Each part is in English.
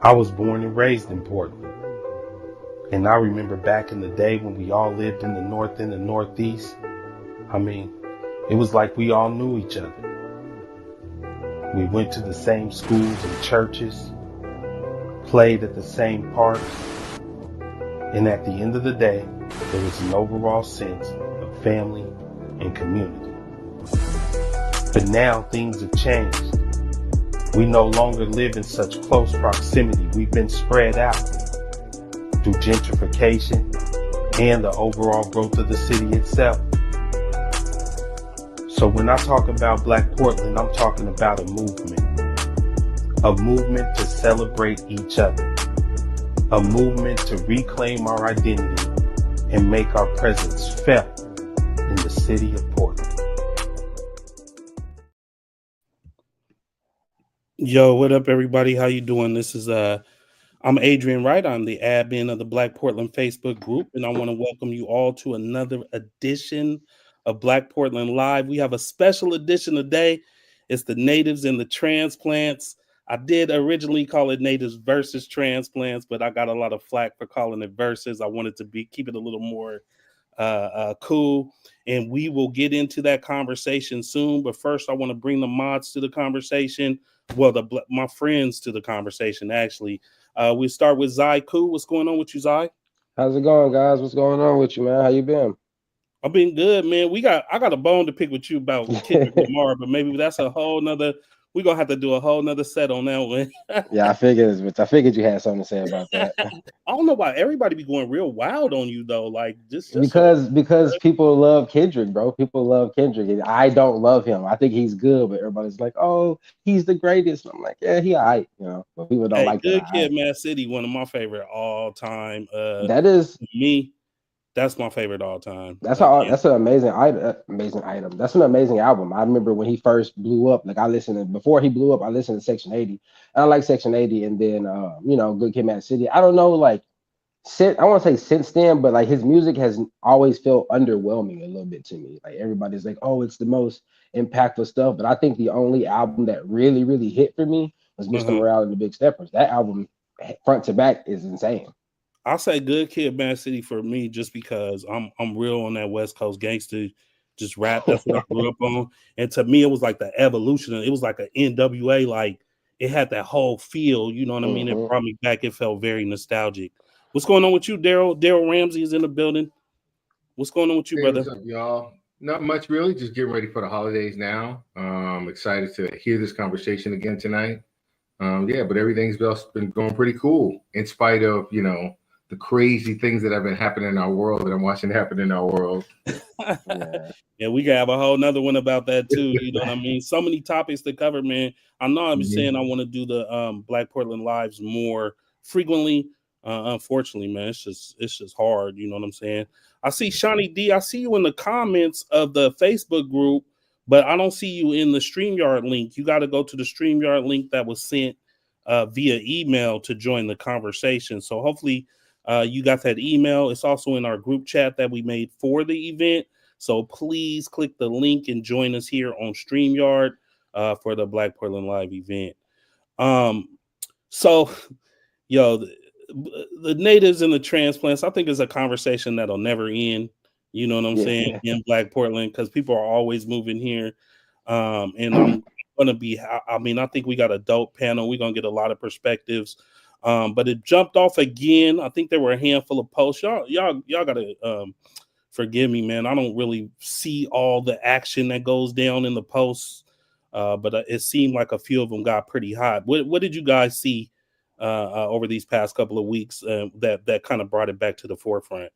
I was born and raised in Portland, and I remember back in the day when we all lived in the North and the Northeast. I mean, it was like we all knew each other. We went to the same schools and churches, played at the same parks, and at the end of the day, there was an overall sense of family and community. But now things have changed. We no longer live in such close proximity. We've been spread out through gentrification and the overall growth of the city itself. So when I talk about Black Portland, I'm talking about a movement to celebrate each other, a movement to reclaim our identity and make our presence felt in the city of Portland. Yo, what up, everybody? How you doing? This is I'm Adrian Wright. I'm the admin of the Black Portland Facebook group, and I want to welcome you all to another edition of Black Portland Live. We have a special edition today. It's the Natives and the Transplants. I did originally call it Natives versus Transplants, but I got a lot of flack for calling it versus. I wanted to keep it a little more cool, and we will get into that conversation soon. But first, I want to bring the mods to the conversation. Well, my friends to the conversation, actually. We start with Zai Ku. What's going on with you, Zai? How's it going, guys? What's going on with you, man? How you been? I've been good, man. I got a bone to pick with you about Kendrick Lamar, but maybe that's a whole nother. We're gonna have to do a whole nother set on that one. Yeah, I figured you had something to say about that. I don't know why everybody be going real wild on you though. Like just so Because people love Kendrick, bro. People love Kendrick. And I don't love him. I think he's good, but everybody's like, "Oh, he's the greatest." And I'm like, "Yeah, he alright," But people don't hey, like that. Good Kid, Alright. Mad City, one of my favorite all time. That is Me, that's my favorite all time. That's an amazing item. Amazing item. That's an amazing album. I remember when he first blew up. Like I listened to before he blew up. I listened to Section 80. And I like Section 80, and then Good Kid, Mad City. I don't know, like since I want to say since then, but like his music has always felt underwhelming a little bit to me. Like everybody's like, oh, it's the most impactful stuff. But I think the only album that really, really hit for me was Mr. Uh-huh. Morale and the Big Steppers. That album, front to back, is insane. I'll say Good Kid, Mad City for me, just because I'm real on that West Coast gangster, just rap. That's what I grew up on, and to me, it was like the evolution. It was like an NWA. Like it had that whole feel. You know what I mean? It Hmm. brought me back. It felt very nostalgic. What's going on with you, Daryl? Daryl Ramsey is in the building. What's going on with you, Hey, brother? what's up, y'all? Not much, really. Just getting ready for the holidays now. Excited to hear this conversation again tonight. Yeah, but everything's been going pretty cool in spite of, the crazy things that have been happening in our world that I'm watching happen in our world. Yeah. Yeah, we can have a whole nother one about that too. You know what I mean? So many topics to cover, man. I know I'm saying I want to do the Black Portland Lives more frequently. Unfortunately, man, it's just hard. You know what I'm saying? I see Shawnee D. I see you in the comments of the Facebook group, but I don't see you in the StreamYard link. You got to go to the StreamYard link that was sent via email to join the conversation. So hopefully you got that email. It's also in our group chat that we made for the event. So please click the link and join us here on StreamYard for the Black Portland Live event. So, yo, the natives and the transplants, I think is a conversation that'll never end. You know what I'm saying? Yeah. In Black Portland, because people are always moving here. And I'm gonna be. I mean, I think we got a dope panel. We're gonna get a lot of perspectives. But it jumped off again. I think there were a handful of posts. Y'all gotta forgive me, man. I don't really see all the action that goes down in the posts, but it seemed like a few of them got pretty hot. What did you guys see over these past couple of weeks that kind of brought it back to the forefront?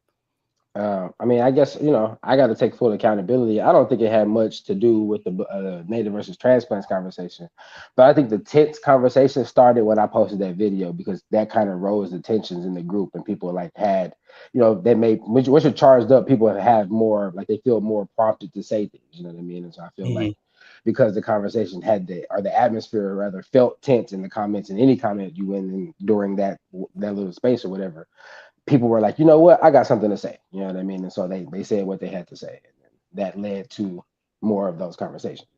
I mean, I guess I got to take full accountability. I don't think it had much to do with the native versus transplants conversation, but I think the tense conversation started when I posted that video because that kind of rose the tensions in the group, and people like had, they made once you're charged up, people have more like they feel more prompted to say things. You know what I mean? And so I feel Mm-hmm. like because the conversation the atmosphere rather felt tense in the comments and any comment you went in during that little space or whatever, people were like, you know what, I got something to say. You know what I mean? And so they said what they had to say. And that led to more of those conversations.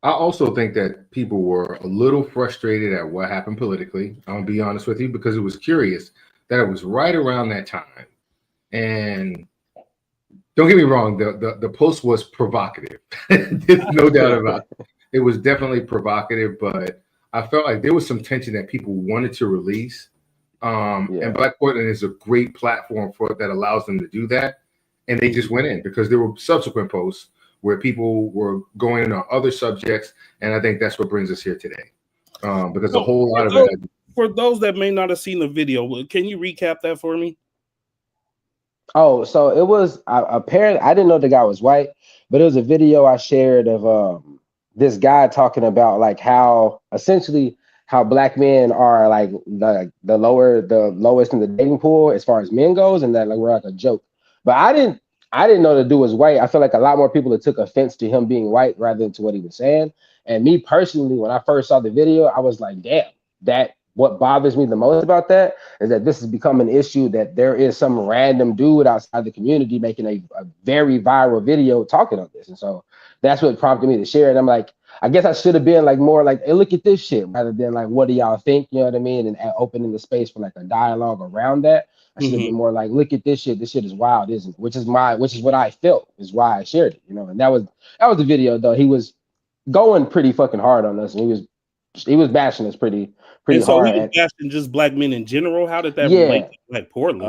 I also think that people were a little frustrated at what happened politically. I'll be honest with you, because it was curious that it was right around that time. And don't get me wrong, the post was provocative. There's no doubt about it. It was definitely provocative, but I felt like there was some tension that people wanted to release. And Black Portland is a great platform for that allows them to do that. And they just went in because there were subsequent posts where people were going in on other subjects. And I think that's what brings us here today. But there's a whole lot of it. For those that may not have seen the video, can you recap that for me? Oh, so it was apparently I didn't know the guy was white, but it was a video I shared of this guy talking about like how essentially how black men are like the lowest in the dating pool as far as men goes, and that like we're like a joke. But I didn't know the dude was white. I feel like a lot more people that took offense to him being white rather than to what he was saying. And me personally, when I first saw the video, I was like, damn, that what bothers me the most about that is that this has become an issue that there is some random dude outside the community making a very viral video talking on this. And so that's what prompted me to share it. I'm like, I guess I should have been like more like, hey, look at this shit rather than like, what do y'all think? You know what I mean? And opening the space for like a dialogue around that. I should have been more like, look at this shit. This shit is wild, isn't it? Which is what I felt is why I shared it, you know. And that was the video though. He was going pretty fucking hard on us, and he was bashing us pretty and so hard. He was bashing just black men in general. How did that relate to Black Portland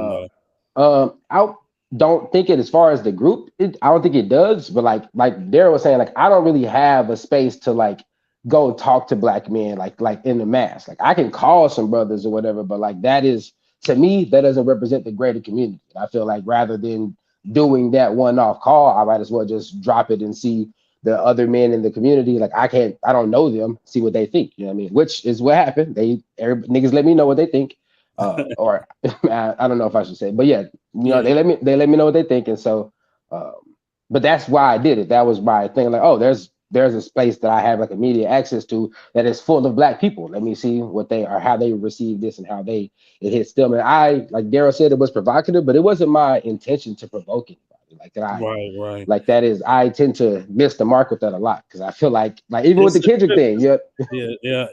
though? I don't think it as far as the group. I don't think it does. But like Daryl was saying, like I don't really have a space to like go talk to black men like in the mass. Like I can call some brothers or whatever, but like that is to me that doesn't represent the greater community. I feel like rather than doing that one-off call, I might as well just drop it and see the other men in the community. Like I don't know them, see what they think. You know what I mean? Which is what happened. Niggas let me know what they think. Or I don't know if I should say, but yeah, you know, they let me know what they think. And so, but that's why I did it. That was my thing. Like, oh, there's a space that I have like immediate access to that is full of black people. Let me see what they are, how they receive this and how it hits them. And I, like Daryl said, it was provocative, but it wasn't my intention to provoke anybody. Like that, right. Like that is, I tend to miss the mark with that a lot because I feel like even with the Kendrick thing, yeah,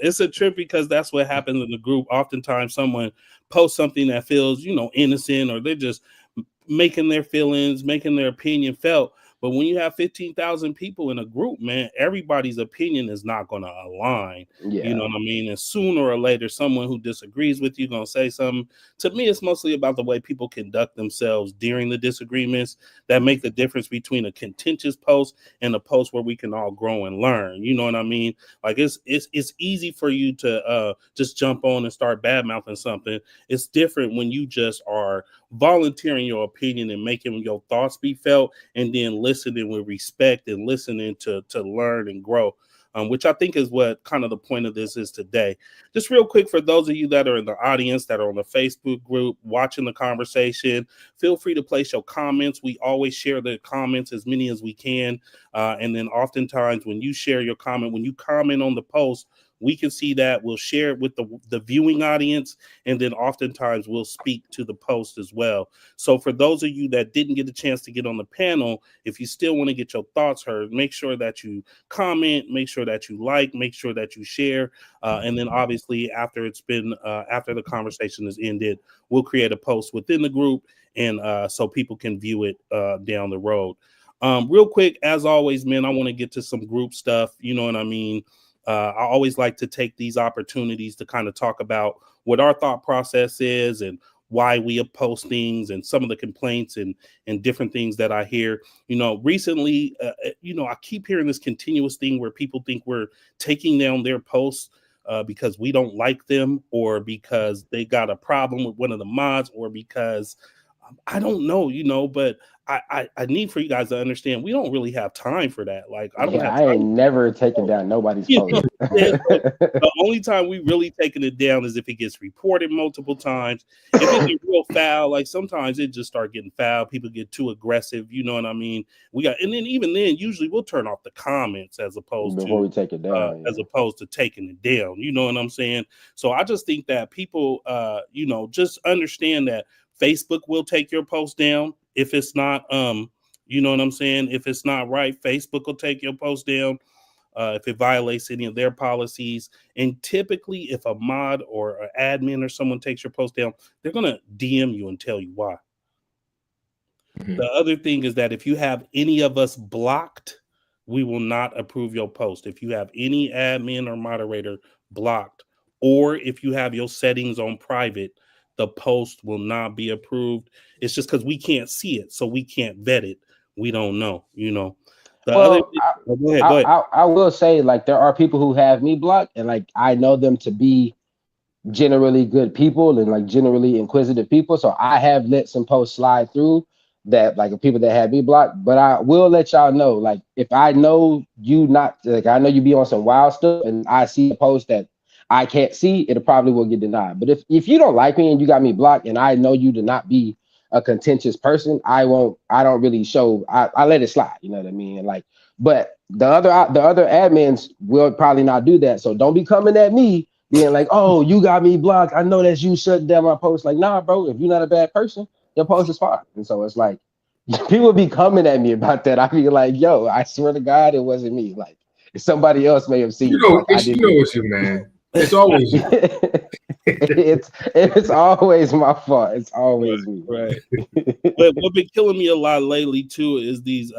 it's a trip because that's what happens in the group. Oftentimes, someone posts something that feels, innocent, or they're just making their feelings, making their opinion felt. But when you have 15,000 people in a group, man, everybody's opinion is not going to align. Yeah. You know what I mean? And sooner or later, someone who disagrees with you going to say something. To me, it's mostly about the way people conduct themselves during the disagreements that make the difference between a contentious post and a post where we can all grow and learn. You know what I mean? Like it's easy for you to just jump on and start bad mouthing something. It's different when you just are volunteering your opinion and making your thoughts be felt, and then listening with respect and listening to learn and grow, which I think is what kind of the point of this is today. Just real quick, for those of you that are in the audience, that are on the Facebook group watching the conversation, feel free to place your comments. We always share the comments, as many as we can. And then oftentimes when you share your comment, when you comment on the post, we can see that. We'll share it with the viewing audience, and then oftentimes we'll speak to the post as well. So for those of you that didn't get a chance to get on the panel, if you still want to get your thoughts heard, make sure that you comment, make sure that you like, make sure that you share. And then obviously after after the conversation is ended, we'll create a post within the group, and so people can view it down the road. Real quick, as always, man, I want to get to some group stuff. You know what I mean? I always like to take these opportunities to kind of talk about what our thought process is and why we oppose things and some of the complaints and different things that I hear. Recently, I keep hearing this continuous thing where people think we're taking down their posts because we don't like them, or because they got a problem with one of the mods, or because I don't know, but I need for you guys to understand we don't really have time for that. Like I ain't never taken down nobody's post. The only time we really taking it down is if it gets reported multiple times. If it gets real foul, like sometimes it just start getting foul. People get too aggressive. You know what I mean? And then even then, usually we'll turn off the comments as opposed before we take it down, as opposed to taking it down. You know what I'm saying? So I just think that people, just understand that Facebook will take your post down if it's not, you know what I'm saying? If it's not right, Facebook will take your post down. if it violates any of their policies. And typically, if a mod or an admin or someone takes your post down, they're going to DM you and tell you why. Mhm. The other thing is that if you have any of us blocked, we will not approve your post. If you have any admin or moderator blocked, or if you have your settings on private, the post will not be approved. It's just because we can't see it, so we can't vet it. We don't know, you know. The other Well, oh, go ahead, go ahead. I will say, like, there are people who have me blocked, and like I know them to be generally good people and like generally inquisitive people. So I have let some posts slide through that, like, people that had me blocked. But I will let y'all know, like, if I know you not like, I know you be on some wild stuff and I see a post that I can't see, it probably will get denied. But if you don't like me and you got me blocked and I know you to not be a contentious person, I don't really show, I let it slide, you know what I mean? And like, but the other admins will probably not do that. So don't be coming at me being like, oh, you got me blocked. I know that's you shutting down my post. Like, nah, bro, if you're not a bad person, your post is fine. And so it's like, people be coming at me about that. I be like, yo, I swear to God, it wasn't me. Like, somebody else may have seen it. Like, I didn't do It's you, man. It's always you. it. It's always my fault. It's always me. Right. But what's been killing me a lot lately too is these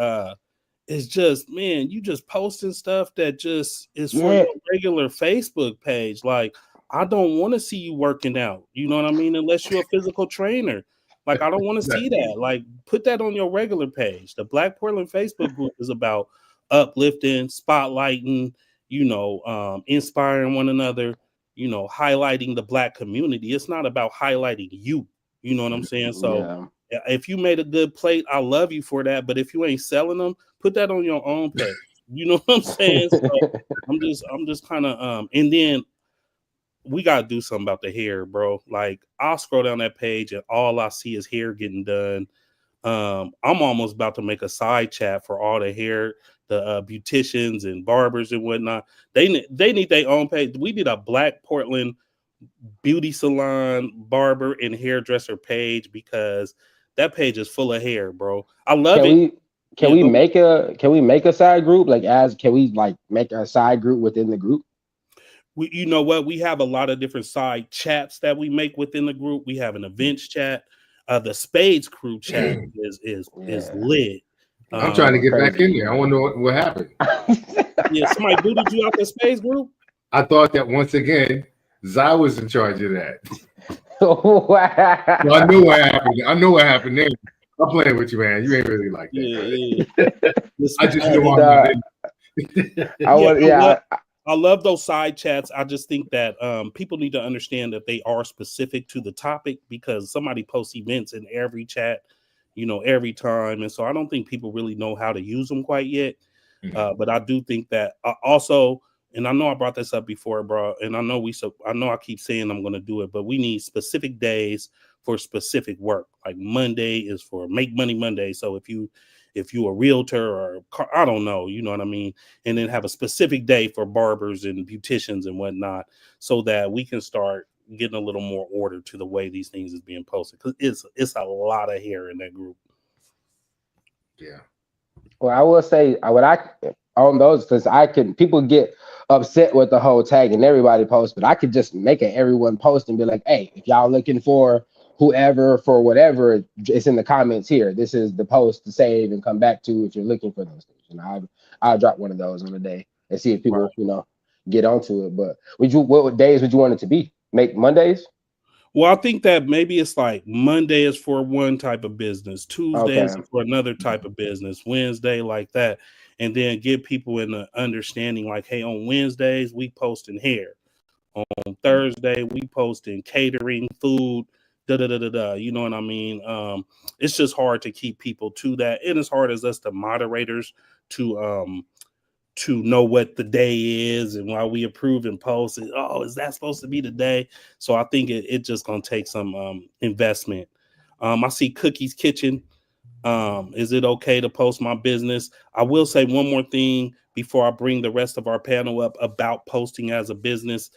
it's just, man, you just posting stuff that just is for Yeah. your regular Facebook page. Like, I don't want to see you working out. You know what I mean? Unless you're a physical trainer. Like, I don't want to see that. Like, put that on your regular page. The Black Portland Facebook group is about uplifting, spotlighting, you know, inspiring one another, you know, highlighting the Black community. It's not about highlighting you. You know what I'm saying? So if you made a good plate, I love you for that. But if you ain't selling them, put that on your own page. You know what I'm saying? So I'm just kind of and then we gotta do something about the hair, bro. Like, I'll scroll down that page and all I see is hair getting done. I'm almost about to make a side chat for all the hair, the beauticians and barbers and whatnot. They need their own page. We need a Black Portland beauty salon, barber, and hairdresser page, because that page is full of hair, bro. I love it. Can we make a side group? Like, can we like make a side group within the group? You know what? We have a lot of different side chats that we make within the group. We have an events chat. The Spades crew chat is lit. I'm trying to get back in there. I want to know what happened. Yeah, somebody booted you out the Spades group? I thought that once again, Zai was in charge of that. Wow. So I know what happened. I know what happened there. I'm playing with you, man. You ain't really like that. Yeah. I just know I love those side chats. I just think that people need to understand that they are specific to the topic, because somebody posts events in every chat, you know, every time. And so I don't think people really know how to use them quite yet. But I do think that also, and I know I brought this up before, bro, and I know I keep saying I'm going to do it, but we need specific days for specific work. Like, Monday is for Make Money Monday. So if you a realtor or I don't know, you know what I mean? And then have a specific day for barbers and beauticians and whatnot, so that we can start getting a little more order to the way these things is being posted. Because it's a lot of hair in that group. Yeah. Well, I will say on those, because people get upset with the whole tag and everybody post, but I could just make it everyone post and be like, hey, if y'all looking for whoever for whatever, it's in the comments here. This is the post to save and come back to if you're looking for those things. And I'll drop one of those on the day and see if people, get onto it. But what days would you want it to be? Make Mondays? Well, I think that maybe it's like Monday is for one type of business, Tuesday is for another type of business, Wednesday like that, and then get people in the understanding like, hey, on Wednesdays we posting hair, on Thursday we posting catering, food, da da da da da. You know what I mean? It's just hard to keep people to that, and it's hard as us, the moderators, to know what the day is, and while we approve and post it, is that supposed to be the day? So I think it just gonna take some investment. I see Cookie's Kitchen. Is it okay to post my business? I will say one more thing before I bring the rest of our panel up about posting as a business.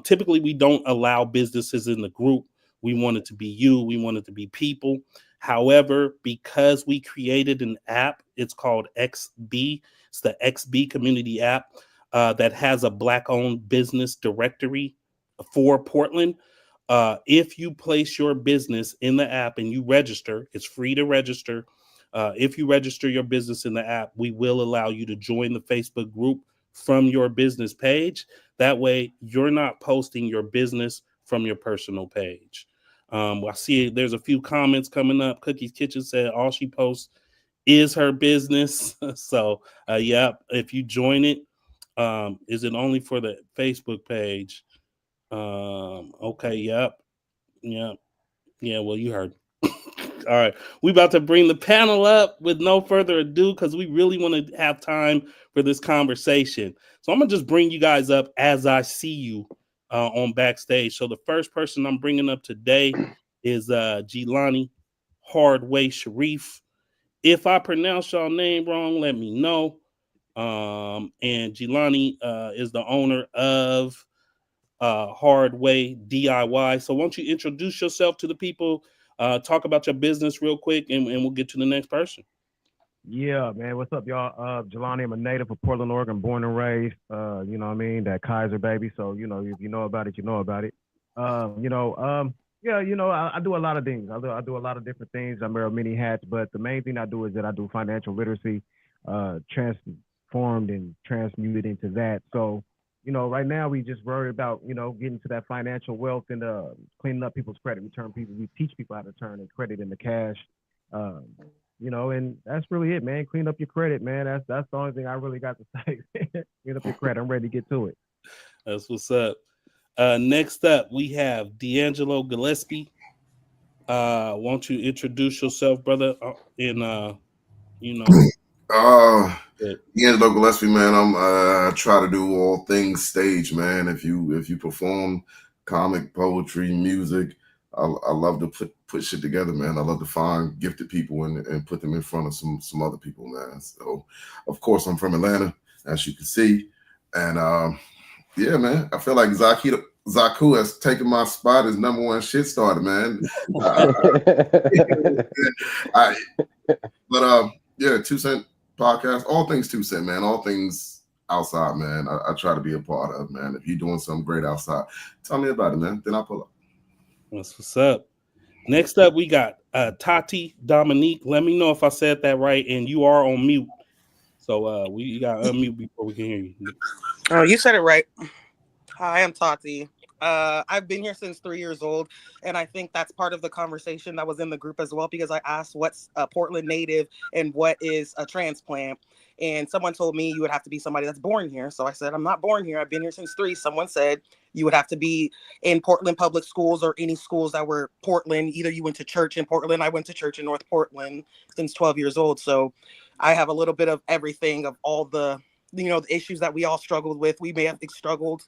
Typically we don't allow businesses in the group. We want it to be you. We want it to be people. However, because we created an app, it's called XB. It's the XB community app that has a Black-owned business directory for Portland. If you place your business in the app and you register, it's free to register. If you register your business in the app, we will allow you to join the Facebook group from your business page. That way, you're not posting your business from your personal page. I see there's a few comments coming up. Cookie's Kitchen said all she posts is her business. So, yeah, if you join it, is it only for the Facebook page? Okay, yep. Yeah, well, you heard. All right, we about to bring the panel up with no further ado because we really want to have time for this conversation. So I'm gonna just bring you guys up as I see you on backstage. So the first person I'm bringing up today is Jelani Hardway Sharif. If I pronounce your name wrong, let me know. And Jelani is the owner of Hardway DIY. So won't you introduce yourself to the people, talk about your business real quick, and we'll get to the next person. Yeah, man. What's up, y'all? Jelani, I'm a native of Portland, Oregon, born and raised. You know what I mean? That Kaiser baby. So, you know, if you know about it, you know about it. Yeah, you know, I do a lot of things. I do a lot of different things. I wear many hats, but the main thing I do is that I do financial literacy, transformed and transmuted into that. So, you know, right now we just worry about, you know, getting to that financial wealth and cleaning up people's credit. We teach people how to turn their credit into cash. Um, you know, and that's really it, man. Clean up your credit, man. That's the only thing I really got to say. Clean up your credit. I'm ready to get to it. That's what's up. Next up, we have D'Angelo Gillespie. Won't you introduce yourself, brother? You know, D'Angelo Gillespie, man. I try to do all things stage, man. If you perform comic, poetry, music, I love to put shit together, man. I love to find gifted people and put them in front of some other people, man. So, of course, I'm from Atlanta, as you can see, and yeah, man. I feel like Zaku has taken my spot as number one shit starter, man. Yeah, 2 Cent podcast, all things 2 Cent, man. All things outside, man. I try to be a part of, man. If you're doing something great outside, tell me about it, man. Then I'll pull up. That's what's up. Next up, we got Tati Dominique. Let me know if I said that right, and you are on mute. So we got to unmute before we can hear you. Oh, you said it right. Hi, I'm Tati. I've been here since 3 years old, and I think that's part of the conversation that was in the group as well, because I asked what's a Portland native and what is a transplant, and someone told me you would have to be somebody that's born here. So I said, I'm not born here. I've been here since 3. Someone said you would have to be in Portland public schools or any schools that were Portland. Either you went to church in Portland. I went to church in North Portland since 12 years old. So I have a little bit of everything, of all the, you know, the issues that we all struggled with. We may have struggled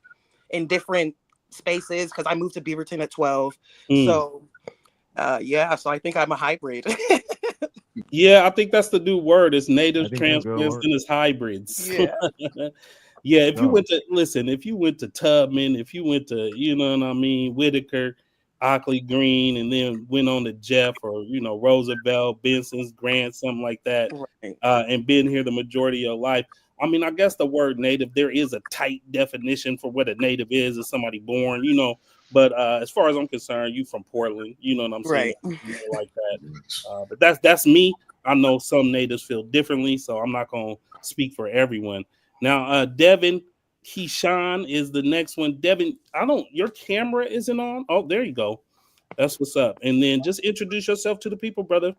in different spaces because I moved to Beaverton at 12. So yeah, so I think I'm a hybrid. Yeah, I think that's the new word. It's natives, transplants, and it's hybrids. Yeah. Yeah, if you went to Tubman, if you went to, you know what I mean, Whitaker, Ockley Green, and then went on to Jeff or, you know, Roosevelt, Benson's, Grant, something like that, right. And been here the majority of your life. I mean, I guess the word native, there is a tight definition for what a native is somebody born, you know. But as far as I'm concerned, you from Portland, you know what I'm saying? Right. You know, like that. But that's me. I know some natives feel differently, so I'm not going to speak for everyone. Now, Devin Keyshawn is the next one. Devin, your camera isn't on. Oh, there you go. That's what's up. And then just introduce yourself to the people, brother.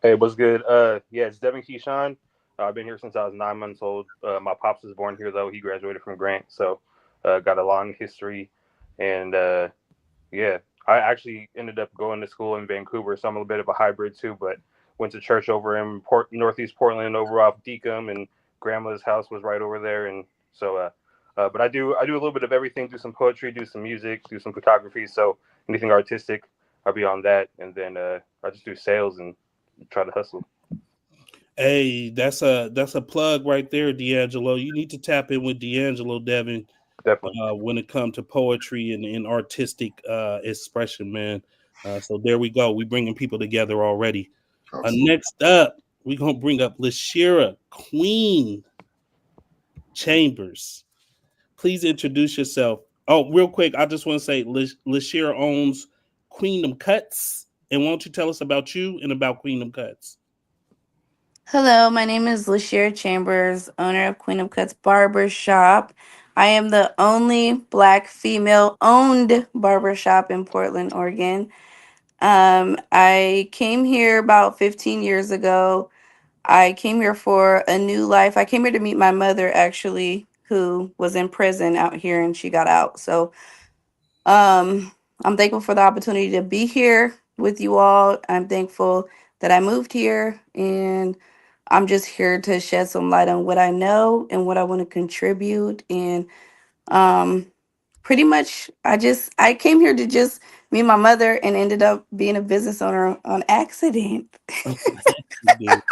Hey, what's good? Yeah, it's Devin Keyshawn. I've been here since I was 9 months old. My pops was born here, though. He graduated from Grant, so got a long history. And yeah, I actually ended up going to school in Vancouver, so I'm a bit of a hybrid too. But went to church over in Northeast Portland, over off Deacom, and grandma's house was right over there. And so, but I do a little bit of everything. Do some poetry, do some music, do some photography. So anything artistic, I'll be on that. And then I just do sales and try to hustle. Hey, that's a plug right there, D'Angelo. You need to tap in with D'Angelo, Devin. Definitely. When it comes to poetry and artistic expression, man. So there we go. We bringing people together already. Absolutely. Next up, we're going to bring up Lashira Queen Chambers. Please introduce yourself. Oh, real quick, I just want to say Lashira owns Queendom Cuts. And why don't you tell us about you and about Queendom Cuts? Hello, my name is Lashira Chambers, owner of Queen of Cuts Barber Shop. I am the only Black female owned barber shop in Portland, Oregon. I came here about 15 years ago. I came here for a new life. I came here to meet my mother, actually, who was in prison out here and she got out. So I'm thankful for the opportunity to be here with you all. I'm thankful that I moved here, and I'm just here to shed some light on what I know and what I want to contribute. And um, pretty much, I came here to just meet my mother and ended up being a business owner on accident. Dude,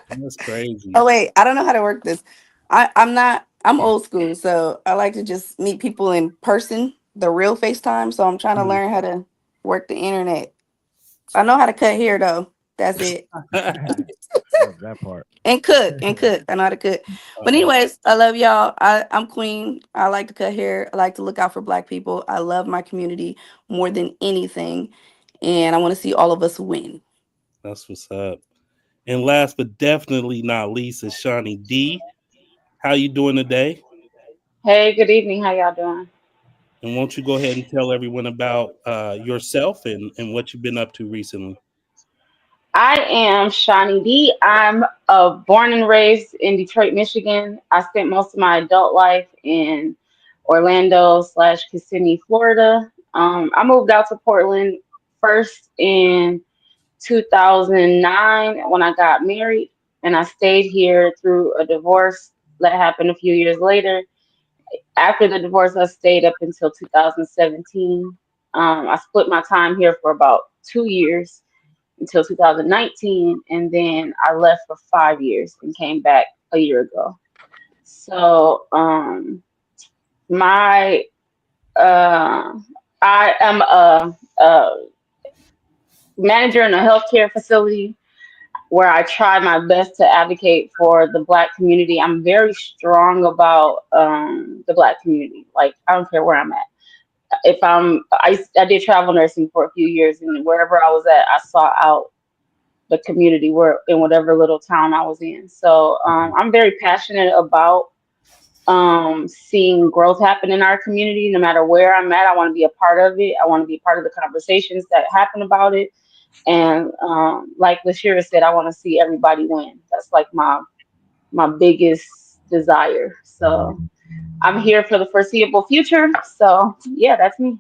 that's crazy. Oh wait, I don't know how to work this. I'm not. I'm old school, so I like to just meet people in person, the real FaceTime. So I'm trying to learn how to work the internet. I know how to cut hair though. That's it. That part. And cook. I know how to cook. But Uh-oh. anyways, I love y'all. I'm queen. I like to cut hair. I like to look out for Black people. I love my community more than anything, and I want to see all of us win. That's what's up. And last but definitely not least is Shawnee D. How you doing today? Hey, good evening. How y'all doing? And won't you go ahead and tell everyone about yourself and what you've been up to recently? I am Shawnee D. I'm born and raised in Detroit, Michigan. I spent most of my adult life in Orlando slash Kissimmee, Florida. I moved out to Portland first in 2009 when I got married, and I stayed here through a divorce that happened a few years later. After the divorce, I stayed up until 2017. I split my time here for about 2 years until 2019, and then I left for 5 years and came back a year ago. So, my uh, I am a manager in a healthcare facility where I try my best to advocate for the Black community. I'm very strong about the Black community. Like, I don't care where I'm at. If I did travel nursing for a few years, and wherever I was at, I saw out the community where in whatever little town I was in. So I'm very passionate about seeing growth happen in our community. No matter where I'm at, I want to be a part of it. I want to be a part of the conversations that happen about it. And like Lashira said, I want to see everybody win. That's like my biggest desire. So I'm here for the foreseeable future. So yeah, that's me.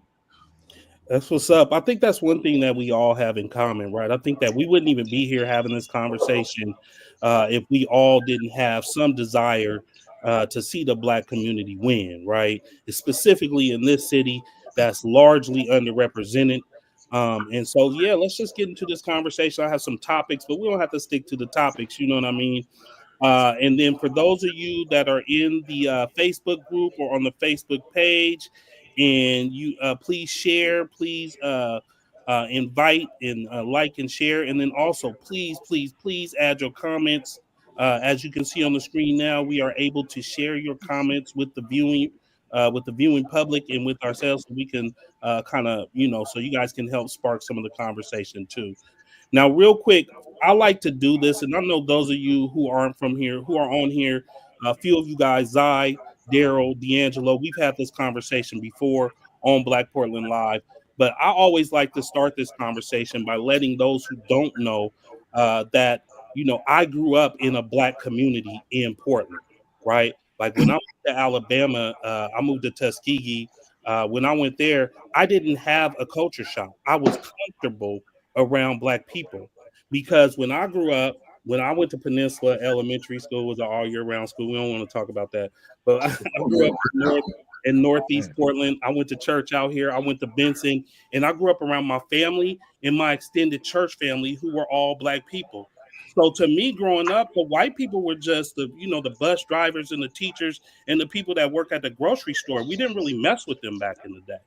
That's what's up. I think that's one thing that we all have in common, right? I think that we wouldn't even be here having this conversation if we all didn't have some desire to see the Black community win, right? Specifically in this city that's largely underrepresented. And so, yeah, let's just get into this conversation. I have some topics, but we don't have to stick to the topics. You know what I mean? And then for those of you that are in the Facebook group or on the Facebook page, and you please share, please invite and like and share, and then also please add your comments. As you can see on the screen now, we are able to share your comments with the viewing public and with ourselves, so we can kind of so you guys can help spark some of the conversation too. Now, real quick, I like to do this, and I know those of you who aren't from here, who are on here, a few of you guys, Zai, Daryl, D'Angelo, we've had this conversation before on Black Portland Live, but I always like to start this conversation by letting those who don't know that, I grew up in a Black community in Portland, right? Like when I went to Alabama, I moved to Tuskegee. When I went there, I didn't have a culture shock. I was comfortable around Black people because when I grew up, when I went to Peninsula Elementary School, was an all year round school. We don't want to talk about that, but I grew up in Northeast Portland. I went to church out here. I went to Benson, and I grew up around my family and my extended church family who were all Black people. So to me, growing up, the white people were just the bus drivers and the teachers and the people that work at the grocery store. We didn't really mess with them back in the day.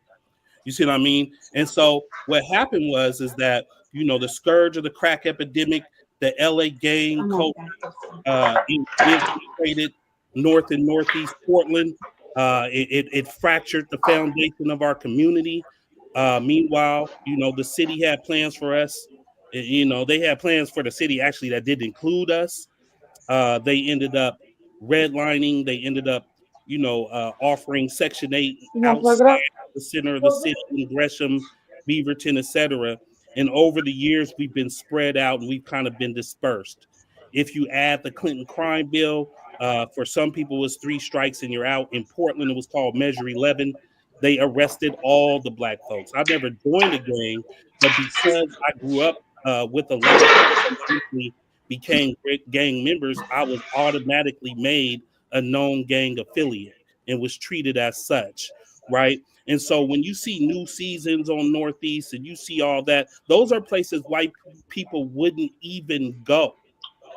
You see what I mean? And so what happened is that, you know, the scourge of the crack epidemic, the LA gang culture, infiltrated North and Northeast Portland. It fractured the foundation of our community. Meanwhile, you know, the city had plans for us. You know, they had plans for the city actually that didn't include us. They ended up redlining. They ended up, you know, offering Section 8 You gonna plug outside it up? the center of the city in Gresham, Beaverton, etc. And over the years, we've been spread out and we've kind of been dispersed. If you add the Clinton crime bill, for some people, it was 3 strikes and you're out. In Portland, it was called Measure 11. They arrested all the black folks. I never joined a gang, but because I grew up with 11 became gang members, I was automatically made a known gang affiliate and was treated as such, right? And so when you see new seasons on Northeast and you see all that, those are places white people wouldn't even go.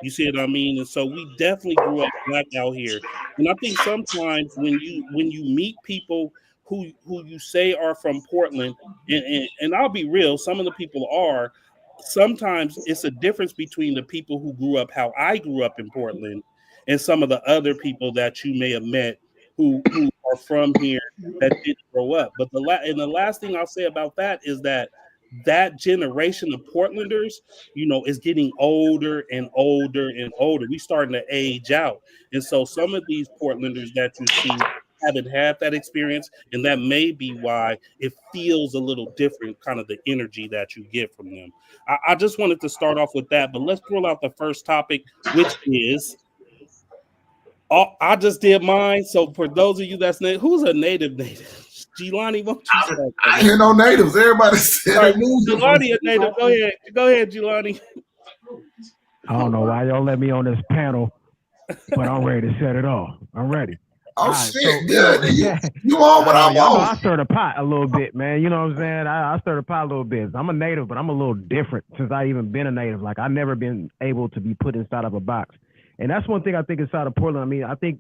You see what I mean? And so we definitely grew up black out here. And I think sometimes when you meet people who you say are from Portland, and I'll be real, some of the people are, sometimes it's a difference between the people who grew up how I grew up in Portland and some of the other people that you may have met who are from here that didn't grow up. But the last thing I'll say about that is that that generation of Portlanders, you know, is getting older and older and older. We starting to age out. And so some of these Portlanders that you see haven't had that experience, and that may be why it feels a little different, kind of the energy that you get from them. I just wanted to start off with that, but let's pull out the first topic, which is I just did mine. So for those of you that's who's a native? Jelani, won't you start? I ain't hear no natives. Everybody said All right, a Jelani, a native. Go ahead, Jelani. I don't know why y'all let me on this panel, but I'm ready to set it off. I'm ready. Oh right, shit, so, good. You on what I'm y'all know on. I stir the pot a little bit, man. You know what I'm saying? I stir the pot a little bit. I'm a native, but I'm a little different since I even been a native. Like, I've never been able to be put inside of a box. And that's one thing I think inside of Portland. I mean, I think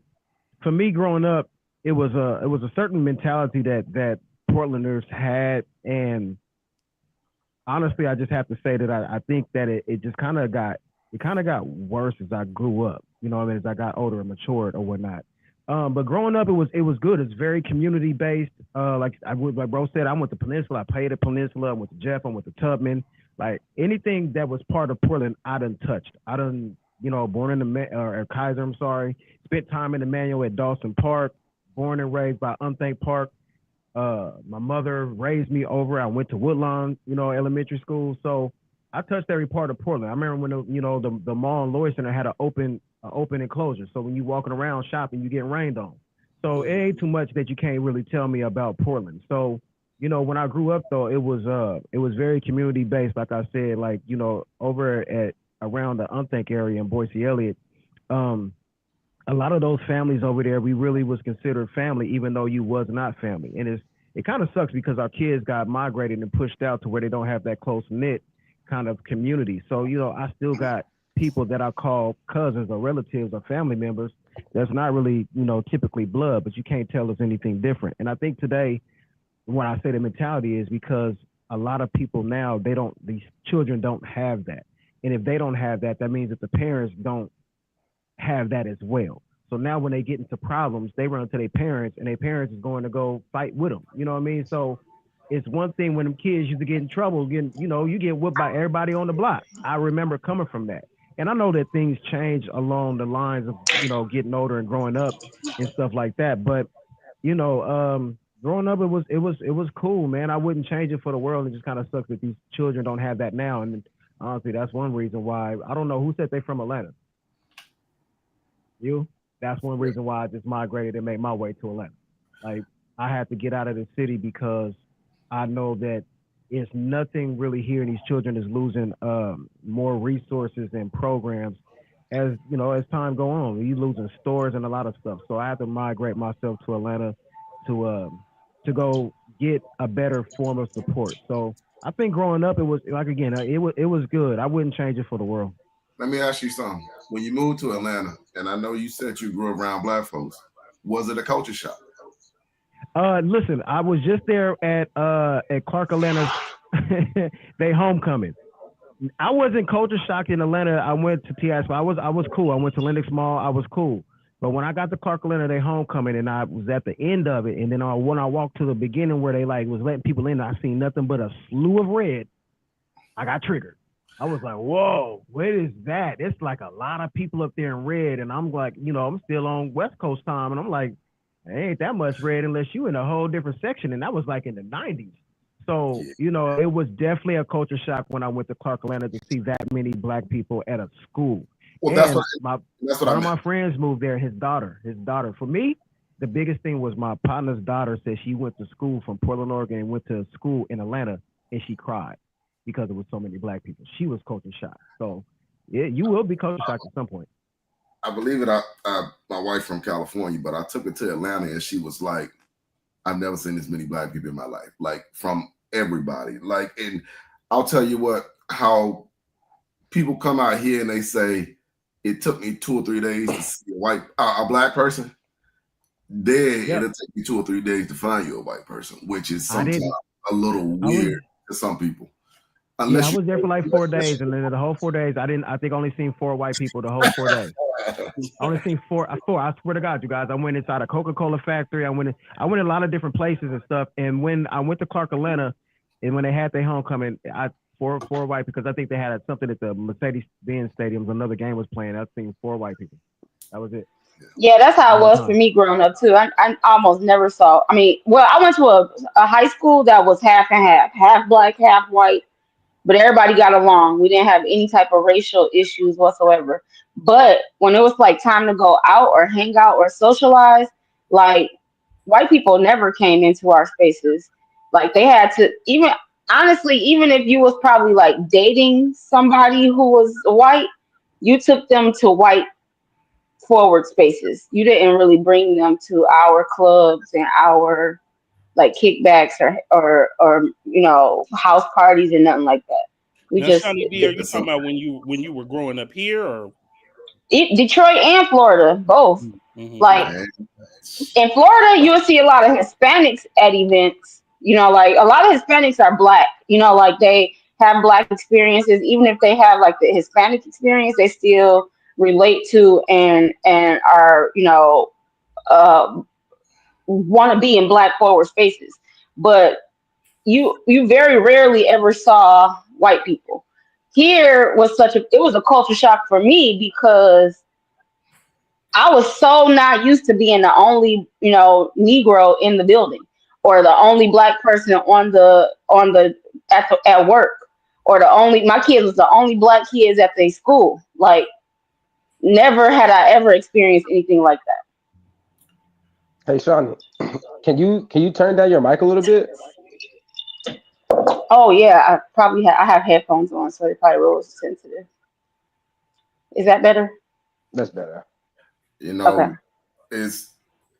for me growing up, it was a certain mentality that Portlanders had. And honestly, I just have to say that I think that it just kind of got worse as I grew up, you know what I mean, as I got older and matured or whatnot. But growing up, it was good. It's very community based. Like bro said, I went to Peninsula. I played at Peninsula. I went to Jeff. I went to Tubman. Like, anything that was part of Portland, I done touched. I done, you know, born in the Kaiser. I'm sorry. Spent time in Emmanuel at Dawson Park. Born and raised by Unthank Park. My mother raised me over. I went to Woodlawn, you know, elementary school. So I touched every part of Portland. I remember when the mall in Lloyd Center had an open enclosure. So when you walking around shopping, you get rained on. So it ain't too much that you can't really tell me about Portland. So, you know, when I grew up though, it was very community based. Like I said, like, you know, over at around the Unthank area in Boise Elliott, a lot of those families over there, we really was considered family, even though you was not family. And it kind of sucks because our kids got migrated and pushed out to where they don't have that close knit kind of community. So, you know, I still got people that I call cousins or relatives or family members that's not really, you know, typically blood, but you can't tell us anything different. And I think today, when I say the mentality is because a lot of people now, these children don't have that. And if they don't have that, that means that the parents don't have that as well. So now when they get into problems, they run to their parents, and their parents is going to go fight with them. You know what I mean? So it's one thing when them kids used to get in trouble, you get whipped by everybody on the block. I remember coming from that. And I know that things change along the lines of, you know, getting older and growing up and stuff like that. But, you know, growing up, it was cool, man. I wouldn't change it for the world. It just kind of sucks that these children don't have that now. And honestly, that's one reason why. I don't know who said they from Atlanta. You? That's one reason why I just migrated and made my way to Atlanta. Like, I had to get out of the city because I know that it's nothing really here, and these children is losing more resources and programs as, you know, as time go on. You losing stores and a lot of stuff. So I had to migrate myself to Atlanta to go get a better form of support. So I think growing up, it was like, again, it was good. I wouldn't change it for the world. Let me ask you something. When you moved to Atlanta, and I know you said you grew up around black folks, was it a culture shock? Listen, I was just there at Clark Atlanta's they homecoming. I wasn't culture shocked in Atlanta. I went to TS, but I was cool. I went to Lenox Mall. I was cool. But when I got to Clark Atlanta, they homecoming, and I was at the end of it, and then when I walked to the beginning where they like was letting people in, I seen nothing but a slew of red. I got triggered. I was like, whoa, what is that? It's like a lot of people up there in red, and I'm like, I'm still on West Coast time, and I'm like, there ain't that much red unless you in a whole different section, and that was like in the 90s. So, it was definitely a culture shock when I went to Clark Atlanta to see that many black people at a school. Well, and that's what one I of meant. my friends moved there, his daughter. For me, the biggest thing was my partner's daughter said she went to school from Portland, Oregon, and went to school in Atlanta, and she cried because there was so many black people. She was culture shocked. So, yeah, you will be culture shocked at some point. I believe it. My wife from California, but I took her to Atlanta, and she was like, I've never seen this many black people in my life, like from everybody. Like, and I'll tell you what, how people come out here and they say, it took me 2 or 3 days to see a black person. Then it'll take you 2 or 3 days to find you a white person, which is sometimes a little weird to some people. I was there for like 4 days, and then the whole 4 days, I think I only seen 4 white people the whole 4 days. I only seen four. I swear to God, you guys. I went inside a Coca-Cola factory. I went a lot of different places and stuff. And when I went to Clark Atlanta, and when they had their homecoming, four white, because I think they had something at the Mercedes-Benz Stadium. Another game was playing. I seen 4 white people. That was it. Yeah, that's how it was for me growing up too. I almost never saw. I mean, well, I went to a high school that was half and half black, half white. But everybody got along. We didn't have any type of racial issues whatsoever. But when it was like time to go out or hang out or socialize, like white people never came into our spaces. Like they had to, even honestly, even if you was probably like dating somebody who was white, you took them to white forward spaces. You didn't really bring them to our clubs and our like kickbacks or house parties and nothing like that. Now, Shawnee B, are you talking about when you were growing up here, or Detroit and Florida, both? Mm-hmm. Like in Florida, you'll see a lot of Hispanics at events. Like a lot of Hispanics are black. Like they have black experiences, even if they have like the Hispanic experience, they still relate to and are want to be in black forward spaces. But you very rarely ever saw white people. Here was it was a culture shock for me because I was so not used to being the only, Negro in the building, or the only black person at work, or my kids was the only black kids at their school. Like never had I ever experienced anything like that. Hey Shawnee, can you turn down your mic a little bit? Oh yeah, I have headphones on, so it probably real sensitive. Is that better? That's better. Okay. It's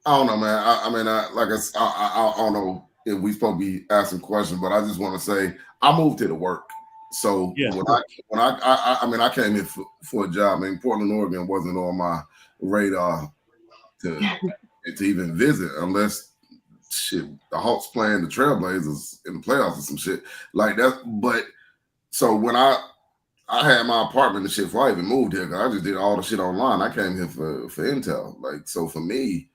I don't know, man. I don't know if we supposed to be asking questions, but I just want to say I moved here to work. So when I came here for a job. I mean, Portland, Oregon wasn't on my radar to even visit unless the Hawks playing the Trailblazers in the playoffs or some shit like that. But so when I had my apartment and shit before I even moved here, because I just did all the shit online. I came here for Intel. Like, so for me,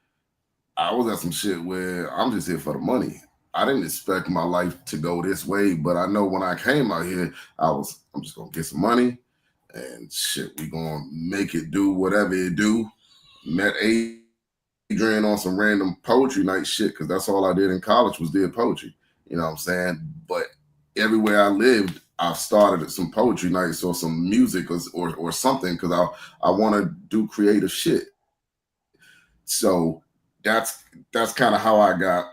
I was at some shit where I'm just here for the money. I didn't expect my life to go this way, but I know when I came out here, I'm just gonna get some money and shit, we gonna make it do whatever it do. Met Adrian on some random poetry night shit, because that's all I did in college was did poetry. You know what I'm saying? But everywhere I lived, I started some poetry nights or some music or something, because I want to do creative shit. So that's kind of how I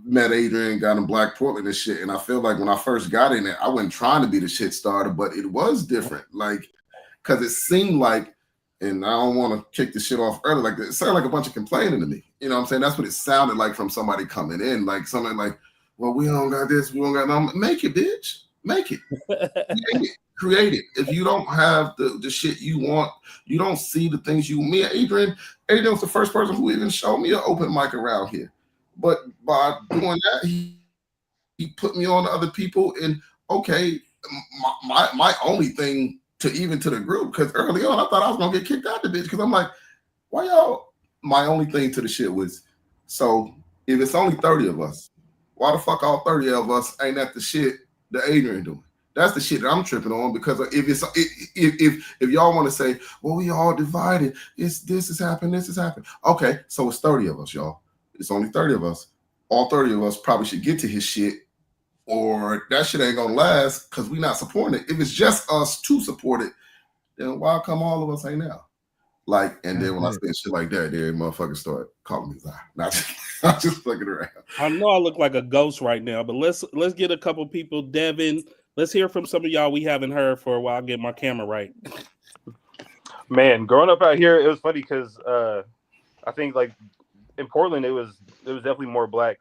met Adrian, got in Black Portland and shit. And I feel like when I first got in it, I wasn't trying to be the shit starter, but it was different. Like, because it seemed like, and I don't want to kick the shit off early, like it sounded like a bunch of complaining to me. You know what I'm saying? That's what it sounded like from somebody coming in, like something like, well, we don't got this, we don't got that. Make it, bitch. Make it. Create it. If you don't have the shit you want, you don't see the things Adrian was the first person who even showed me an open mic around here. But by doing that, he put me on to other people. And okay, my only thing to even to the group, because early on I thought I was gonna get kicked out the bitch, because I'm like, why y'all? My only thing to the shit was, so if it's only 30 of us, why the fuck all 30 of us ain't at the shit that Adrian doing? That's the shit that I'm tripping on, because if y'all want to say, well, we all divided, this has happened, this has happened. Okay, so it's 30 of us, y'all. It's only 30 of us. All 30 of us probably should get to his shit, or that shit ain't gonna last because we not supporting it. If it's just us to support it, then why come all of us ain't now? Like, and then when I say shit like that, then motherfuckers start calling me Zion. Not just fucking around. I know I look like a ghost right now, but let's get a couple people. Devin, let's hear from some of y'all we haven't heard for a while. Get my camera right. Man, growing up out here, it was funny because I think like in Portland, it was definitely more black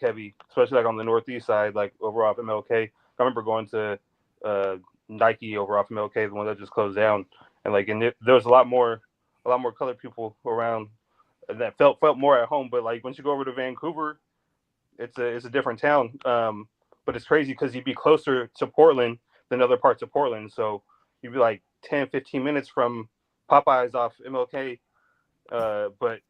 heavy, especially like on the northeast side, like over off MLK. I remember going to Nike over off MLK, the one that just closed down, and like there was a lot more colored people around that felt more at home. But like once you go over to Vancouver, it's a different town. But it's crazy because you'd be closer to Portland than other parts of Portland, so you'd be like 10, 15 minutes from Popeyes off MLK, but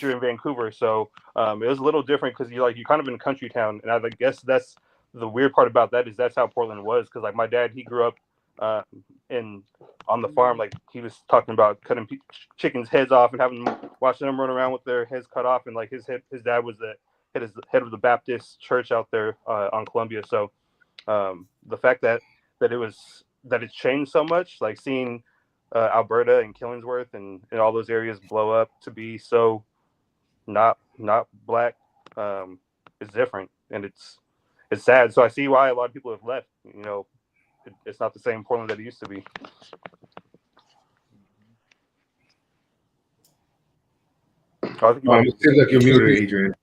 you're in Vancouver, so it was a little different because you're kind of in a country town, and I guess that's the weird part about that is that's how Portland was, because like my dad, he grew up on the farm, like he was talking about cutting chickens' heads off and watching them run around with their heads cut off, and like his dad was the head of the Baptist church out there on Columbia, so the fact that it's changed so much, like seeing Alberta and Killingsworth and all those areas blow up to be so not black, is different, and it's sad. So I see why a lot of people have left. It's not the same Portland that it used to be. It seems like you're muted, Adrian.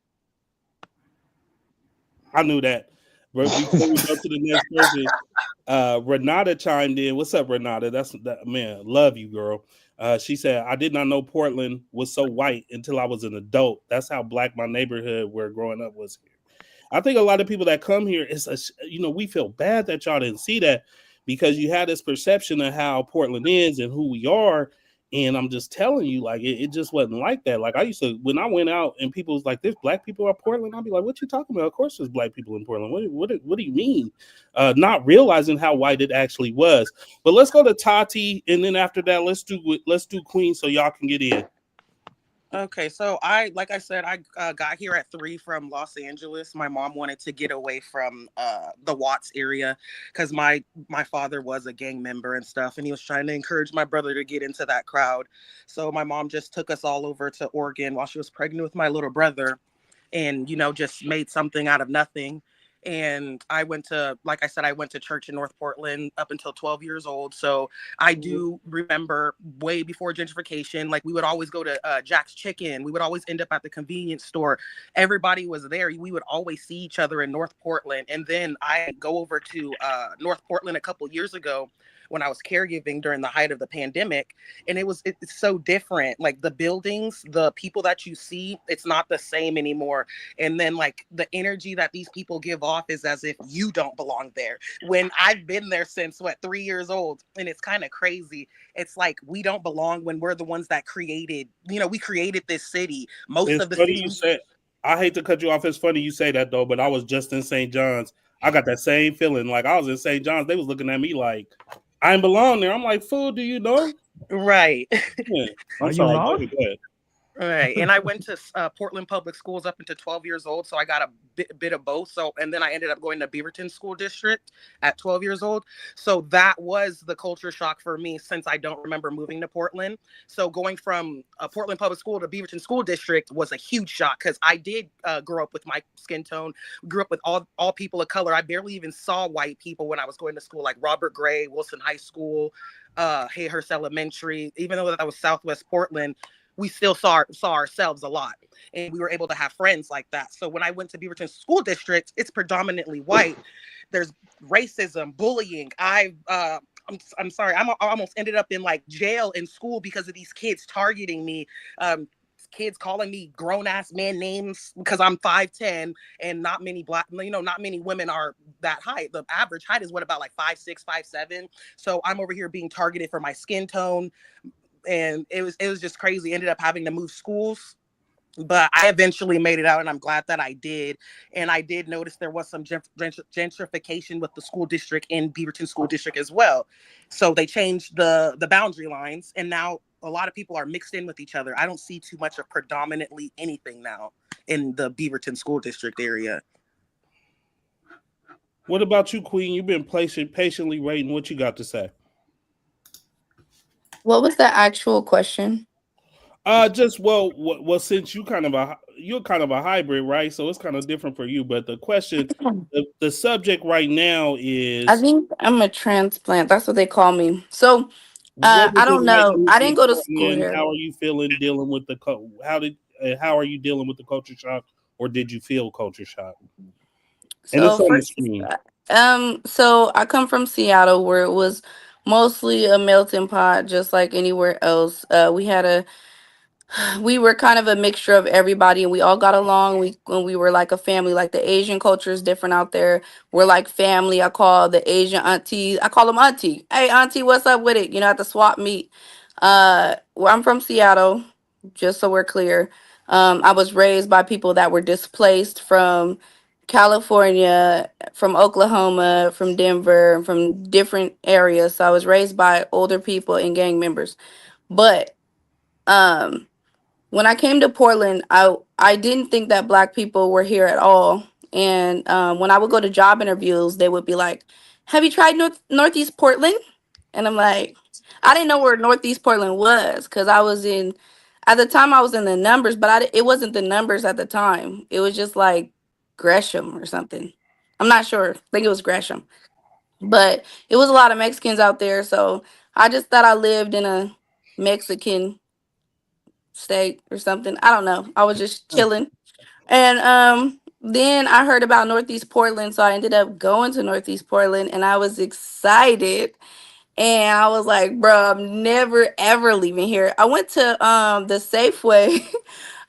I knew that. But before we go to the next person, Renata chimed in. What's up, Renata? That man, love you, girl. She said, I did not know Portland was so white until I was an adult. That's how black my neighborhood where growing up was here. I think a lot of people that come here, we feel bad that y'all didn't see that, because you had this perception of how Portland is and who we are. And I'm just telling you, like, it just wasn't like that. Like, I used to, when I went out and people was like, there's black people in Portland, I'd be like, what you talking about? Of course there's black people in Portland. What do you mean? Not realizing how white it actually was. But let's go to Tati, and then after that, let's do Queen so y'all can get in. Okay, so like I said, I got here at 3 from Los Angeles. My mom wanted to get away from the Watts area because my father was a gang member and stuff, and he was trying to encourage my brother to get into that crowd. So my mom just took us all over to Oregon while she was pregnant with my little brother, and just made something out of nothing. And I went to, like I said, I went to church in North Portland up until 12 years old. So I do remember way before gentrification, like we would always go to Jack's Chicken. We would always end up at the convenience store. Everybody was there. We would always see each other in North Portland. And then I go over to North Portland a couple years ago when I was caregiving during the height of the pandemic. And it's so different. Like the buildings, the people that you see, it's not the same anymore. And then like the energy that these people give off is as if you don't belong there. When I've been there since 3 years old, and it's kind of crazy. It's like we don't belong when we're the ones that created, we created this city. Most of the cities. I hate to cut you off. It's funny you say that though, but I was just in St. John's. I got that same feeling. Like I was in St. John's, they was looking at me like I ain't belong there. I'm like, fool, do you know? Right. Yeah. I'm sorry. Go ahead. Right. And I went to Portland Public Schools up until 12 years old. So I got a bit of both. So, and then I ended up going to Beaverton School District at 12 years old. So that was the culture shock for me, since I don't remember moving to Portland. So going from Portland Public School to Beaverton School District was a huge shock, because I did grow up with my skin tone, grew up with all people of color. I barely even saw white people when I was going to school, like Robert Gray, Wilson High School, Hayhurst Elementary. Even though that was Southwest Portland, we still saw ourselves a lot, and we were able to have friends like that. So when I went to Beaverton School District, it's predominantly white. There's racism, bullying. I'm sorry, I almost ended up in like jail in school because of these kids targeting me, kids calling me grown ass man names because I'm 5'10", and not many not many women are that height. The average height is what, about like 5'6", 5'7". So I'm over here being targeted for my skin tone, and it was just crazy. Ended up having to move schools, but I eventually made it out, and I'm glad that I did. And I did notice there was some gentrification with the school district in Beaverton School District as well. So they changed the boundary lines, and now a lot of people are mixed in with each other. I don't see too much of predominantly anything now in the Beaverton School District area. What about you, Queen? You've been patiently waiting. What you got to say? What was the actual question? Since you're kind of a hybrid, right? So it's kind of different for you. But the question, the subject right now is, I think I'm a transplant. That's what they call me. So what I was don't it like know. I moving didn't to go to school Portland? here. How are you feeling dealing with how are you dealing with the culture shock, or did you feel culture shock? And So it's on the first, screen. so I come from Seattle, where it was mostly a melting pot, just like anywhere else. We were kind of a mixture of everybody, and we all got along. When we were like a family. Like the Asian culture is different out there. We're like family. I call the Asian aunties, I call them auntie. Hey auntie, what's up with it? At the swap meet. Well, I'm from Seattle, just so we're clear. I was raised by people that were displaced from California, from Oklahoma, from Denver, from different areas. So I was raised by older people and gang members. But um when I came to Portland, I didn't think that Black people were here at all. And when I would go to job interviews, they would be like, "Have you tried Northeast Portland?" And I'm like, I didn't know where Northeast Portland was, because at the time I was in the numbers, but it wasn't the numbers at the time. It was just like Gresham or something. I'm not sure. I think it was Gresham, but it was a lot of Mexicans out there, so I just thought I lived in a Mexican state or something. I don't know. I was just chilling. And then I heard about Northeast Portland, so I ended up going to Northeast Portland, and I was excited. And I was like, bro, I'm never ever leaving here. I went to the Safeway.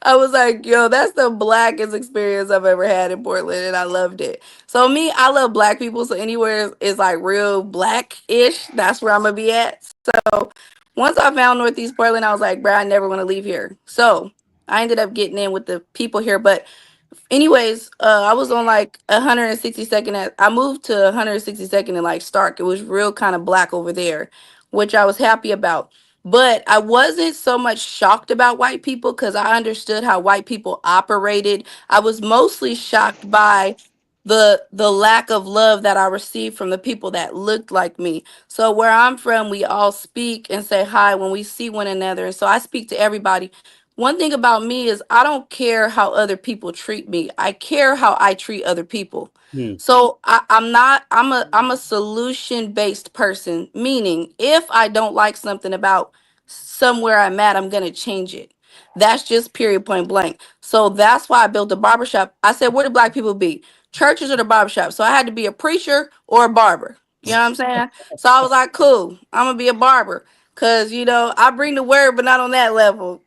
I was like, yo, that's the blackest experience I've ever had in Portland, and I loved it. So me, I love Black people, so anywhere is like real Black-ish, that's where I'm gonna be at. So once I found Northeast Portland, I was like, bro, I never want to leave here. So I ended up getting in with the people here. But anyways, I was on like 162nd. I moved to 162nd and like Stark. It was real kind of Black over there, which I was happy about. But I wasn't so much shocked about white people, because I understood how white people operated. I was mostly shocked by the lack of love that I received from the people that looked like me. So where I'm from, we all speak and say hi when we see one another. And so I speak to everybody. One thing about me is I don't care how other people treat me. I care how I treat other people. Hmm. So I'm a solution based person, meaning if I don't like something about somewhere I'm at, I'm gonna change it. That's just period point blank. So that's why I built a barbershop. I said, where do Black people be? Churches or the barbershop. So I had to be a preacher or a barber. You know what I'm saying? So I was like, cool, I'm gonna be a barber. Cause I bring the word, but not on that level.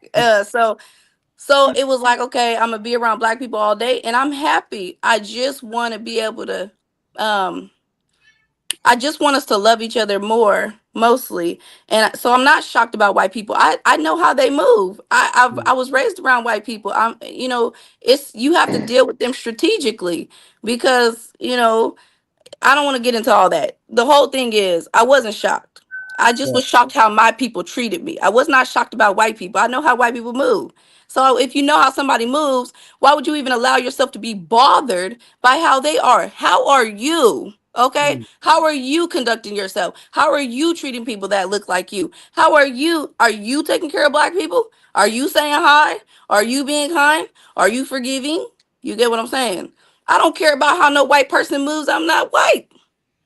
So it was like, okay, I'm gonna be around Black people all day, and I'm happy. I just want to be able to, um, I just want us to love each other more, mostly. And so I'm not shocked about white people. I know how they move. I was raised around white people. It's you have to deal with them strategically, because I don't want to get into all that. The whole thing is, I wasn't shocked. I just was shocked how my people treated me. I was not shocked about white people. I know how white people move. So if you know how somebody moves, why would you even allow yourself to be bothered by how they are? How are you? Okay? How are you conducting yourself? How are you treating people that look like you? How are you? Are you taking care of Black people? Are you saying hi? Are you being kind? Are you forgiving? You get what I'm saying? I don't care about how no white person moves. I'm not white.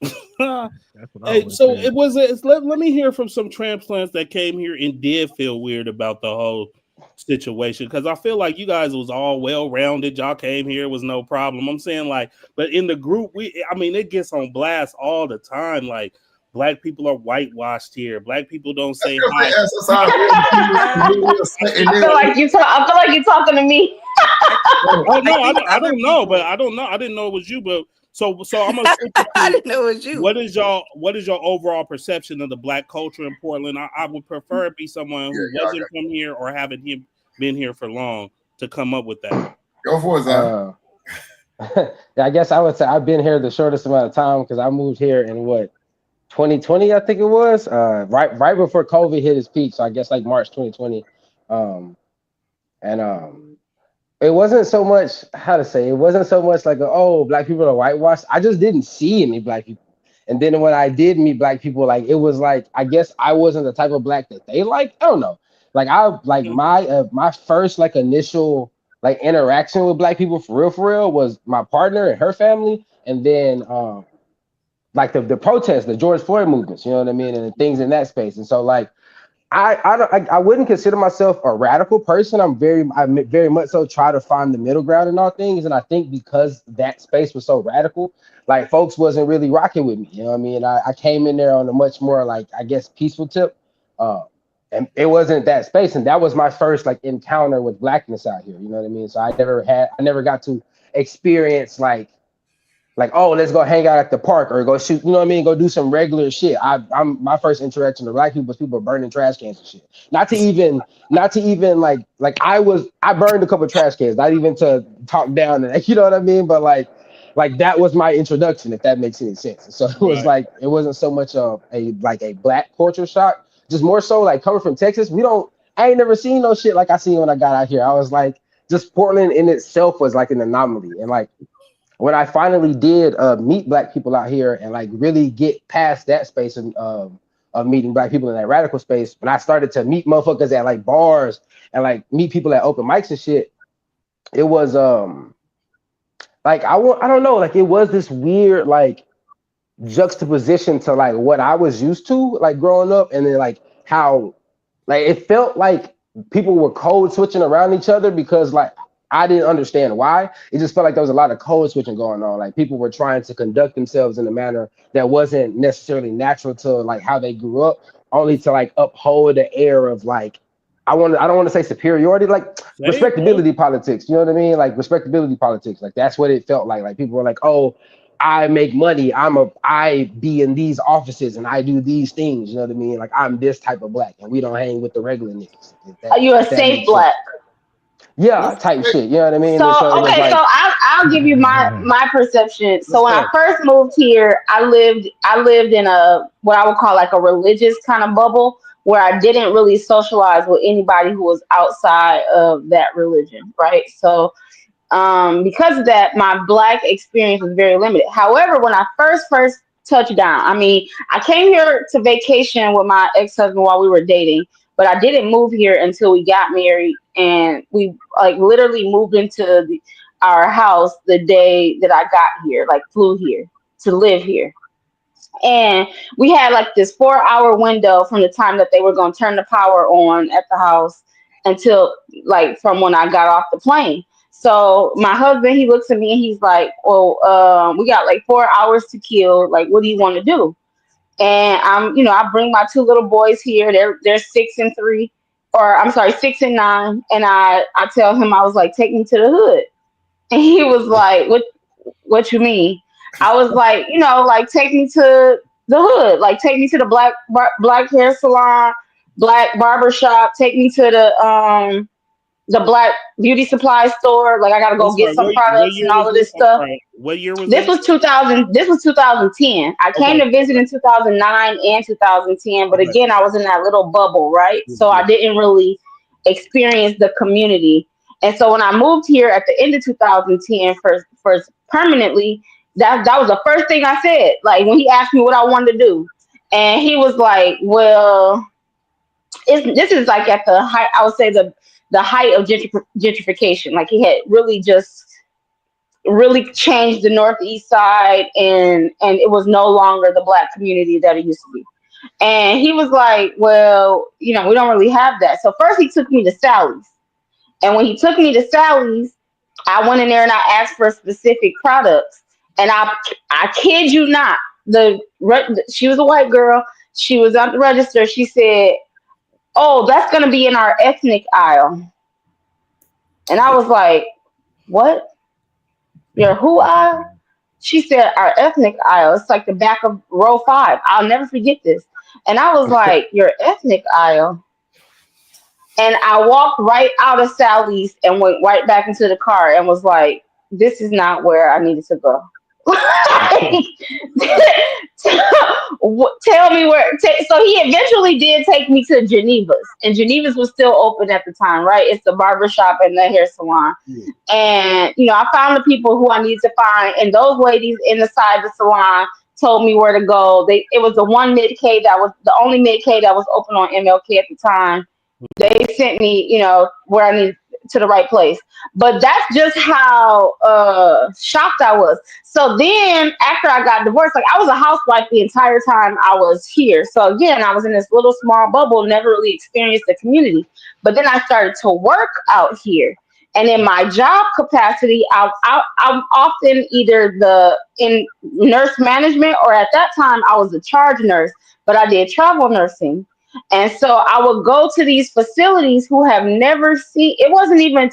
That's what I Hey, would so have said. let me hear from some transplants that came here and did feel weird about the whole situation, because I feel like you guys was all well rounded. Y'all came here, it was no problem. I'm saying, like, but in the group, I mean, it gets on blast all the time. Like, Black people are whitewashed here. Black people don't say That's hi. I feel like you're talking to me. Oh no, think I other don't know, but people- I don't know. I didn't know it was you, but so I'm gonna stick with I you. didn't know it was you. What is your overall perception of the Black culture in Portland? I would prefer it be someone who wasn't from here or haven't been here for long to come up with that. Go for it, Zion. Yeah, I guess I would say I've been here the shortest amount of time because I moved here in what 2020, I think it was, right before COVID hit its peak. So I guess like March 2020, um, and it wasn't so much how to say it wasn't so much like oh black people are whitewashed. I just didn't see any black people, and then when I did meet black people, like it was like I guess I wasn't the type of black that they like. I don't know. Like I like my first like initial like interaction with black people for real was my partner and her family, and then like the protests, the George Floyd movements, you know what I mean, and the things in that space. And so like I wouldn't consider myself a radical person. I very much so try to find the middle ground in all things. And I think because that space was so radical, like folks wasn't really rocking with me. You know what I mean? I came in there on a much more like I guess peaceful tip. Uh, and it wasn't that space. And that was my first like encounter with blackness out here. You know what I mean? So I never got to experience like, oh, let's go hang out at the park or go shoot, you know what I mean? Go do some regular shit. I'm my first interaction with black people was people burning trash cans and shit. Not to even like I burned a couple of trash cans, not even to talk down and you know what I mean? But like that was my introduction, if that makes any sense. And so it was Right. like it wasn't so much of a black culture shock, just more so like coming from Texas. I ain't never seen no shit like I seen when I got out here. I was like, just Portland in itself was like an anomaly. And like when I finally did meet black people out here and like really get past that space of meeting black people in that radical space, when I started to meet motherfuckers at like bars and like meet people at open mics and shit, it was like I don't know, like it was this weird like juxtaposition to like what I was used to like growing up, and then like how like it felt like people were code switching around each other because like I didn't understand why. It just felt like there was a lot of code switching going on. Like people were trying to conduct themselves in a manner that wasn't necessarily natural to like how they grew up, only to like uphold the air of like I don't want to say superiority, like respectability politics. You know what I mean? Like respectability politics. Like that's what it felt like. Like people were like, oh, I make money. I be in these offices and I do these things. You know what I mean? Like I'm this type of black, and we don't hang with the regular niggas. Are you a If that safe makes sense. black? Yeah, type shit. You know what I mean? So And so it was okay, like, so I'll give you my perception. So when I first moved here, I lived in a what I would call like a religious kind of bubble where I didn't really socialize with anybody who was outside of that religion, right? So because of that, my black experience was very limited. However, when I first touched down, I mean, I came here to vacation with my ex-husband while we were dating, but I didn't move here until we got married, and we like literally moved into our house the day that I got here, like flew here to live here. And we had like this 4 hour window from the time that they were going to turn the power on at the house until like from when I got off the plane. So my husband, he looks at me and he's like, well, we got like 4 hours to kill. Like, what do you want to do? And I bring my two little boys here. They're 6 and 3, or I'm sorry, 6 and 9. And I tell him, I was like, take me to the hood. And he was like, what you mean? I was like, like take me to the hood, like take me to the black hair salon, black barber shop, take me to the black beauty supply store. Like I gotta I'm go get sorry, some what products and year all was of this? this I'm stuff. sorry. What year was This this? was 2000. This was 2010. I came Okay. to visit in 2009 and 2010, but Okay. again, I was in that little bubble, right? So Yeah. I didn't really experience the community. And so when I moved here at the end of 2010, first permanently, that was the first thing I said. Like when he asked me what I wanted to do, and he was like, "Well, this is like at the height. I would say the height of gentrification. Like he had really just." Really changed the northeast side, and it was no longer the black community that it used to be. And he was like, well, we don't really have that. So first he took me to Sally's, and when he took me to Sally's, I went in there and I asked for specific products, and I kid you not, she was a white girl. She was at the register. She said, "Oh, that's gonna be in our ethnic aisle," and I was like, "What? Your who aisle?" She said, "Our ethnic aisle. It's like the back of row 5. I'll never forget this." And I was like, "Your ethnic aisle?" And I walked right out of Sally's and went right back into the car and was like, "This is not where I needed to go." Tell me where. So he eventually did take me to Geneva's, and Geneva's was still open at the time, right? It's the barber shop and the hair salon. And I found the people who I needed to find, and those ladies inside the salon told me where to go. It was the one Medicaid that was the only Medicaid that was open on MLK at the time. They sent me, where I need to the right place. But that's just how shocked I was. So then after I got divorced, like I was a housewife the entire time I was here. So again, I was in this little small bubble, never really experienced the community. But then I started to work out here. And in my job capacity, I'm often either in nurse management, or at that time I was a charge nurse, but I did travel nursing. And so I would go to these facilities who have never seen, it wasn't even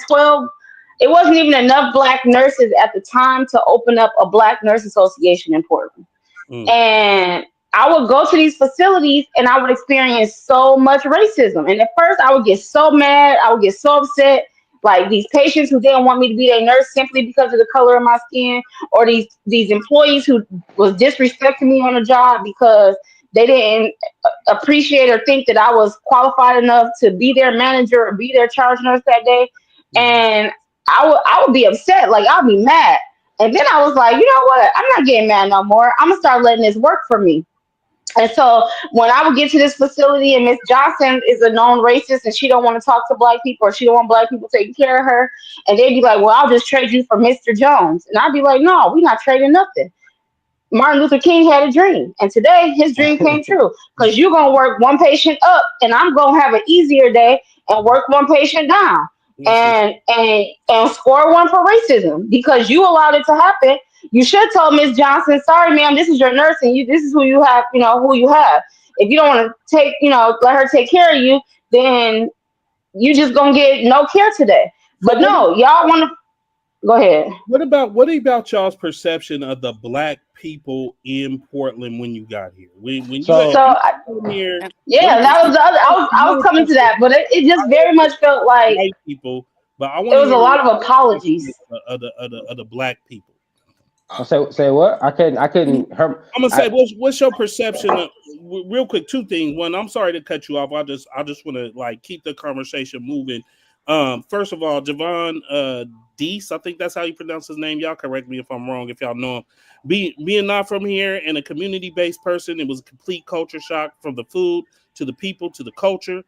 enough black nurses at the time to open up a black nurse association in Portland. And I would go to these facilities and I would experience so much racism. And at first I would get so mad, I would get so upset. Like these patients who didn't want me to be their nurse simply because of the color of my skin, or these employees who was disrespecting me on the job because they didn't appreciate or think that I was qualified enough to be their manager or be their charge nurse that day. And I would be upset, like I'd be mad. And then I was like, you know what? I'm not getting mad no more. I'm gonna start letting this work for me. And so when I would get to this facility and Miss Johnson is a known racist and she don't want to talk to black people, or she don't want black people taking care of her, and they'd be like, well, I'll just trade you for Mr. Jones. And I'd be like, no, we're not trading nothing. Martin Luther King had a dream, and today his dream came true, because you're gonna work one patient up, and I'm gonna have an easier day and work one patient down, and score one for racism because you allowed it to happen. You should tell Miss Johnson, sorry, ma'am, this is your nurse, and this is who you have. Who you have. If you don't want to let her take care of you, then you just gonna get no care today. But no, y'all want to. Go ahead. What about y'all's perception of the black people in Portland when you got here? When you came here, yeah, that was the other. I was coming to that, but it just very much felt like white people. But I want it was a lot of apologies of the black people. Say what? I couldn't. I'm gonna say, what's your perception of, real quick? Two things. One, I'm sorry to cut you off. I just want to keep the conversation moving. First of all, Javon Deese, I think that's how you pronounce his name. Y'all correct me if I'm wrong, if y'all know him. Being not from here and a community-based person, it was a complete culture shock, from the food to the people to the culture.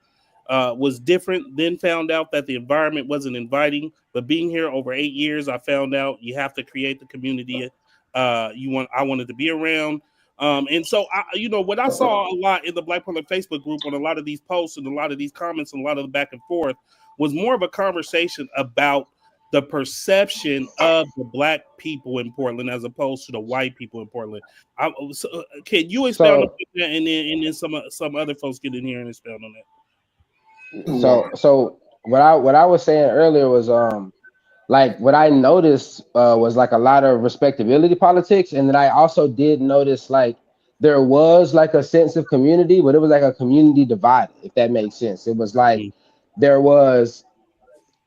Was different. Then found out that the environment wasn't inviting. But being here over 8 years, I found out you have to create the community I wanted to be around. And so what I saw a lot in the Black Portland Facebook group on a lot of these posts and a lot of these comments and a lot of the back and forth was more of a conversation about the perception of the black people in Portland as opposed to the white people in Portland. Can you expound on that, and then some other folks get in here and expound on that? So what I was saying earlier was like what I noticed was like a lot of respectability politics, and then I also did notice like there was like a sense of community, but it was like a community divided, if that makes sense. It was like there was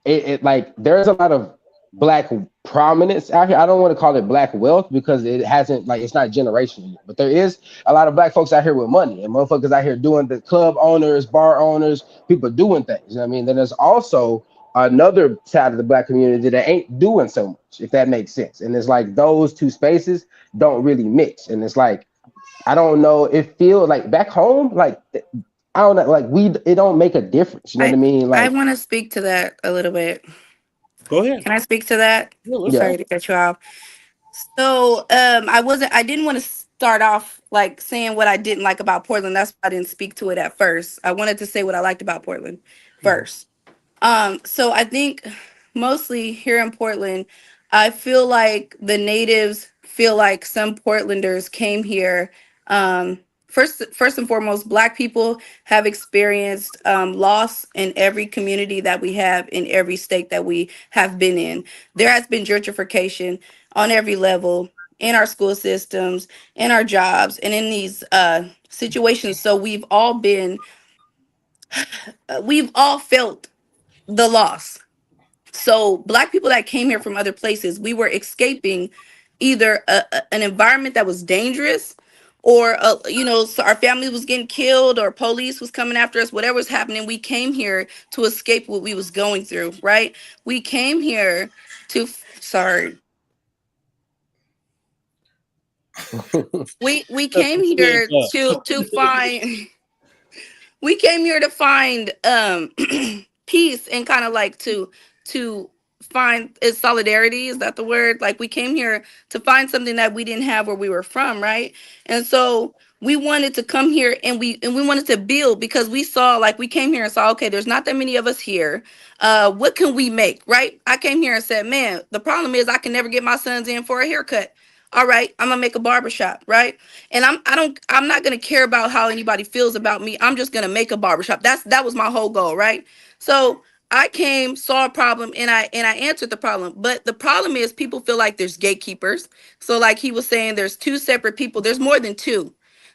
it like there's a lot of black prominence out here. I don't want to call it black wealth because it hasn't, like, it's not generational, but there is a lot of black folks out here with money and motherfuckers out here doing, the club owners, bar owners, people doing things. You know what I mean? Then there's also another side of the black community that ain't doing so much, if that makes sense. And it's like those two spaces don't really mix. And it's like, I don't know, it feels like back home, like I don't know, like it don't make a difference. You know what I mean? Like, I want to speak to that a little bit. Go ahead. Can I speak to that? Yeah. Sorry to cut you off. So I didn't want to start off like saying what I didn't like about Portland. That's why I didn't speak to it at first. I wanted to say what I liked about Portland first. So I think mostly here in Portland, I feel like the natives feel like some Portlanders came here. First and foremost, Black people have experienced loss in every community that we have in every state that we have been in. There has been gentrification on every level in our school systems, in our jobs, and in these situations. So we've all felt the loss. So Black people that came here from other places, we were escaping either an environment that was dangerous, or so our family was getting killed, or police was coming after us. Whatever was happening, we came here to escape what we was going through, right? We came here to sorry we came here to find we came here to find peace, and kind of like to find is solidarity, is that the word? Like, we came here to find something that we didn't have where we were from, right? And so we wanted to come here, and we wanted to build, because we saw, like, we came here and saw, okay, there's not that many of us here. What can we make, right? I came here and said, man, the problem is I can never get my sons in for a haircut. All right, I'm gonna make a barbershop, right? And I'm not gonna care about how anybody feels about me. I'm just gonna make a barbershop. That was my whole goal, right? So I came, saw a problem, and I answered the problem. But the problem is, people feel like there's gatekeepers. So like he was saying, there's two separate people. There's more than two.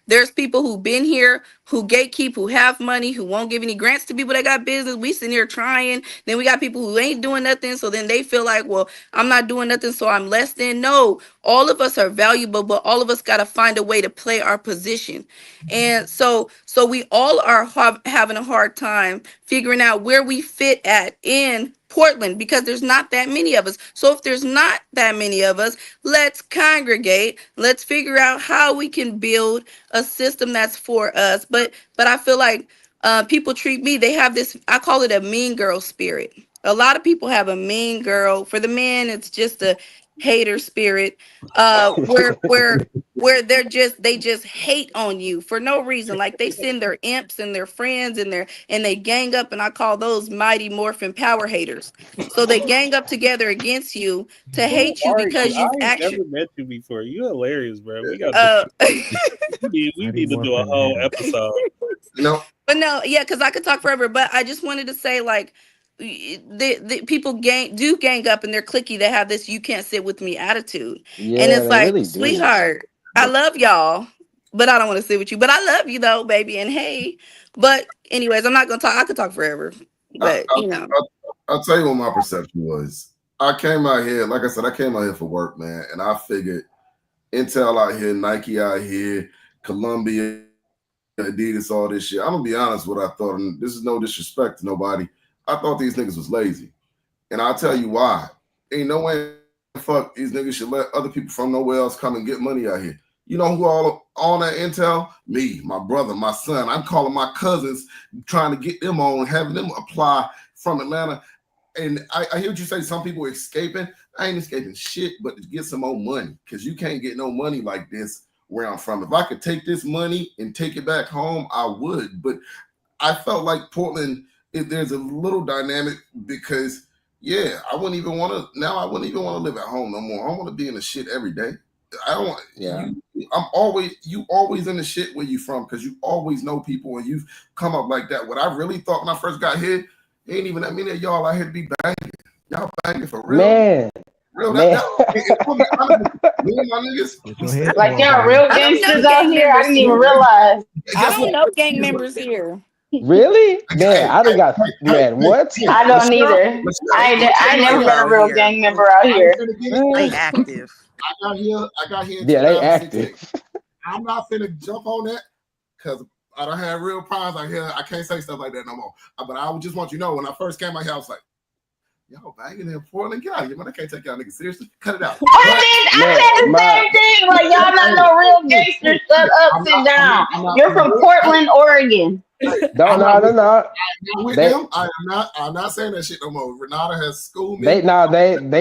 There's people who've been here, who gatekeep, who have money, who won't give any grants to people that got business. We sitting here trying. Then we got people who ain't doing nothing. So then they feel like, well, I'm not doing nothing, so I'm less than. No, all of us are valuable, but all of us got to find a way to play our position. And so we all are having a hard time figuring out where we fit at in Portland, because there's not that many of us. So if there's not that many of us, let's congregate. Let's figure out how we can build a system that's for us. But I feel like people treat me, they have this, I call it a mean girl spirit. A lot of people have a mean girl. For the men, it's just a hater spirit, where they just hate on you for no reason. Like, they send their imps and their friends and they gang up, and I call those mighty morphin power haters. So they gang up together against you to Who hate you are because you? you've I ain't actually never met you before. You hilarious, bro. We got we need to do a whole episode. No, But no, yeah, because I could talk forever. But I just wanted to say, like, the people gang up, and they're cliquey. They have this "you can't sit with me" attitude, and Yeah, it's they like, really do. sweetheart, I love y'all, but I don't want to sit with you. But I love you though, baby. And hey, but anyways, I'm not gonna talk. I could talk forever, I, but I, I'll tell you what my perception was. I came out here, like I said, I came out here for work, man, and I figured Intel out here, Nike out here, Columbia, Adidas, all this shit. I'm gonna be honest with what I thought, and this is no disrespect to nobody. I thought these niggas was lazy, and I'll tell you why. Ain't no way fuck these niggas should let other people from nowhere else come and get money out here. You know who all on that Intel? Me, my brother, my son. I'm calling my cousins, trying to get them on, having them apply from Atlanta. And I hear what you say. Some people are escaping. I ain't escaping shit, but to get some more money, because you can't get no money like this where I'm from. If I could take this money and take it back home, I would. But I felt like Portland, there's a little dynamic because, yeah, I wouldn't even want to live at home no more. I want to be in the shit every day. I don't want you always in the shit where you from, because you always know people and you've come up like that. What I really thought when I first got here, ain't even that many of y'all out here to be banging. Y'all banging for real. Man. Real, Man. me and my niggas. Like, y'all real I don't know gangsters out gang here. I members didn't even here. realize. I don't know gang members here. Really? Man, I done got man. What? I don't either. I never met a real gang member out here. They active. I got here in Yeah, they 2016. active. I'm not finna jump on that because I don't have real problems out here. I can't say stuff like that no more. But I would just want you to know, when I first came out here, I was like, y'all banging in Portland? Get out of here, man. I can't take y'all niggas seriously. Cut it out. I said the same thing. Like, y'all not no real gangsters. Shut up, sit down. You're from Portland, Oregon. No. With They- them, I'm not saying that shit no more. Renata has schooled me. They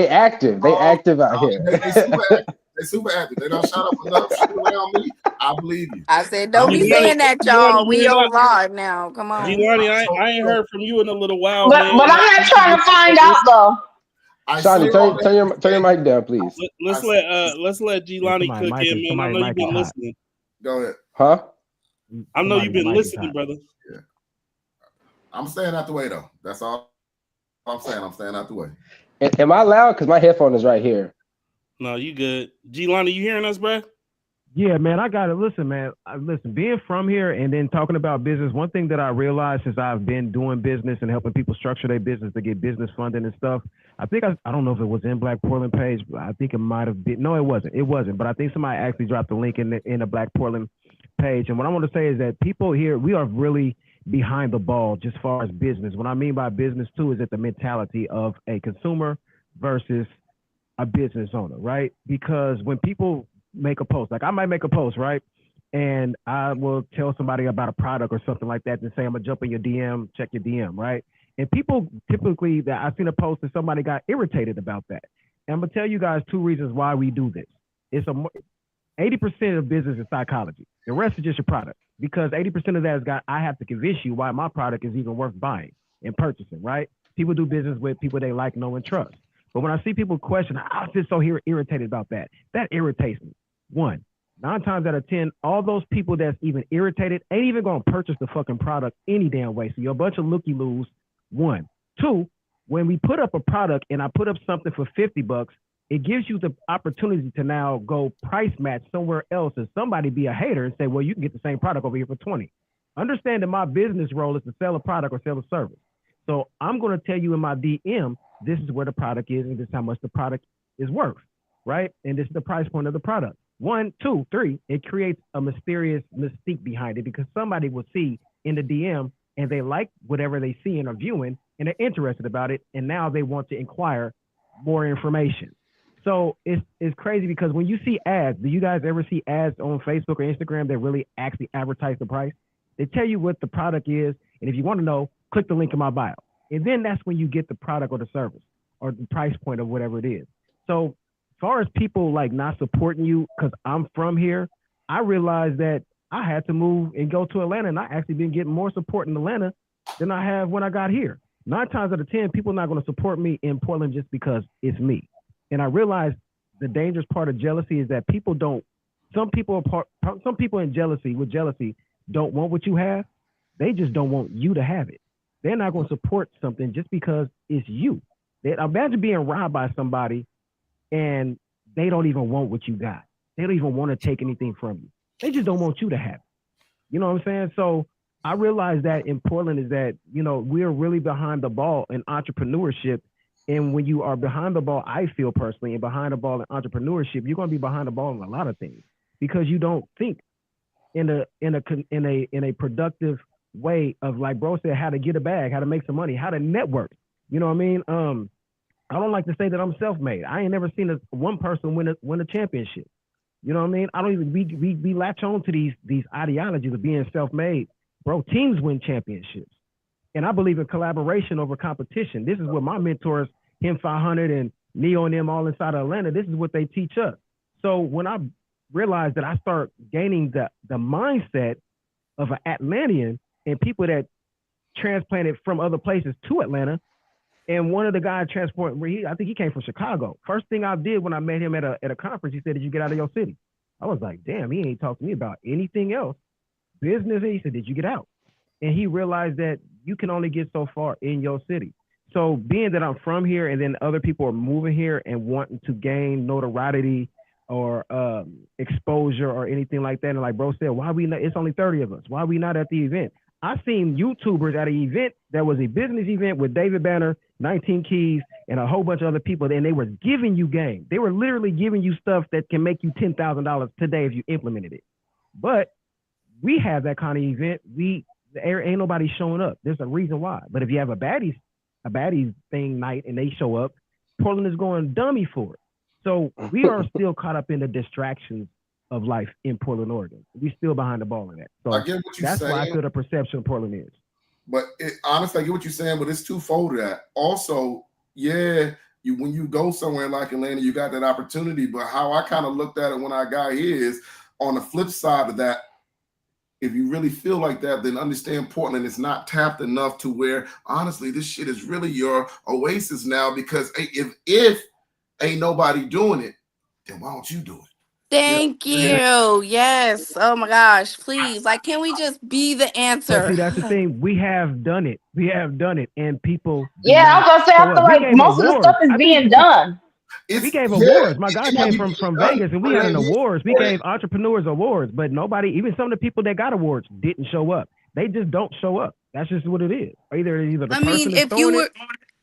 active. They active out here. They super active. They don't shut up enough shit around me. I believe you. I said, don't be saying that, y'all. We on live now. Come on. Giuliani, I ain't heard from you in a little while, But man. I'm not trying to find out though. I Shawnee, say all turn that to your say, mic down, please. Let's I, let Jelani cook in, man. I somebody know you've mic is been hot. listening. go ahead. Huh? I know you've been mic is listening, hot. brother. Yeah. I'm staying out the way though. That's all I'm saying. I'm staying out the way. Am I loud? Because my headphone is right here. No, you good. Jelani, you hearing us, bro? Yeah, man, I got to listen, man. Listen, being from here and then talking about business, one thing that I realized since I've been doing business and helping people structure their business to get business funding and stuff, I think I don't know if it was in Black Portland page, but I think it might have been. No, it wasn't. It wasn't. But I think somebody actually dropped the link in the Black Portland page. And what I want to say is that people here, we are really behind the ball just as far as business. What I mean by business too is that the mentality of a consumer versus a business owner, right? Because when people make a post, like I might make a post, right? And I will tell somebody about a product or something like that and say, I'm gonna jump in your DM, check your DM, right? And people typically that I've seen a post and somebody got irritated about that. And I'm gonna tell you guys 2 reasons why we do this. It's 80% of business is psychology. The rest is just your product. Because 80% of that is I have to convince you why my product is even worth buying and purchasing, right? People do business with people they like, know, and trust. But when I see people question, I just so irritated about that. That irritates me. 1, 9 times out of 10, all those people that's even irritated ain't even gonna purchase the fucking product any damn way. So you're a bunch of looky-loos. 1, 2, when we put up a product and I put up something for $50, it gives you the opportunity to now go price match somewhere else and somebody be a hater and say, well, you can get the same product over here for 20. Understand that my business role is to sell a product or sell a service. So I'm going to tell you in my DM, this is where the product is and this is how much the product is worth, right? And this is the price point of the product. 1, 2, 3, it creates a mysterious mystique behind it because somebody will see in the DM and they like whatever they see and are viewing and they're interested about it. And now they want to inquire more information. So it's crazy because when you see ads, do you guys ever see ads on Facebook or Instagram that really actually advertise the price? They tell you what the product is. And if you want to know, click the link in my bio. And then that's when you get the product or the service or the price point of whatever it is. So as far as people like not supporting you because I'm from here, I realized that I had to move and go to Atlanta. And I actually been getting more support in Atlanta than I have when I got here. 9 times out of 10, people are not going to support me in Portland just because it's me. And I realized the dangerous part of jealousy is that some people in jealousy don't want what you have. They just don't want you to have it. They're not going to support something just because it's you. Imagine being robbed by somebody and they don't even want what you got. They don't even want to take anything from you. They just don't want you to have it. You know what I'm saying? So I realized that in Portland is that, we're really behind the ball in entrepreneurship. And when you are behind the ball, I feel personally, and behind the ball in entrepreneurship, you're going to be behind the ball in a lot of things because you don't think in a productive way of, like bro said, how to get a bag, how to make some money, how to network. You know what I mean? I don't like to say that I'm self-made. I ain't never seen one person win a championship. You know what I mean? I don't even we latch on to these ideologies of being self-made. Bro, teams win championships. And I believe in collaboration over competition. This is what my mentors, Him 500 and Neo and them all inside of Atlanta, this is what they teach us. So when I realized that I start gaining the mindset of an Atlantean and people that transplanted from other places to Atlanta, and one of the guys transported, I think he came from Chicago. First thing I did when I met him at a conference, he said, did you get out of your city? I was like, damn, he ain't talked to me about anything else. Business, he said, did you get out? And he realized that you can only get so far in your city. So being that I'm from here and then other people are moving here and wanting to gain notoriety or exposure or anything like that. And like bro said, why we not, it's only 30 of us. Why are we not at the event? I've seen YouTubers at an event that was a business event with David Banner, 19 Keys, and a whole bunch of other people. And they were giving you game. They were literally giving you stuff that can make you $10,000 today if you implemented it. But we have that kind of event. There ain't nobody showing up. There's a reason why. But if you have a baddies thing night and they show up, Portland is going dummy for it. So we are still caught up in the distractions of life in Portland, Oregon. We still behind the ball in that. So I get what you're that's saying, why I feel the perception of Portland is. But honestly, I get what you're saying, but it's twofold to that. Also, yeah, when you go somewhere like Atlanta, you got that opportunity. But how I kind of looked at it when I got here is on the flip side of that if you really feel like that, then understand Portland is not tapped enough to where honestly this shit is really your oasis now. Because if ain't nobody doing it, then why don't you do it? Thank you. Yes. Oh my gosh. Please. Like, can we just be the But answer? see, that's the thing. We have done it. We have done it, and people do Yeah, I not was gonna say show I feel up. We like gave most of the stuff awards. is I think being done. we gave Yeah, awards. My guy it might came be from done, Vegas, and we but had it an ain't awards. We used. gave entrepreneurs awards, but nobody, even some of the people that got awards, didn't show up. They just don't show up. That's just what it is. Either the I mean, person is if you throwing it. were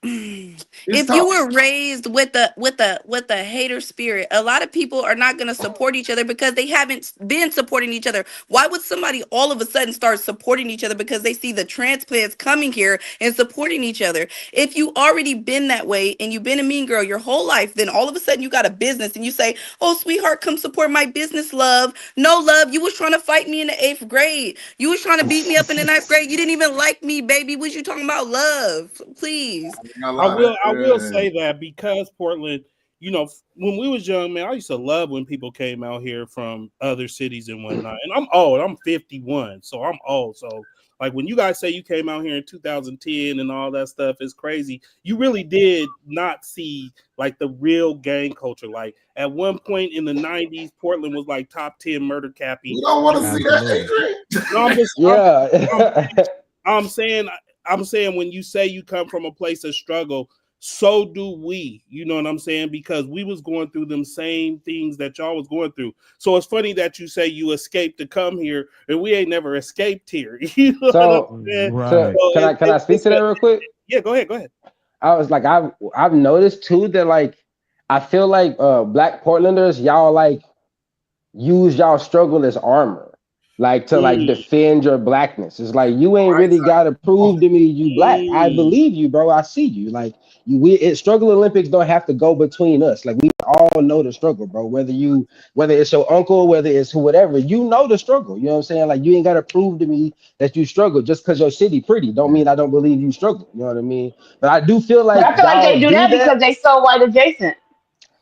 It's if you tough. were raised with a hater spirit, a lot of people are not going to support each other because they haven't been supporting each other. Why would somebody all of a sudden start supporting each other because they see the transplants coming here and supporting each other? If you already been that way and you've been a mean girl your whole life, then all of a sudden you got a business and you say, "Oh, sweetheart, come support my business, love." No, love, you was trying to fight me in the 8th grade. You was trying to beat me up in the 9th grade. You didn't even like me, baby. What you talking about, love? Please. I will say that because Portland, when we was young, man, I used to love when people came out here from other cities and whatnot. And I'm old. I'm 51, so I'm old. So like when you guys say you came out here in 2010 and all that stuff, is crazy. You really did not see like the real gang culture. Like at one point in the 90s, Portland was like top 10 murder cappy. You don't want to see that, Adrian? No, I'm just Yeah. I'm saying when you say you come from a place of struggle, so do we. You know what I'm saying? Because we was going through them same things that y'all was going through. So it's funny that you say you escaped to come here, and we ain't never escaped here. You know what I'm saying? Right. So can I speak to that real quick? Yeah, go ahead. I was like, I've noticed too that like I feel like Black Portlanders, y'all like use y'all struggle as armor, like to like defend your blackness. It's like you ain't really gotta prove to me you black. I believe you, bro. I see you. Like struggle Olympics don't have to go between us. Like we all know the struggle, bro. Whether it's your uncle, whether it's whatever, you know the struggle. You know what I'm saying? Like you ain't gotta prove to me that you struggle just because your city pretty. Don't mean I don't believe you struggle. You know what I mean? But I do feel But like I feel like y'all they do do that that. because they so white adjacent.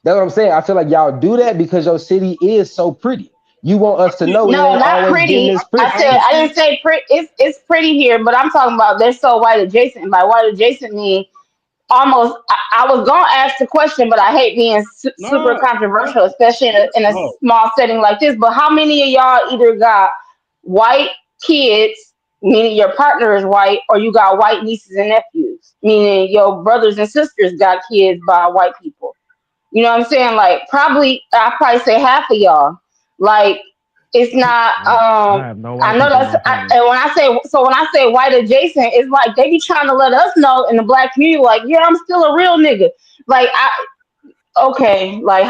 That's what I'm saying. I feel like y'all do that because your city is so pretty. You want us to know it No, ain't not always been pretty. this I pretty. said I didn't say pretty. It's pretty here, but I'm talking about they're so white adjacent. And by white adjacent mean almost. I was gonna ask the question, but I hate being super No, controversial, especially in a no, small setting like this. But how many of y'all either got white kids, meaning your partner is white, or you got white nieces and nephews, meaning your brothers and sisters got kids by white people? You know what I'm saying? Like I'll probably say half of y'all. Like it's not I have no I white know people in that's my family. and when I say white adjacent, it's like they be trying to let us know in the black community, like, yeah, I'm still a real nigga. Like okay, like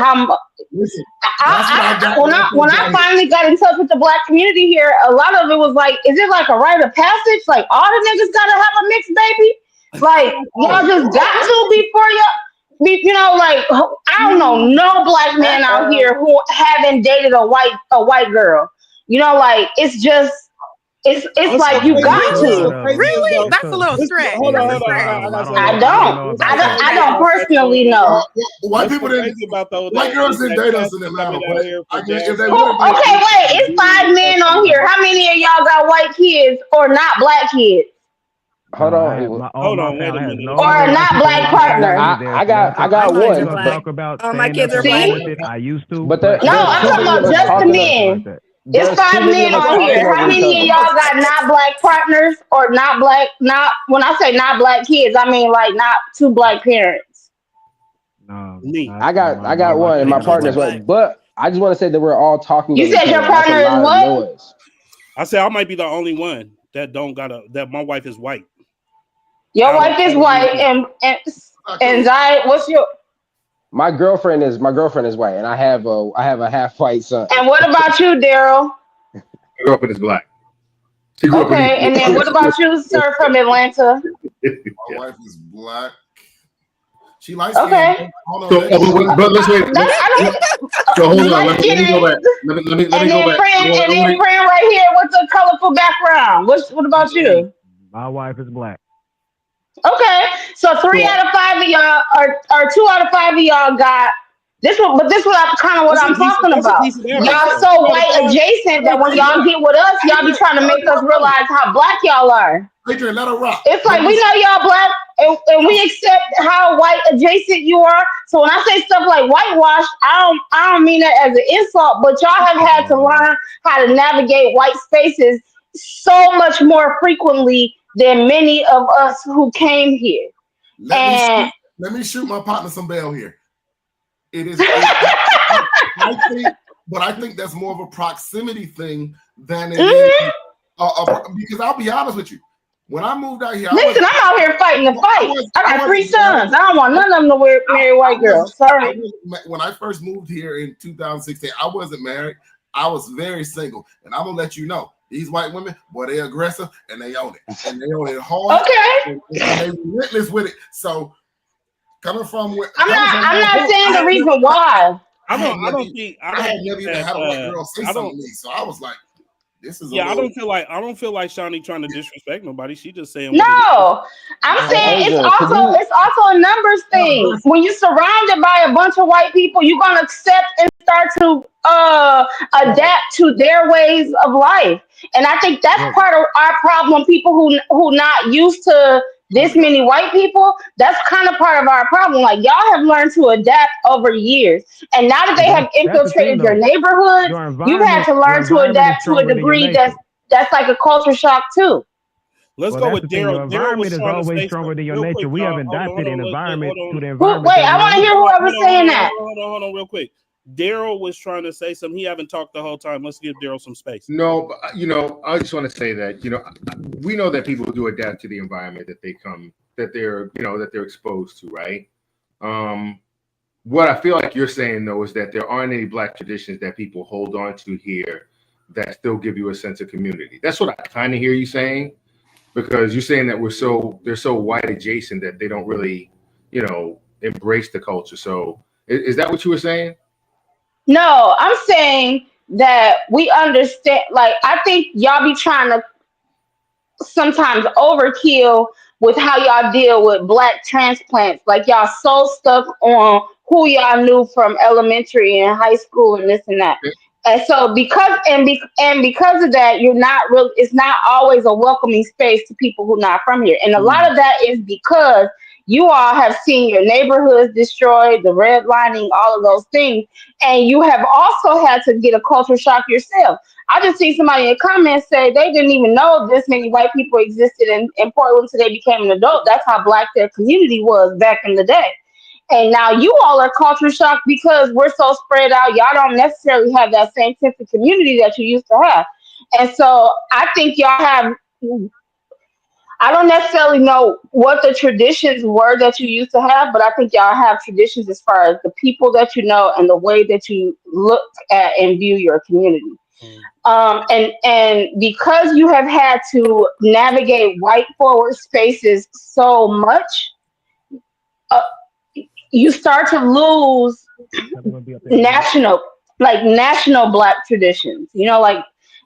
Listen, that's what I got. when I finally got in touch with the black community here, a lot of it was like, is it like a rite of passage? Like all the niggas gotta have a mixed baby? Like y'all just got to before you know, like I don't know no black man out here who haven't dated a white girl. You know, like it's What's so like you crazy? got It's a lot to. What's so of crazy them. is Really? though. That's a little stretch. Hold on, That's a Yeah, hold it's a on. lot stretch. of them. I I gotta don't say know. I this. I don't don't. know What's about so that. I crazy don't about that though personally is know. White what's people so didn't. crazy about though White that girls is didn't that date us cats in be Atlanta, coming out but here I for guess if gas they Who, would money have been, okay, wait, and it's booty five and stuff men like on here. that. How many of y'all got white kids or not black kids? Hold No, I have on. all Hold my on, wait a family. I have minute. Or no a white not people in black my partner? family. I If My got we kids are one, gonna black. but talk about All my staying kids up are and black. doing See? with it, I used to, but but No, there's I'm too talking many of about us just the I talking. don't do it like men. that. It's There's too five many men of us on talking here. over How each many of other. y'all got not black partners or not black, not, when I say not black kids, I mean like not two black parents. No, Me. not I none got of my one, and My my kids are kids are partner's black. white. black. But I just want to say that we're all talking You over each said other, your and that's a partner is lot of what? noise. I say I might be the only one that don't got that my wife is white. Your Out of wife is all these white people. not and cool. Zai, what's your, My girlfriend is white, and I have a half white son. and what about you, Daryl? My girlfriend is black. She grew up in Okay, and then what about you, sir, from Atlanta? My Yeah. wife is black. She light skinned. Okay. Hold on, So, next. but let's wait. That I So don't hold on. light Let me go back. skinned, Let me go back. and then friend right here with the colorful background. What about you? My wife is black. Okay, so three So, out of five of y'all, or two out of five of y'all got This what I'm kind of what I'm talking That's a about. decent answer. Y'all So, so white adjacent that when y'all get with us, y'all be trying to make us realize how black y'all are. Adrian, let her rock. It's like we know y'all black and we accept how white adjacent you are. So when I say stuff like whitewash, I don't mean that as an insult, but y'all have had to learn how to navigate white spaces so much more frequently than many of us who came here. Let me shoot my partner some bail here. I think that's more of a proximity thing than it is. Because I'll be honest with you, when I moved out here, listen, I'm out here fighting the fight. I got 3 sons. I don't want none of them to marry white girls. Sorry. When I first moved here in 2016, I wasn't married. I was very single, and I'm gonna let you know these white women, boy, they aggressive and they own it, and they own it hard. Okay. And they relentless with it. So. Coming from where I'm not saying the reason why. I had never even had a white girl say something to me, so I was like, "This is." Yeah, I don't feel like Shawnee trying to disrespect nobody. She just saying. No, I'm saying it's also a numbers thing. When you're surrounded by a bunch of white people, you're gonna accept and start to adapt to their ways of life, and I think that's part of our problem. People who not used to this many white people, that's kind of part of our problem. Like y'all have learned to adapt over years, and now that they have infiltrated your neighborhood, you've had to learn to adapt to a degree that's like a culture shock too. Let's go with Daryl. Your environment is always stronger than your nature. We have adapted an environment to the environment. Wait, I want to hear whoever's saying that. Hold on, real quick. Daryl was trying to say something. He haven't talked the whole time. Let's give Daryl some space. No, but I just want to say that we know that people do adapt to the environment that they're exposed to, right? What I feel like you're saying though is that there aren't any black traditions that people hold on to here that still give you a sense of community. That's what I kind of hear you saying, because you're saying that they're so white adjacent that they don't really, embrace the culture. So is that what you were saying? No, I'm saying that we understand. Like, I think y'all be trying to sometimes overkill with how y'all deal with black transplants. Like, y'all so stuck on who y'all knew from elementary and high school and this and that. And so because of that, you're not real. It's not always a welcoming space to people who are not from here. And a lot of that is because you all have seen your neighborhoods destroyed, the redlining, all of those things, and you have also had to get a culture shock yourself. I just see somebody in the comments say they didn't even know this many white people existed in Portland until they became an adult. That's how black their community was back in the day. And now you all are culture shocked because we're so spread out. Y'all don't necessarily have that same sense of community that you used to have. And so I think y'all have, I don't necessarily know what the traditions were that you used to have, but I think y'all have traditions as far as the people that you know and the way that you look at and view your community. And because you have had to navigate white forward spaces so much, you start to lose national black traditions,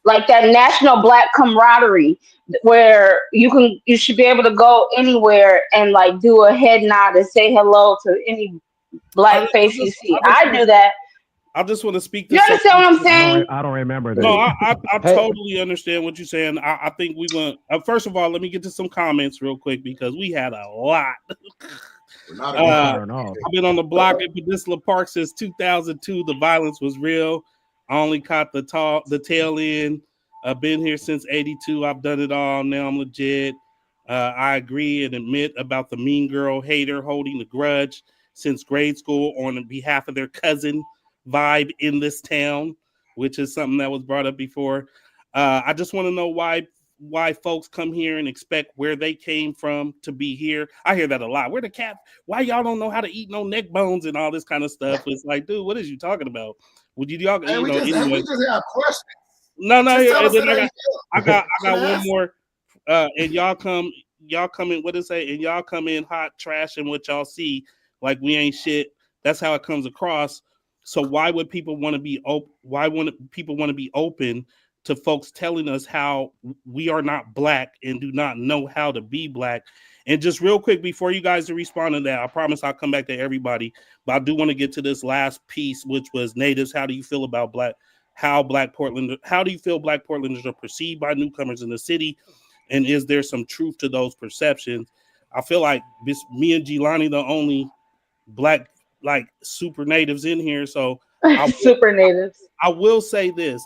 like that national black camaraderie where you should be able to go anywhere and like do a head nod and say hello to any black face you see. I do that. I just want to speak to you understand what I'm saying? I don't remember that. No, I totally understand what you're saying. I think we went. First of all, let me get to some comments real quick because we had a lot. I've been on the block in Peninsula Park since 2002. The violence was real. I only caught the tail end. I've been here since 82. I've done it all. Now I'm legit. I agree and admit about the mean girl hater holding the grudge since grade school on behalf of their cousin vibe in this town, which is something that was brought up before. I just want to know why folks come here and expect where they came from to be here. I hear that a lot. Where the cat? Why y'all don't know how to eat no neck bones and all this kind of stuff? It's like, dude, what is you talking about? Would we just have questions. No. I got one more. And y'all come in. What it say? And y'all come in hot trash and what y'all see like we ain't shit. That's how it comes across. So why would people want to be open? Why would people want to be open to folks telling us how we are not black and do not know how to be black? And just real quick before you guys respond to that, I promise I'll come back to everybody, but I do want to get to this last piece, which was natives. How do you feel about how do you feel Black Portlanders are perceived by newcomers in the city? And is there some truth to those perceptions? I feel like me and Jelani the only Black like super natives in here. So Super natives. I will say this.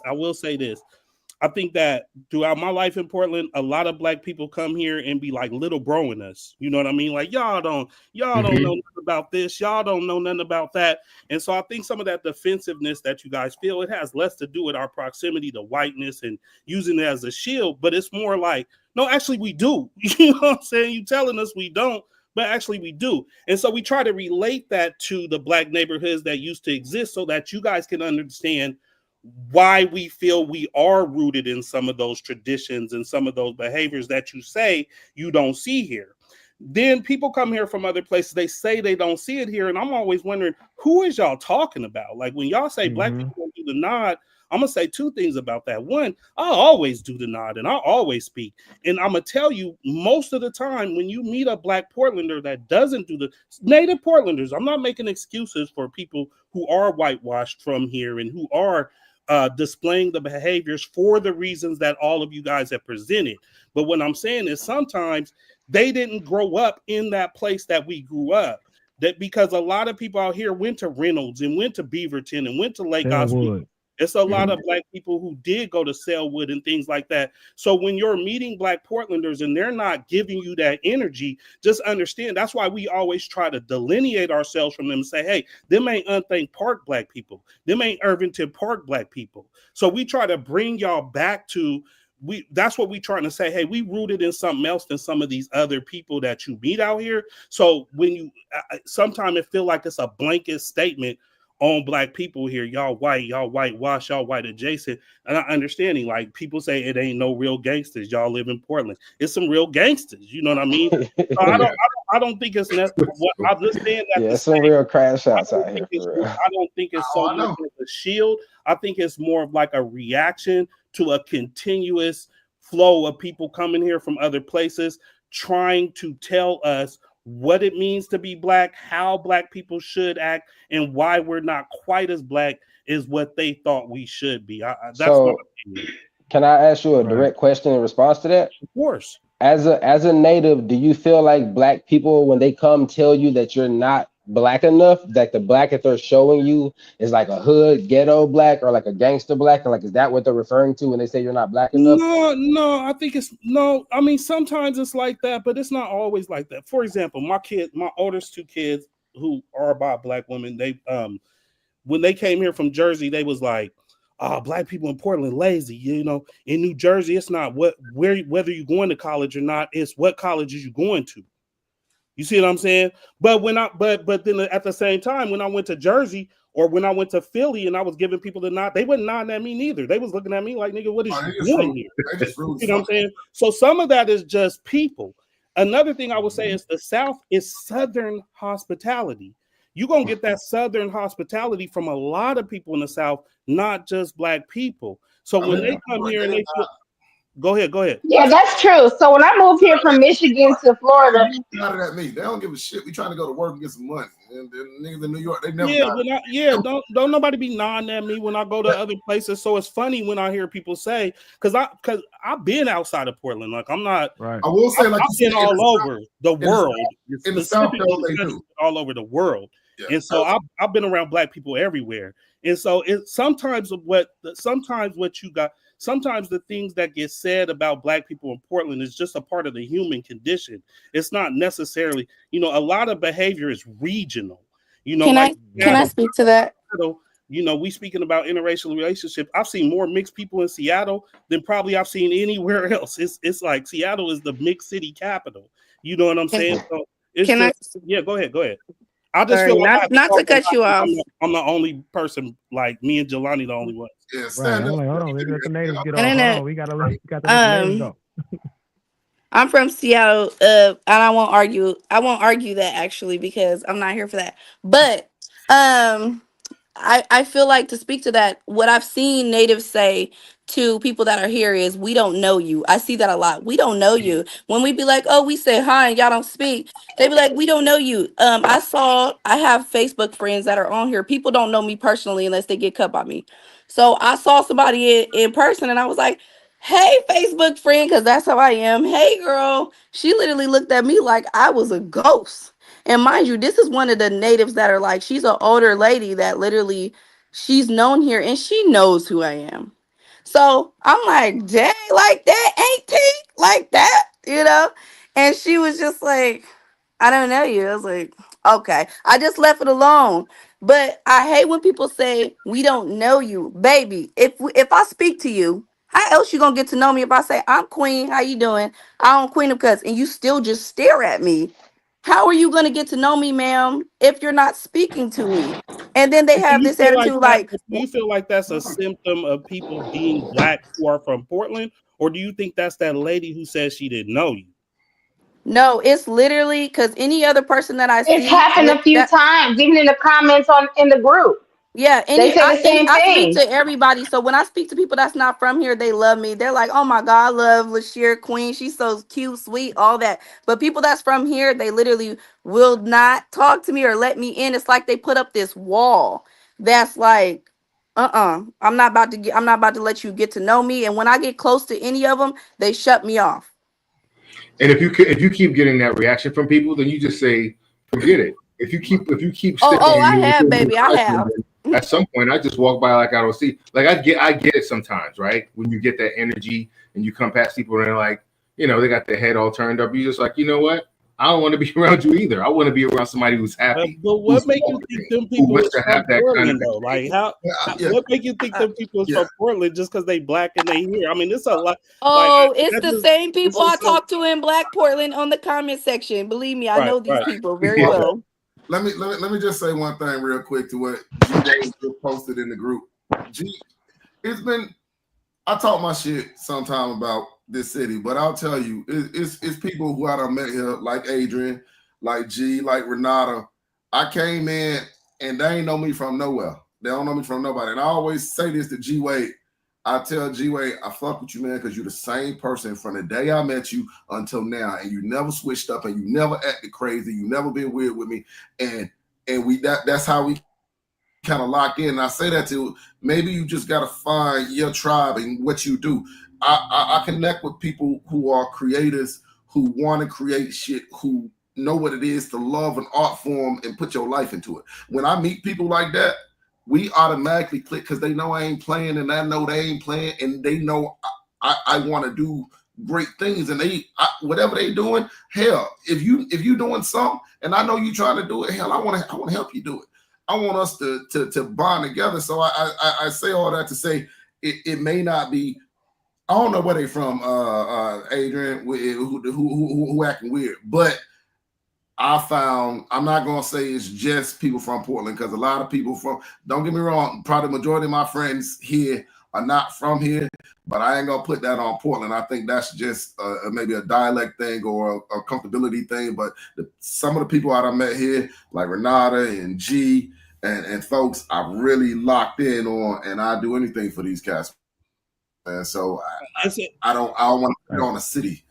I think that throughout my life in Portland, a lot of Black people come here and be like little broing us. You know what I mean? Like y'all don't know nothing about this. Y'all don't know nothing about that. And so I think some of that defensiveness that you guys feel, it has less to do with our proximity to whiteness and using it as a shield, but it's more like, no, actually we do. You know what I'm saying? You telling us we don't, but actually we do. And so we try to relate that to the Black neighborhoods that used to exist so that you guys can understand why we feel we are rooted in some of those traditions and some of those behaviors that you say you don't see here. Then people come here from other places, they say they don't see it here, and I'm always wondering, who is y'all talking about? Like when y'all say Black people don't do the nod, I'm gonna say two things about that. One, I always do the nod and I always speak, and I'm gonna tell you, most of the time when you meet a Black Portlander that doesn't do the native Portlanders, I'm not making excuses for people who are whitewashed from here and who are displaying the behaviors for the reasons that all of you guys have presented. But what I'm saying is sometimes they didn't grow up in that place that we grew up. That because a lot of people out here went to Reynolds and went to Beaverton and went to Lake Oswego. It's a lot of Black people who did go to Selwood and things like that. So when you're meeting Black Portlanders and they're not giving you that energy, just understand that's why we always try to delineate ourselves from them and say, hey, them ain't Unthank Park Black people. Them ain't Irvington Park Black people. So we try to bring y'all back to that's what we trying to say. Hey, we rooted in something else than some of these other people that you meet out here. So when you sometimes it feel like it's a blanket statement on Black people here, y'all whitewash, y'all white adjacent. And I understanding, like people say it ain't no real gangsters. Y'all live in Portland. It's some real gangsters. You know what I mean? So I don't think it's necessary. I'm just saying that. Yeah, some real crash outs out here. I don't think it's so much of a shield. I think it's more of like a reaction to a continuous flow of people coming here from other places, trying to tell us what it means to be Black, how Black people should act, and why we're not quite as Black as what they thought we should be. That's my opinion. Can I ask you a direct question in response to that? Of course. As a native, do you feel like Black people, when they come tell you that you're not Black enough, that the Black that they're showing you is like a hood ghetto Black or like a gangster Black, and like is that what they're referring to when they say you're not Black enough? No, I think it's no. I mean, sometimes it's like that, but it's not always like that. For example, my oldest two kids who are by Black women, they when they came here from Jersey, they was like, Black people in Portland lazy. You know, in New Jersey, it's not whether you're going to college or not, it's what college is you going to. You see what I'm saying? But but then at the same time, when I went to Jersey or when I went to Philly and I was giving people the nod, they wasn't nodding at me neither. They was looking at me like, nigga, what is you doing here? You know what I'm saying? So some of that is just people. Another thing I would say is the South is Southern hospitality. You're going to get that Southern hospitality from a lot of people in the South, not just Black people. So when they come here and they feel, Go ahead. Yeah, that's true. So when I moved here from Michigan to Florida, at me. They don't give a shit. We trying to go to work and get some money. And niggas in New York, they never. Don't nobody be nodding at me when I go to other places. So it's funny when I hear people say, because I've been outside of Portland. Like I'm not. Right. I will say, like I've been all over the world. In the South, they do all over the world. Yeah. And so I've been around Black people everywhere. And so sometimes what you got. Sometimes the things that get said about Black people in Portland is just a part of the human condition. It's not necessarily, a lot of behavior is regional. Can I speak to that? We speaking about interracial relationship. I've seen more mixed people in Seattle than probably I've seen anywhere else. It's like Seattle is the mixed city capital. You know what I'm saying? So go ahead. I just feel like not to cut you off. I'm the only person, like me and Jelani, the only ones. Yeah, right. I'm like, hold on, let the natives get off. Hold on, we got to let the natives go. I'm from Seattle, and I won't argue that actually because I'm not here for that. But I feel like, to speak to that, what I've seen natives say to people that are here is, we don't know you. I see that a lot. We don't know you. When we be like, oh, we say hi and y'all don't speak, they be like, we don't know you. I have Facebook friends that are on here. People don't know me personally unless they get cut by me. So I saw somebody in person and I was like, hey, Facebook friend, because that's how I am. Hey, girl. She literally looked at me like I was a ghost. And mind you, this is one of the natives that are like, she's an older lady that literally, she's known here and she knows who I am. So I'm like, dang, like that, ain't T? Like that, you know? And she was just like, I don't know you. I was like, okay. I just left it alone. But I hate when people say we don't know you, baby. If I speak to you, how else you gonna get to know me if I say I'm Queen? How you doing? I'm Queen of Cuts, and you still just stare at me? How are you gonna get to know me, ma'am, if you're not speaking to me? And then they Do have you this feel like attitude that? like, Do you feel like that's a symptom of people being black who are from Portland, or do you think that's that lady who said she didn't know you? no, it's literally because any other person that I It's see happened with a few that. times, even in the comments on in the group. Yeah, They say the any same I speak thing. to everybody. So when I speak to people that's not from here, they love me. They're like, "Oh my God, I love Lashir Queen. She's so cute, sweet, all that." But people that's from here, they literally will not talk to me or let me in. It's like they put up this wall that's like, I'm not about to let you get to know me. And when I get close to any of them, they shut me off. And if you keep getting that reaction from people, then you just say, forget it. If you keep Oh, sticking I me have, within your baby, I judgment, have. then at some point I just walk by like I don't see. Like I get it sometimes, right? When you get that energy and you come past people and they're like, they got their head all turned up. You just like, you know what? I don't want to be around you either. I want to be around somebody who's happy, But who's what make you think welcoming, them who people wants is to have from that kind of Portland though? Like exchange. Yeah, what make you think them people is yeah. from Portland just because they black and they here? I mean, it's a lot. Like Oh, it's that the just same it's people I just so talk to in Black Portland on the comment section. Believe me, I right, know these right. people very Well, Okay. well. let me just say one thing real quick to what G Wade just posted in the group. G, it's been I talk my shit sometime about this city, but I'll tell you, it's people who I done met here, like Adrian, like G, like Renata. I came in and they ain't know me from nowhere. They don't know me from nobody. And I always say this to G Wade. I tell G Wade, I fuck with you, man, because you're the same person from the day I met you until now. And you never switched up and you never acted crazy. You never been weird with me. And that's how we kind of lock in. And I say that to maybe you just got to find your tribe and what you do. I connect with people who are creators who want to create shit, who know what it is to love an art form and put your life into it. When I meet people like that, we automatically click because they know I ain't playing and I know they ain't playing and they know I want to do great things and whatever they doing, hell, if you doing something and I know you trying to do it, hell, I want to help you do it. I want us to bond together. So I say all that to say it may not be. I don't know where they from, Adrian, who acting weird, but I found I'm not gonna say it's just people from Portland because a lot of people from. Don't get me wrong, probably the majority of my friends here are not from here, but I ain't gonna put that on Portland. I think that's just maybe a dialect thing or a comfortability thing. But some of the people I met here, like Renata and G and folks, I really locked in on, and I do anything for these cats. And so It's a, I don't want to put Right. on a city.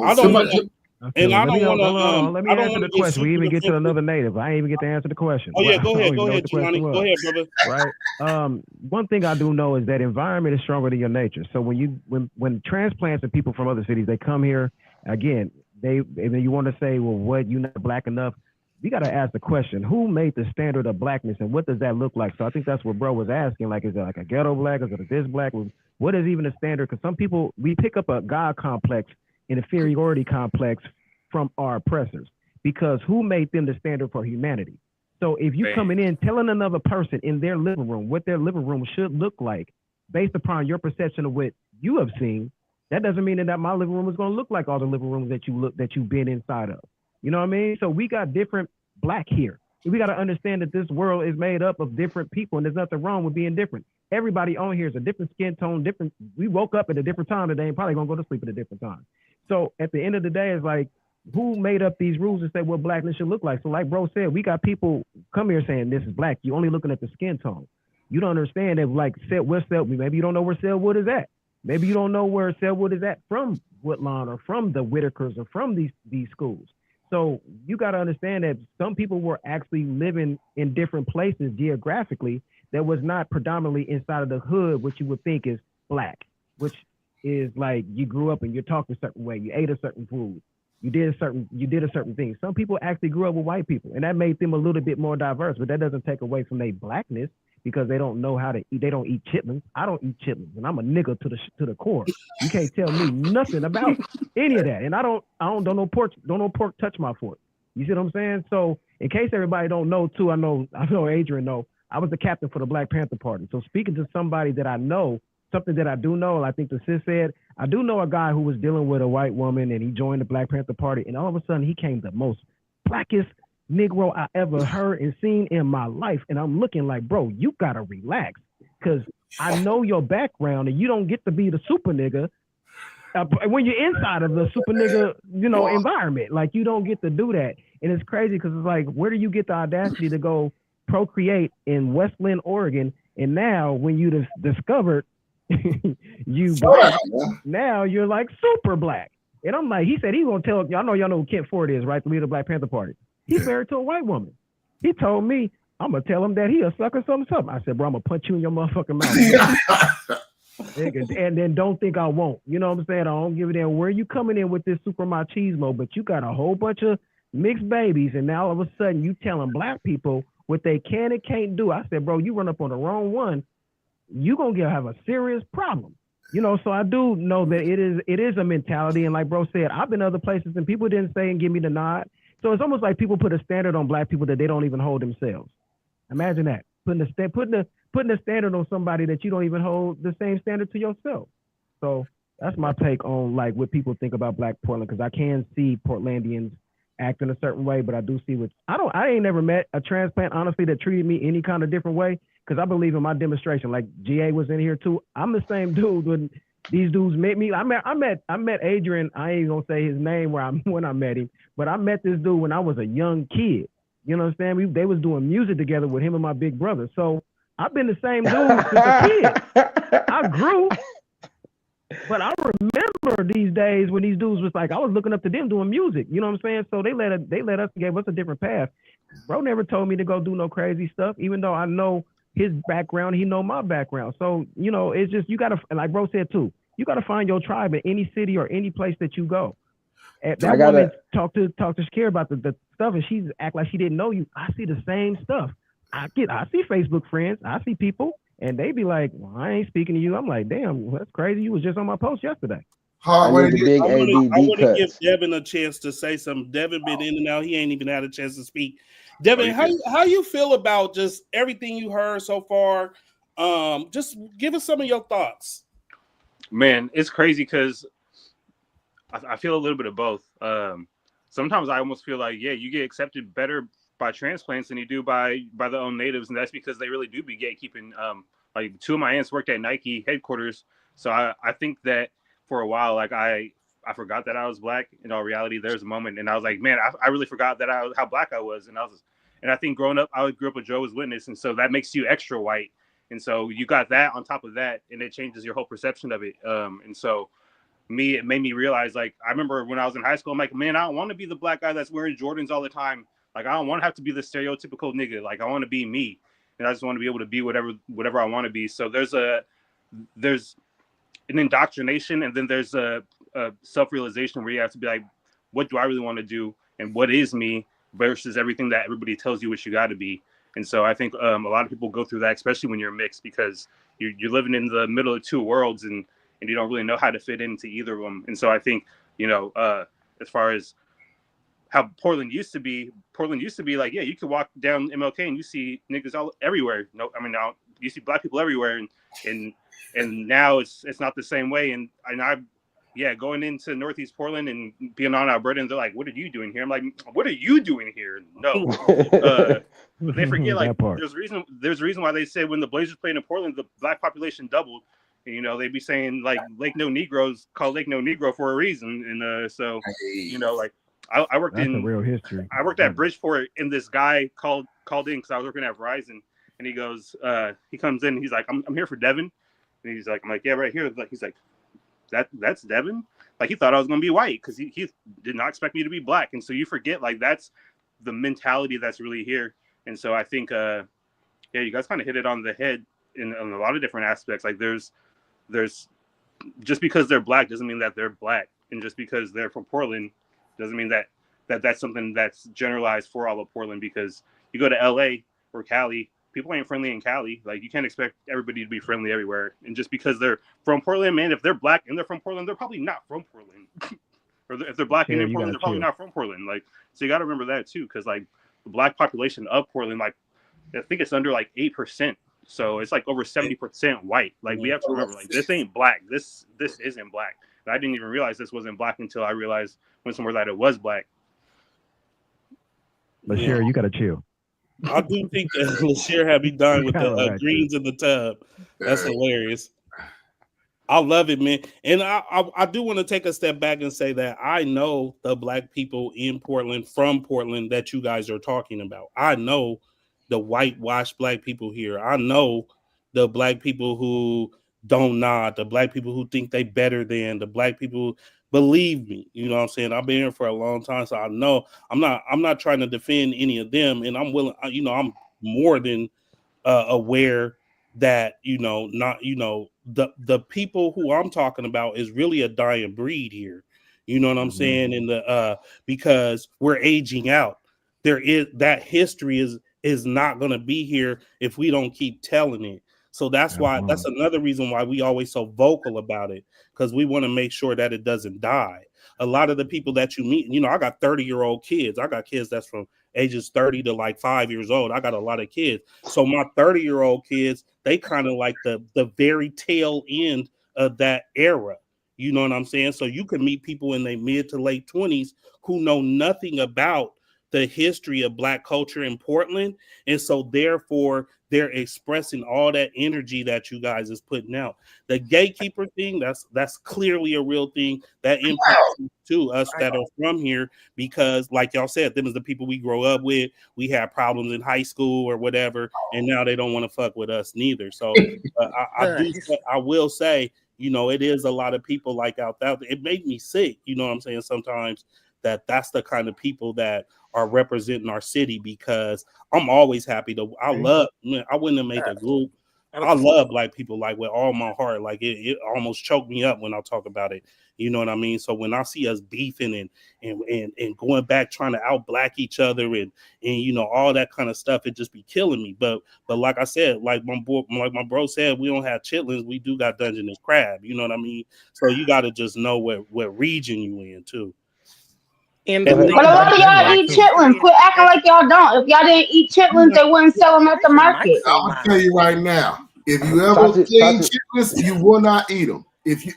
I don't want Somebody, to, I and feel it. I Let me don't want hold on, hold to. on. Let me I don't answer want the to get question. We super even get to defensive. another native. I ain't even get to answer the question. Oh yeah, Well, go I don't ahead, even go know what ahead, the question Jelani. Go was. ahead, brother. Right. One thing I do know is that environment is stronger than your nature. So when transplants and people from other cities they come here again, and you want to say, well, what you're not black enough? We got to ask the question: who made the standard of blackness, and what does that look like? So I think that's what bro was asking. Like, is it like a ghetto black? Is it a this black? What is even a standard? Because some people we pick up a God complex, an inferiority complex from our oppressors. Because who made them the standard for humanity? So if you man. coming in telling another person in their living room what their living room should look like based upon your perception of what you have seen, that doesn't mean that my living room is going to look like all the living rooms that you've been inside of. You know what I mean? So we got different black here. We got to understand that this world is made up of different people, and there's nothing wrong with being different. Everybody on here is a different skin tone, different. We woke up at a different time today and probably gonna go to sleep at a different time. So at the end of the day, it's like who made up these rules and said what blackness should look like? So like bro said, we got people come here saying this is black. You only looking at the skin tone. You don't understand that like maybe you don't know where Selwood is at. Maybe you don't know where Selwood is at from Woodlawn or from the Whitakers or from these schools. So you got to understand that some people were actually living in different places geographically that was not predominantly inside of the hood, which you would think is black, which is like you grew up and you talked a certain way, you ate a certain food, you did a certain thing. Some people actually grew up with white people, and that made them a little bit more diverse, but that doesn't take away from their blackness because they don't know how to eat. They don't eat chitlins. I don't eat chitlins, and I'm a nigga to the core. You can't tell me nothing about any of that, and I don't know pork. Don't know pork touch my fork. You see what I'm saying? So in case everybody don't know too, I know Adrian know. I was the captain for the Black Panther Party. So speaking to somebody that I know, something that I do know, I think the sis said, I do know a guy who was dealing with a white woman and he joined the Black Panther Party, and all of a sudden he came the most blackest Negro I ever heard and seen in my life. And I'm looking like, bro, you gotta relax, because I know your background and you don't get to be the super nigga when you're inside of the super nigga, environment. Like you don't get to do that. And it's crazy because it's like, where do you get the audacity to go procreate in Westland, Oregon? And now when you discovered you black, now you're like super black. And I'm like, he said he gonna tell y'all know who Kent Ford is, right? The leader of the Black Panther Party. He's married to a white woman. He told me, I'm gonna tell him that he a sucker something. I said, bro, I'm gonna punch you in your motherfucking mouth. And then don't think I won't. You know what I'm saying? I don't give a damn where you coming in with this super machismo, but you got a whole bunch of mixed babies, and now all of a sudden you telling black people what they can and can't do. I said, bro, you run up on the wrong one, you gonna have a serious problem. So I do know that it is a mentality, and like bro said, I've been other places and people didn't say and give me the nod. So it's almost like people put a standard on black people that they don't even hold themselves. Imagine that, putting a standard on somebody that you don't even hold the same standard to yourself. So that's my take on like what people think about Black Portland, because I can see Portlandians act in a certain way, but I do see I ain't never met a transplant, honestly, that treated me any kind of different way, because I believe in my demonstration. Like GA was in here too. I'm the same dude when these dudes met me. I met Adrian. I ain't gonna say his name when I met him, but I met this dude when I was a young kid. You know what I'm saying? They was doing music together with him and my big brother. So I've been the same dude since a kid. I grew, but I remember these days when these dudes was like, I was looking up to them doing music. You know what I'm saying? So they let us, gave us a different path. Bro never told me to go do no crazy stuff, even though I know his background, he know my background. So, it's just, you gotta, like bro said too, you gotta find your tribe in any city or any place that you go. That woman talked to Shakira about the stuff, and she's act like she didn't know you. I see the same stuff. I see Facebook friends. I see people, and they be like, well, I ain't speaking to you. I'm like, damn, that's crazy. You was just on my post yesterday. I want to give Devin a chance to say something. Devin been in and out. He ain't even had a chance to speak. Devin, how you feel about just everything you heard so far? Just give us some of your thoughts. Man, it's crazy because I feel a little bit of both. Sometimes I almost feel like, you get accepted better by transplants than you do by their own natives, and that's because they really do be gatekeeping. Like two of my aunts worked at Nike headquarters, so I think that for a while, like I forgot that I was black. In all reality, there's a moment, and I was like, man, I really forgot that how black I was, and I think growing up, I grew up with Jehovah's Witness, and so that makes you extra white, and so you got that on top of that, and it changes your whole perception of it. And so it made me realize, like, I remember when I was in high school, I'm like, man, I don't want to be the black guy that's wearing Jordans all the time. Like, I don't want to have to be the stereotypical nigga. Like, I want to be me, and I just want to be able to be whatever I want to be. So there's an indoctrination, and then there's a self-realization where you have to be like, what do I really want to do, and what is me versus everything that everybody tells you what you got to be. And so I think a lot of people go through that, especially when you're mixed, because you're living in the middle of two worlds, and you don't really know how to fit into either of them. And so I think, as far as how Portland used to be like, you could walk down MLK and you see niggas everywhere. No, I mean, now you see black people everywhere, and now it's not the same way. And going into Northeast Portland and being on Alberta, and they're like, what are you doing here? I'm like, what are you doing here? No. They forget, like, there's a reason why they said when the Blazers played in Portland, the black population doubled. And, they'd be saying, like, Lake No Negroes called Lake No Negro for a reason. And so, like, I worked That's a in real history. I worked at Bridgeport, and this guy called in because I was working at Verizon, and he goes, he comes in, and he's like, I'm here for Devin, and he's like, I'm like, yeah, right here. Like, he's like, that's Devin. Like, he thought I was gonna be white because he did not expect me to be black, and so you forget, like, that's the mentality that's really here. And so I think, yeah, you guys kind of hit it on the head in a lot of different aspects. Like, there's just because they're black doesn't mean that they're black, and just because they're from Portland doesn't mean that's something that's generalized for all of Portland. Because you go to LA or Cali, people ain't friendly in Cali. Like, you can't expect everybody to be friendly everywhere. And just because they're from Portland, man, if they're black and they're from Portland, they're probably not from Portland. Or if they're black and in Portland, they're probably not from Portland. Like, so you got to remember that too, because like the black population of Portland, like I think it's under like 8%. So it's like over 70% white. Like, we have to remember, like, this ain't black. This isn't black. And I didn't even realize this wasn't black until I realized when somewhere that it was black. But Sherry, you gotta chill. I do think that Lashir had me done with the greens in the tub. That's hilarious. I love it, man. And I do want to take a step back and say that I know the black people in Portland, from Portland, that you guys are talking about. I know the whitewashed black people here. I know the black people who don't nod, the black people who think they better than, the black people. Believe me, you know what I'm saying? I've been here for a long time, so I know I'm not trying to defend any of them, and I'm willing, you know, I'm more than aware that, you know, not, you know, the people who I'm talking about is really a dying breed here. You know what I'm saying? In the because we're aging out. There is that history is not going to be here if we don't keep telling it. So that's why, that's another reason why we always so vocal about it, because we want to make sure that it doesn't die. A lot of the people that you meet, you know, I got 30-year-old kids. I got kids that's from ages 30 to like 5 years old. I got a lot of kids. So my 30-year-old kids, they kind of like the very tail end of that era. You know what I'm saying? So you can meet people in their mid to late 20s who know nothing about the history of black culture in Portland. And so therefore they're expressing all that energy that you guys is putting out. The gatekeeper thing, that's clearly a real thing that impacts to us that are from here, because like y'all said, them is the people we grow up with. We had problems in high school or whatever, and now they don't want to fuck with us neither. So I will say, you know, it is a lot of people like out there. It made me sick, you know what I'm saying, sometimes, that's the kind of people that are representing our city, because I'm always happy to, I wouldn't make a group. I love black people like with all my heart. Like it almost choked me up when I talk about it. You know what I mean? So when I see us beefing and going back trying to out black each other and you know all that kind of stuff, it just be killing me. But like I said, like my bro said, we don't have chitlins. We do got Dungeness crab. You know what I mean? So you got to just know what region you in too. But a lot of y'all eat chitlins. Quit acting like y'all don't. If y'all didn't eat chitlins, they wouldn't sell them at the market. I'm gonna tell you right now. If you ever clean chitlins, you will not eat them.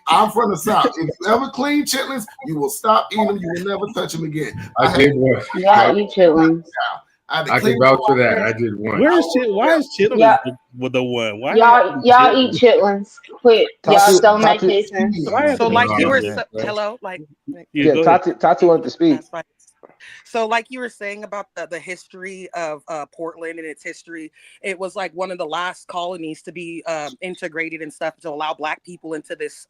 I'm from the South. If you ever clean chitlins, you will stop eating them. You will never touch them again. I did one. Y'all eat chitlins. I can vouch for that. I did one. Why is chitlins with the one? Why y'all eat chitlins? Quit. Y'all still make cases. So like you were hello, like Tati wanted to speak. So like you were saying about the history of Portland and its history, it was like one of the last colonies to be integrated and stuff, to allow black people into this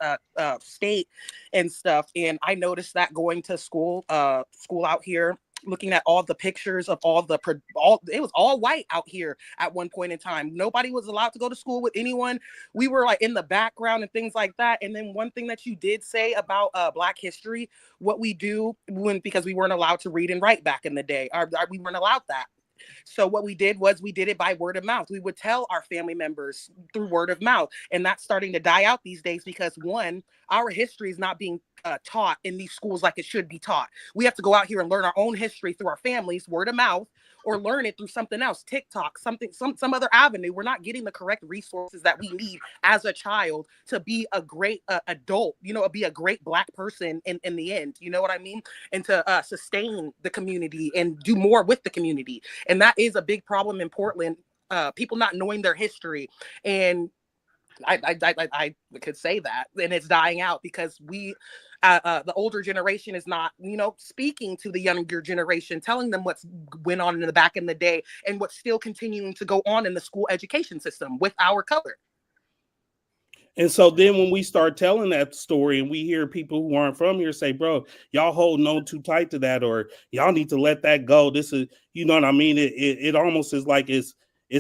state and stuff. And I noticed that going to school out here, looking at all the pictures of it was all white out here at one point in time. Nobody was allowed to go to school with anyone. We were like in the background and things like that. And then one thing that you did say about black history, what we do because we weren't allowed to read and write back in the day, we weren't allowed that. So what we did was we did it by word of mouth. We would tell our family members through word of mouth. And that's starting to die out these days because, one, our history is not being taught in these schools like it should be taught. We have to go out here and learn our own history through our families, word of mouth, or learn it through something else, TikTok, some other avenue. We're not getting the correct resources that we need as a child to be a great adult, you know, be a great black person in the end, you know what I mean? And to sustain the community and do more with the community. And that is a big problem in Portland, people not knowing their history. And I could say that, and it's dying out because the older generation is not, speaking to the younger generation, telling them what's went on in the back in the day and what's still continuing to go on in the school education system with our color. And so then when we start telling that story and we hear people who aren't from here say, bro, y'all holding on too tight to that, or y'all need to let that go. This is, you know what I mean? It almost is like it's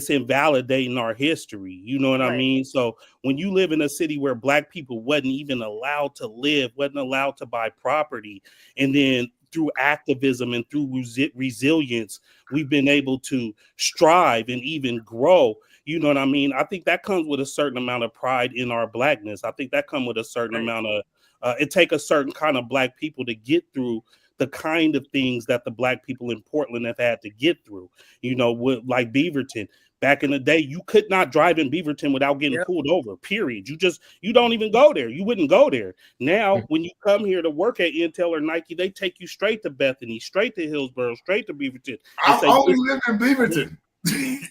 invalidating our history. You know what I mean? So when you live in a city where Black people wasn't even allowed to live, wasn't allowed to buy property, and then through activism and through resilience, we've been able to strive and even grow. You know what I mean? I think that comes with a certain amount of pride in our Blackness. I think that comes with a certain amount of, it takes a certain kind of Black people to get through the kind of things that the Black people in Portland have had to get through. You know, with like Beaverton. Back in the day, you could not drive in Beaverton without getting pulled over, period. You don't even go there. You wouldn't go there. Now, when you come here to work at Intel or Nike, they take you straight to Bethany, straight to Hillsborough, straight to Beaverton. I only lived in Beaverton.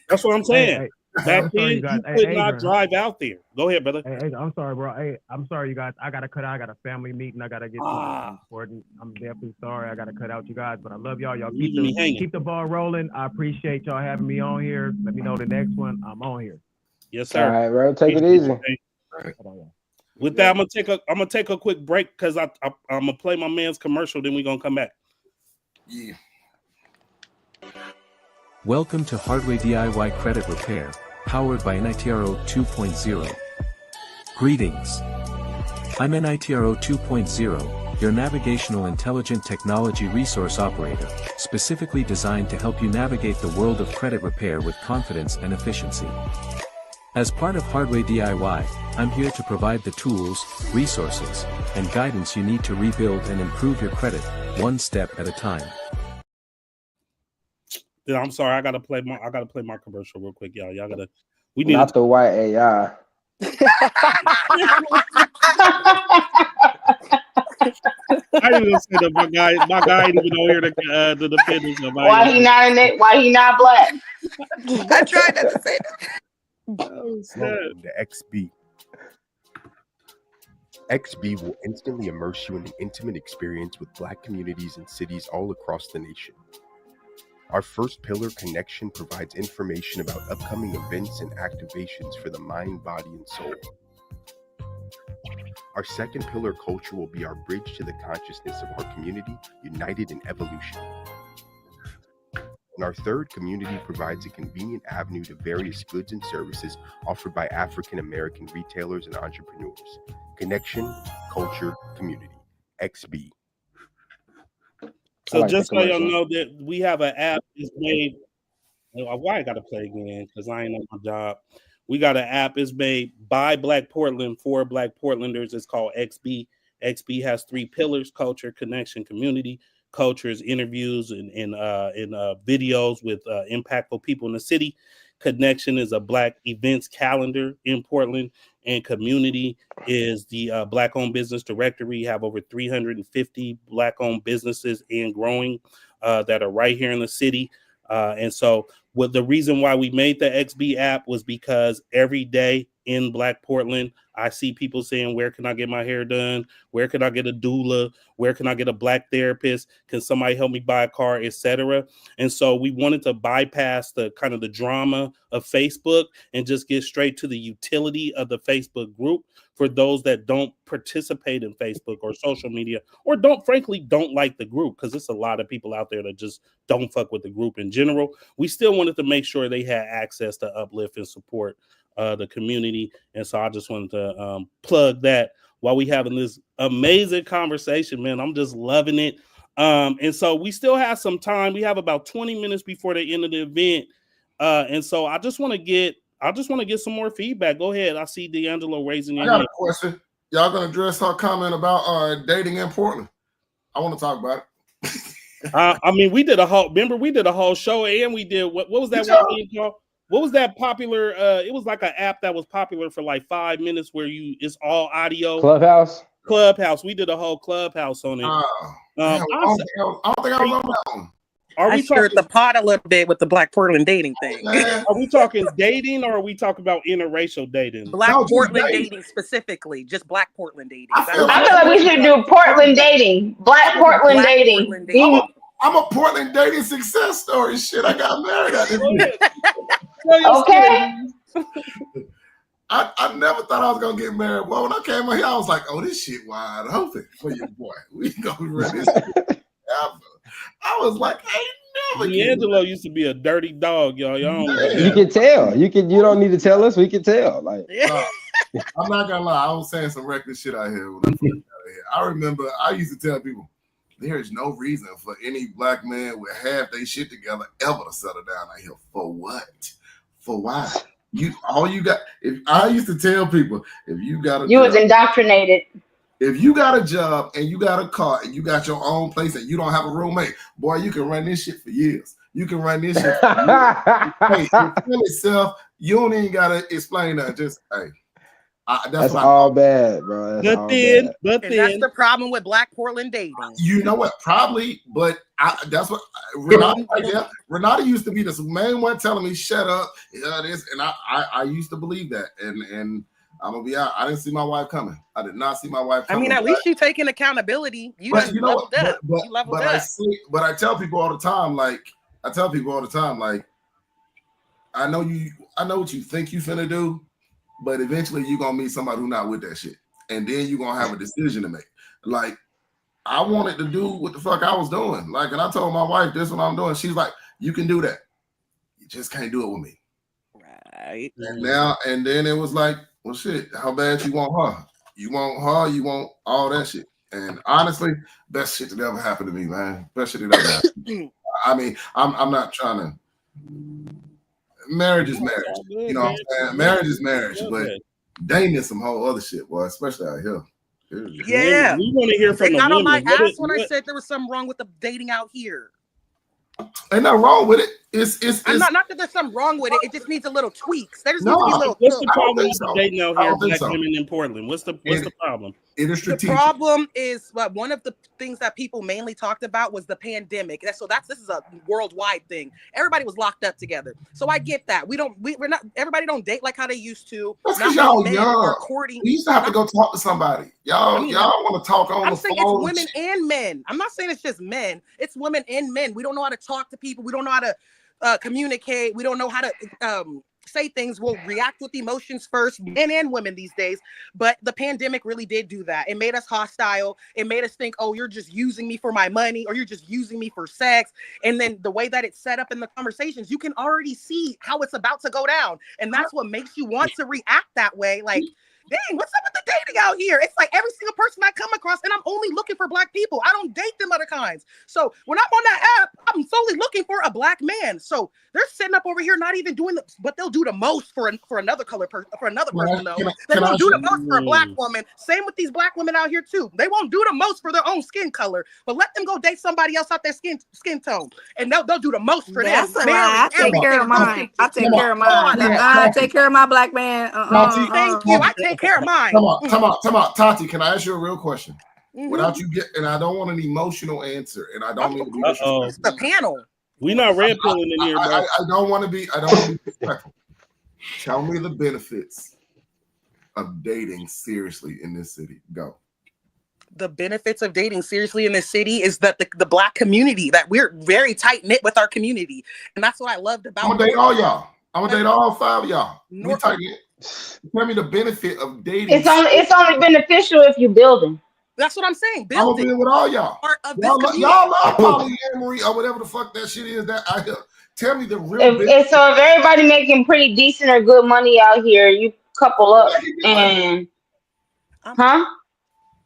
That's what I'm saying. Back then, you guys. could not drive out there. Go ahead, brother. Hey, I'm sorry, bro. Hey, I'm sorry, you guys. I gotta cut out. I got a family meeting. I gotta get to. Important. I'm definitely sorry. I gotta cut out, you guys. But I love y'all. Y'all keep the ball rolling. I appreciate y'all having me on here. Let me know the next one. I'm on here. Yes, sir. All right, bro. Take it easy. With that, I'm gonna take a quick break because I'm gonna play my man's commercial. Then we're gonna come back. Yeah. Welcome to Hardway DIY Credit Repair, powered by NITRO 2.0. Greetings. I'm NITRO 2.0, your navigational intelligent technology resource operator, specifically designed to help you navigate the world of credit repair with confidence and efficiency. As part of Hardway DIY, I'm here to provide the tools, resources, and guidance you need to rebuild and improve your credit, one step at a time. I'm sorry, I gotta play my commercial real quick, y'all. We need not the white AI. I didn't say that my guy didn't even know here to defend himself. Why he not in it? Why he not Black? I tried not to say that. Welcome to XB. XB will instantly immerse you in an intimate experience with Black communities and cities all across the nation. Our first pillar, connection, provides information about upcoming events and activations for the mind, body, and soul. Our second pillar, culture, will be our bridge to the consciousness of our community, united in evolution. And our third, community, provides a convenient avenue to various goods and services offered by African American retailers and entrepreneurs. Connection, culture, community. XB. So just so y'all know that we have an app is made. Why I gotta play again? Because I ain't on my job. We got an app is made by Black Portland for Black Portlanders. It's called XB. XB has 3 pillars: culture, connection, community. Culture is interviews and videos with impactful people in the city. Connection is a Black events calendar in Portland, and community is the Black-owned business directory. We have over 350 Black-owned businesses and growing that are right here in the city. And so the reason why we made the XB app was because every day in Black Portland, I see people saying, where can I get my hair done? Where can I get a doula? Where can I get a Black therapist? Can somebody help me buy a car, etc.? And so we wanted to bypass the kind of the drama of Facebook and just get straight to the utility of the Facebook group for those that don't participate in Facebook or social media, or don't like the group, because there's a lot of people out there that just don't fuck with the group in general. We still wanted to make sure they had access to uplift and support the community. And so I just wanted to plug that while we having this amazing conversation, man. I'm just loving it. And so we still have some time. We have about 20 minutes before the end of the event. And so I just want to get some more feedback. Go ahead. I see D'Angelo raising your hand. I got a question. Y'all gonna address her comment about dating in Portland? I want to talk about it. I mean, we did a whole show, and we did what was that one thing called? What was that popular? It was like an app that was popular for like 5 minutes where it's all audio. Clubhouse. We did a whole Clubhouse on it. I don't think I was on that one. Are I we stirred talking? the pot a little bit with the Black Portland dating thing. Are we talking dating, or are we talking about interracial dating? Black No, just Portland dating. dating specifically, just Black Portland dating. I feel I feel like we should do Portland dating, Black Portland Black dating. Portland dating. I'm a Portland dating success story. Shit, I got married out this. Okay. I never thought I was gonna get married. Well, when I came out here, I was like, "Oh, this shit wide open for your boy. We gonna run this shit ever." I was like, "I never." D'Angelo used to be a dirty dog, y'all. Y'all don't You can tell. You don't need to tell us. We can tell. Like, I'm not gonna lie. I was saying some reckless shit out here when I first got out here. I remember I used to tell people there is no reason for any black man with half their shit together ever to settle down out here. For what? For why? All you got. If I used to tell people, if you got a You job, was indoctrinated. if you got a job and you got a car and you got your own place and you don't have a roommate, boy, you can run this shit for years. You can run this shit for years. Hey, it feel itself. You don't even gotta explain that. Just hey. That's all bad, bro. That's that's the problem with Black Portland dating. You know what? Probably, but that's what Renata right there. Renata used to be this main one telling me, "Shut up." This, and I used to believe that, and I'm gonna be out. I didn't see my wife coming. I did not see my wife coming. I mean, at least you taking accountability. You just leveled up. You leveled up. But I tell people all the time, like I know what you think you finna do. But eventually you're gonna meet somebody who's not with that shit. And then you're gonna have a decision to make. Like, I wanted to do what the fuck I was doing. Like, and I told my wife this is what I'm doing. She's like, you can do that. You just can't do it with me. Right. And then it was like, well shit, how bad you want her? You want all that shit. And honestly, best shit that ever happened to me, man. Best shit that ever happened. I mean, I'm not trying to. Marriage is marriage. You know what I'm saying? Marriage is marriage, but dating is some whole other shit, boy, especially out here. Yeah. We want to hear from they the got on my women. ass when I said there was something wrong with the dating out here. Ain't nothing wrong with it. It's not that there's something wrong with it. It just needs a little tweaks. There just No, needs to be a little. What's the problem with the dating out I here, don't think black so. women in Portland? What's the problem? It is The strategic. problem is one of the things that people mainly talked about was the pandemic. This is a worldwide thing. Everybody was locked up together, so I get that. We're not. Everybody don't date like how they used to. That's Not because y'all many men young. are courting. We used to have to go talk to somebody. Y'all want to talk on I'm the saying phone. it's women and men. I'm not saying it's just men. It's women and men. We don't know how to talk to people. We don't know how to communicate. We don't know how to say things. We'll react with emotions first, men and women these days. But the pandemic really did do that. It made us hostile. It made us think, oh, you're just using me for my money, or you're just using me for sex. And then the way that it's set up in the conversations, you can already see how it's about to go down. And that's what makes you want to react that way. Like, dang, what's up with the dating out here? It's like every single person I come across, and I'm only looking for black people. I don't date them other kinds. So when I'm on that app, I'm solely looking for a black man. So they're sitting up over here, not even doing but they'll do the most for another color person, for another person though. They won't do the most for a black woman. Same with these black women out here too. They won't do the most for their own skin color, but let them go date somebody else out their skin tone, and they'll do the most for them. That's a lie. I take care of mine. I take care of mine. I take care of my black man. Thank you. I take care of mine. Come on, Tati. Can I ask you a real question? Without you and I don't want an emotional answer, and I don't mean to be disrespectful. It's the panel. We're not red pilling in here, bro. I don't want to be disrespectful. Tell me the benefits of dating seriously in this city. Go. The benefits of dating seriously in this city is that the black community, that we're very tight knit with our community, and that's what I loved about. I'm gonna date all y'all. I'm gonna date all 5 of y'all. We tight knit. Tell me the benefit of dating. It's only beneficial if you're building. That's what I'm saying. I'm gonna be with all y'all. Y'all love polyamory or whatever the fuck that shit is. That I tell me the real. If everybody making pretty decent or good money out here, you couple up and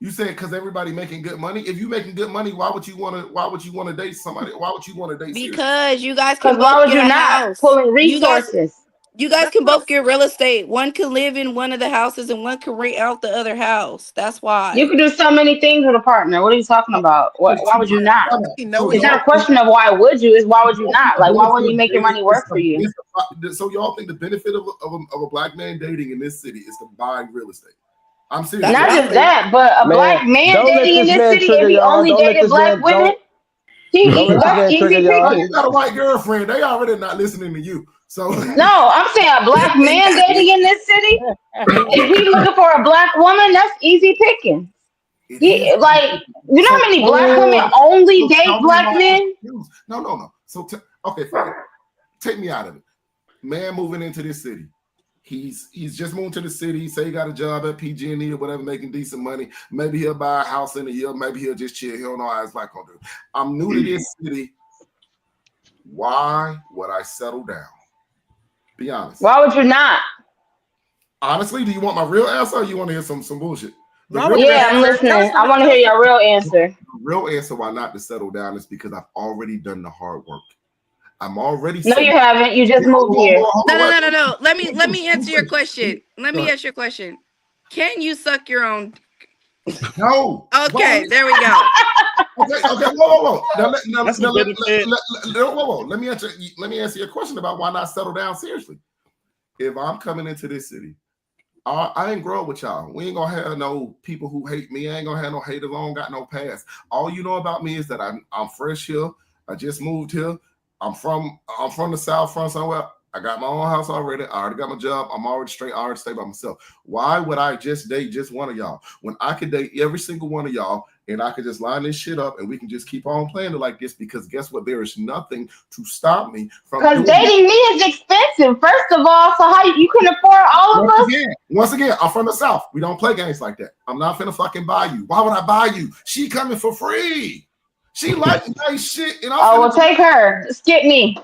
You said because everybody making good money. If you making good money, why would you want to date somebody? Why would you want to date? Because you guys can why both would get you a not house. pulling resources? You guys can both get real estate. One can live in one of the houses and one can rent out the other house. That's why. You can do so many things with a partner. What are you talking about? Why would you not? It's not a question of why would you, it's why would you not? Like, why wouldn't you make your money work for you? So y'all think the benefit of a black man dating in this city is to buy real estate? I'm serious. Not just that, but a black man dating in this city, if he only dated black women. Don't let this That's man trigger easy y'all. You picking. got a white girlfriend. They already not listening to you. So No, I'm saying a black man dating in this city. If he looking for a black woman, that's easy picking. it is. He like, you know So, how many black women so only date tell me black why I'm men? confused. No. So okay, fine. Take me out of it. Man moving into this city. He's just moved to the city. He say he got a job at PG&E or whatever, making decent money. Maybe he'll buy a house in a year. Maybe he'll just chill. He don't know how his life gonna do. I'm new to this city. Why would I settle down? Be honest. Why would you not? Honestly, do you want my real answer or you want to hear some bullshit? Yeah, I'm listening. I want to hear your real answer. The real answer why not to settle down is because I've already done the hard work. I'm already No, you haven't. You just moved here. No. Let me answer your question. Let me ask your question. Can you suck your own? No. Okay, there we go. Okay. Whoa. That's a benefit. Whoa. Let me answer your question about why not settle down seriously. If I'm coming into this city, I ain't grow up with y'all. We ain't gonna have no people who hate me. I ain't gonna have no haters. I don't got no past. All you know about me is that I'm fresh here. I just moved here. I'm from the South, from somewhere. I got my own house already. I already got my job. I'm already straight. I already stay by myself. Why would I just date just one of y'all when I could date every single one of y'all and I could just line this shit up and we can just keep on playing it like this? Because guess what? There is nothing to stop me from. Because dating me is expensive. First of all, so how you can afford all of us? Once again, I'm from the South. We don't play games like that. I'm not finna fucking buy you. Why would I buy you? She coming for free. She like nice shit. And well, take her. Skip me.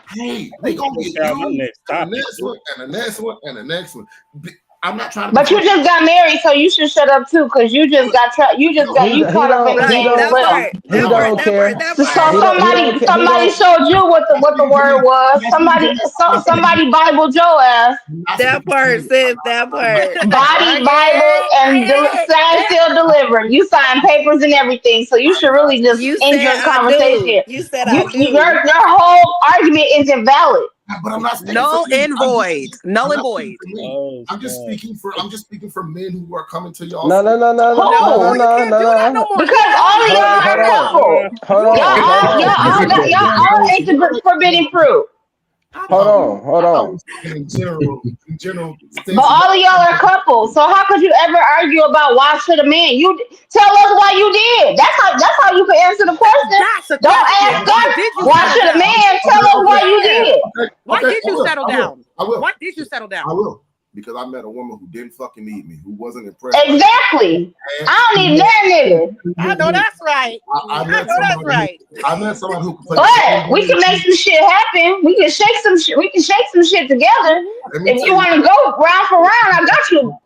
Hey, we gonna get you. And the next one, and the next one, and the next one. I'm not trying to. But you just got married, so you should shut up too, because you just got caught up in the game as well. So somebody showed you what the word was. Somebody Bible Joe ass. That part, sis. That part. Body Bible and sign still delivered. You signed papers and everything, so you should really just end your conversation. You said I do. Your whole argument is invalid. But I'm not speaking null for and void. Null and void. I'm just speaking for men who are coming to y'all. No. Because all of y'all are couple. Y'all all ate the forbidden fruit. Hold on. In general. But all of y'all are couples, so how could you ever argue about why should a man? You tell us why you did. That's how you can answer the question. Don't ask us why should a man. Tell us why you did. Why did you settle down? I will. Why did you settle down? I will. Because I met a woman who didn't fucking need me, who wasn't impressed. Exactly. I don't need that nigga. I know that's right. I know that's right. I met someone who could play. But we can make some shit happen. We can shake some shit. We can shake some shit together. If you want to go round for round, I got you,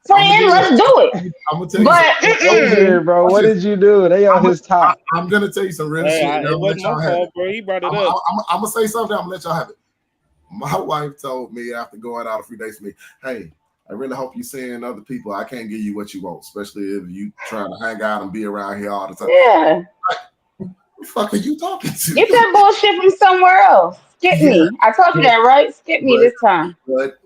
friend. Let's do it. I'm gonna tell you. Bro, what did you do? They on his top. I'm gonna tell you some real shit. It wasn't my fault, bro. He brought it up. I'm gonna say something. I'm gonna let y'all have it. My wife told me after going out a few days with me, hey, I really hope you seeing other people. I can't give you what you want, especially if you trying to hang out and be around here all the time. Yeah. Like, the fuck are you talking to? Get that bullshit from somewhere else. Skip me. I told you that, right? Skip me this time.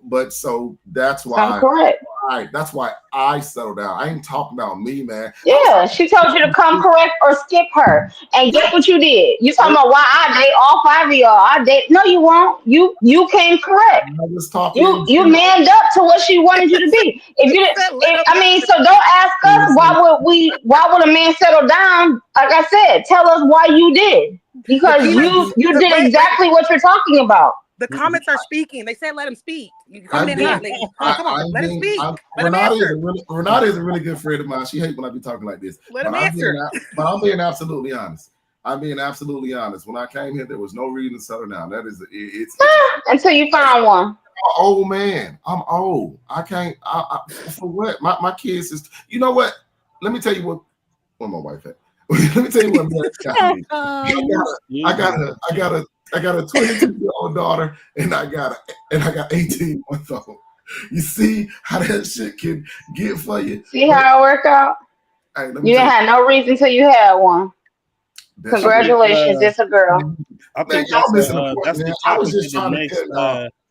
But so that's why. I'm correct. Right. That's why I settled down. I ain't talking about me, man. Yeah, she told you to come correct or skip her. And guess what you did? You talking about why I date all 5 of y'all. I date. No, you won't. You came correct. I was talking. You manned up to what she wanted you to be. So don't ask us why would a man settle down? Like I said, tell us why you did. Because you did exactly what you're talking about. The comments are speaking. They said let him speak. You come in hotly. Come on, let him speak. Renata is a really good friend of mine. She hates when I be talking like this. Let him answer. But I'm being absolutely honest. When I came here, there was no reason to settle down. That is it's until you found one. Old man. I'm old. I can't. For what? My kids is. You know what? Let me tell you what. Where my wife at? Let me tell you what. I got a 22-year-old daughter, and I got 18 months old. You see how that shit can get for you. See how it work out? Hey, you didn't have no reason till you had one. Congratulations, it's a girl. I think that's the topic for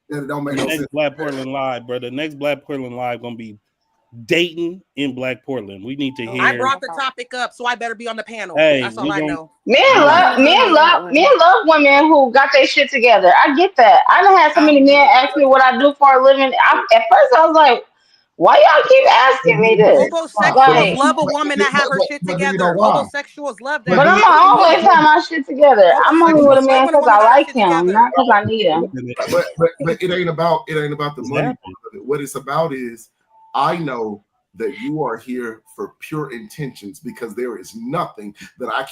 the next Black Portland Live, bro. The next Black Portland Live gonna be dating in Black Portland. We need to hear. I brought the topic up, so I better be on the panel. Hey, that's all I know. Men love women who got their shit together. I get that. I done had so many men ask me what I do for a living. At first, I was like, "Why y'all keep asking me this?" Homosexuals love a woman that have her shit together. Homosexuals love that. But I'm gonna always have my shit together. I'm only with a man because I like him, not because I need him. But it ain't about the money. What it's about is I know that you are here for pure intentions because there is nothing that I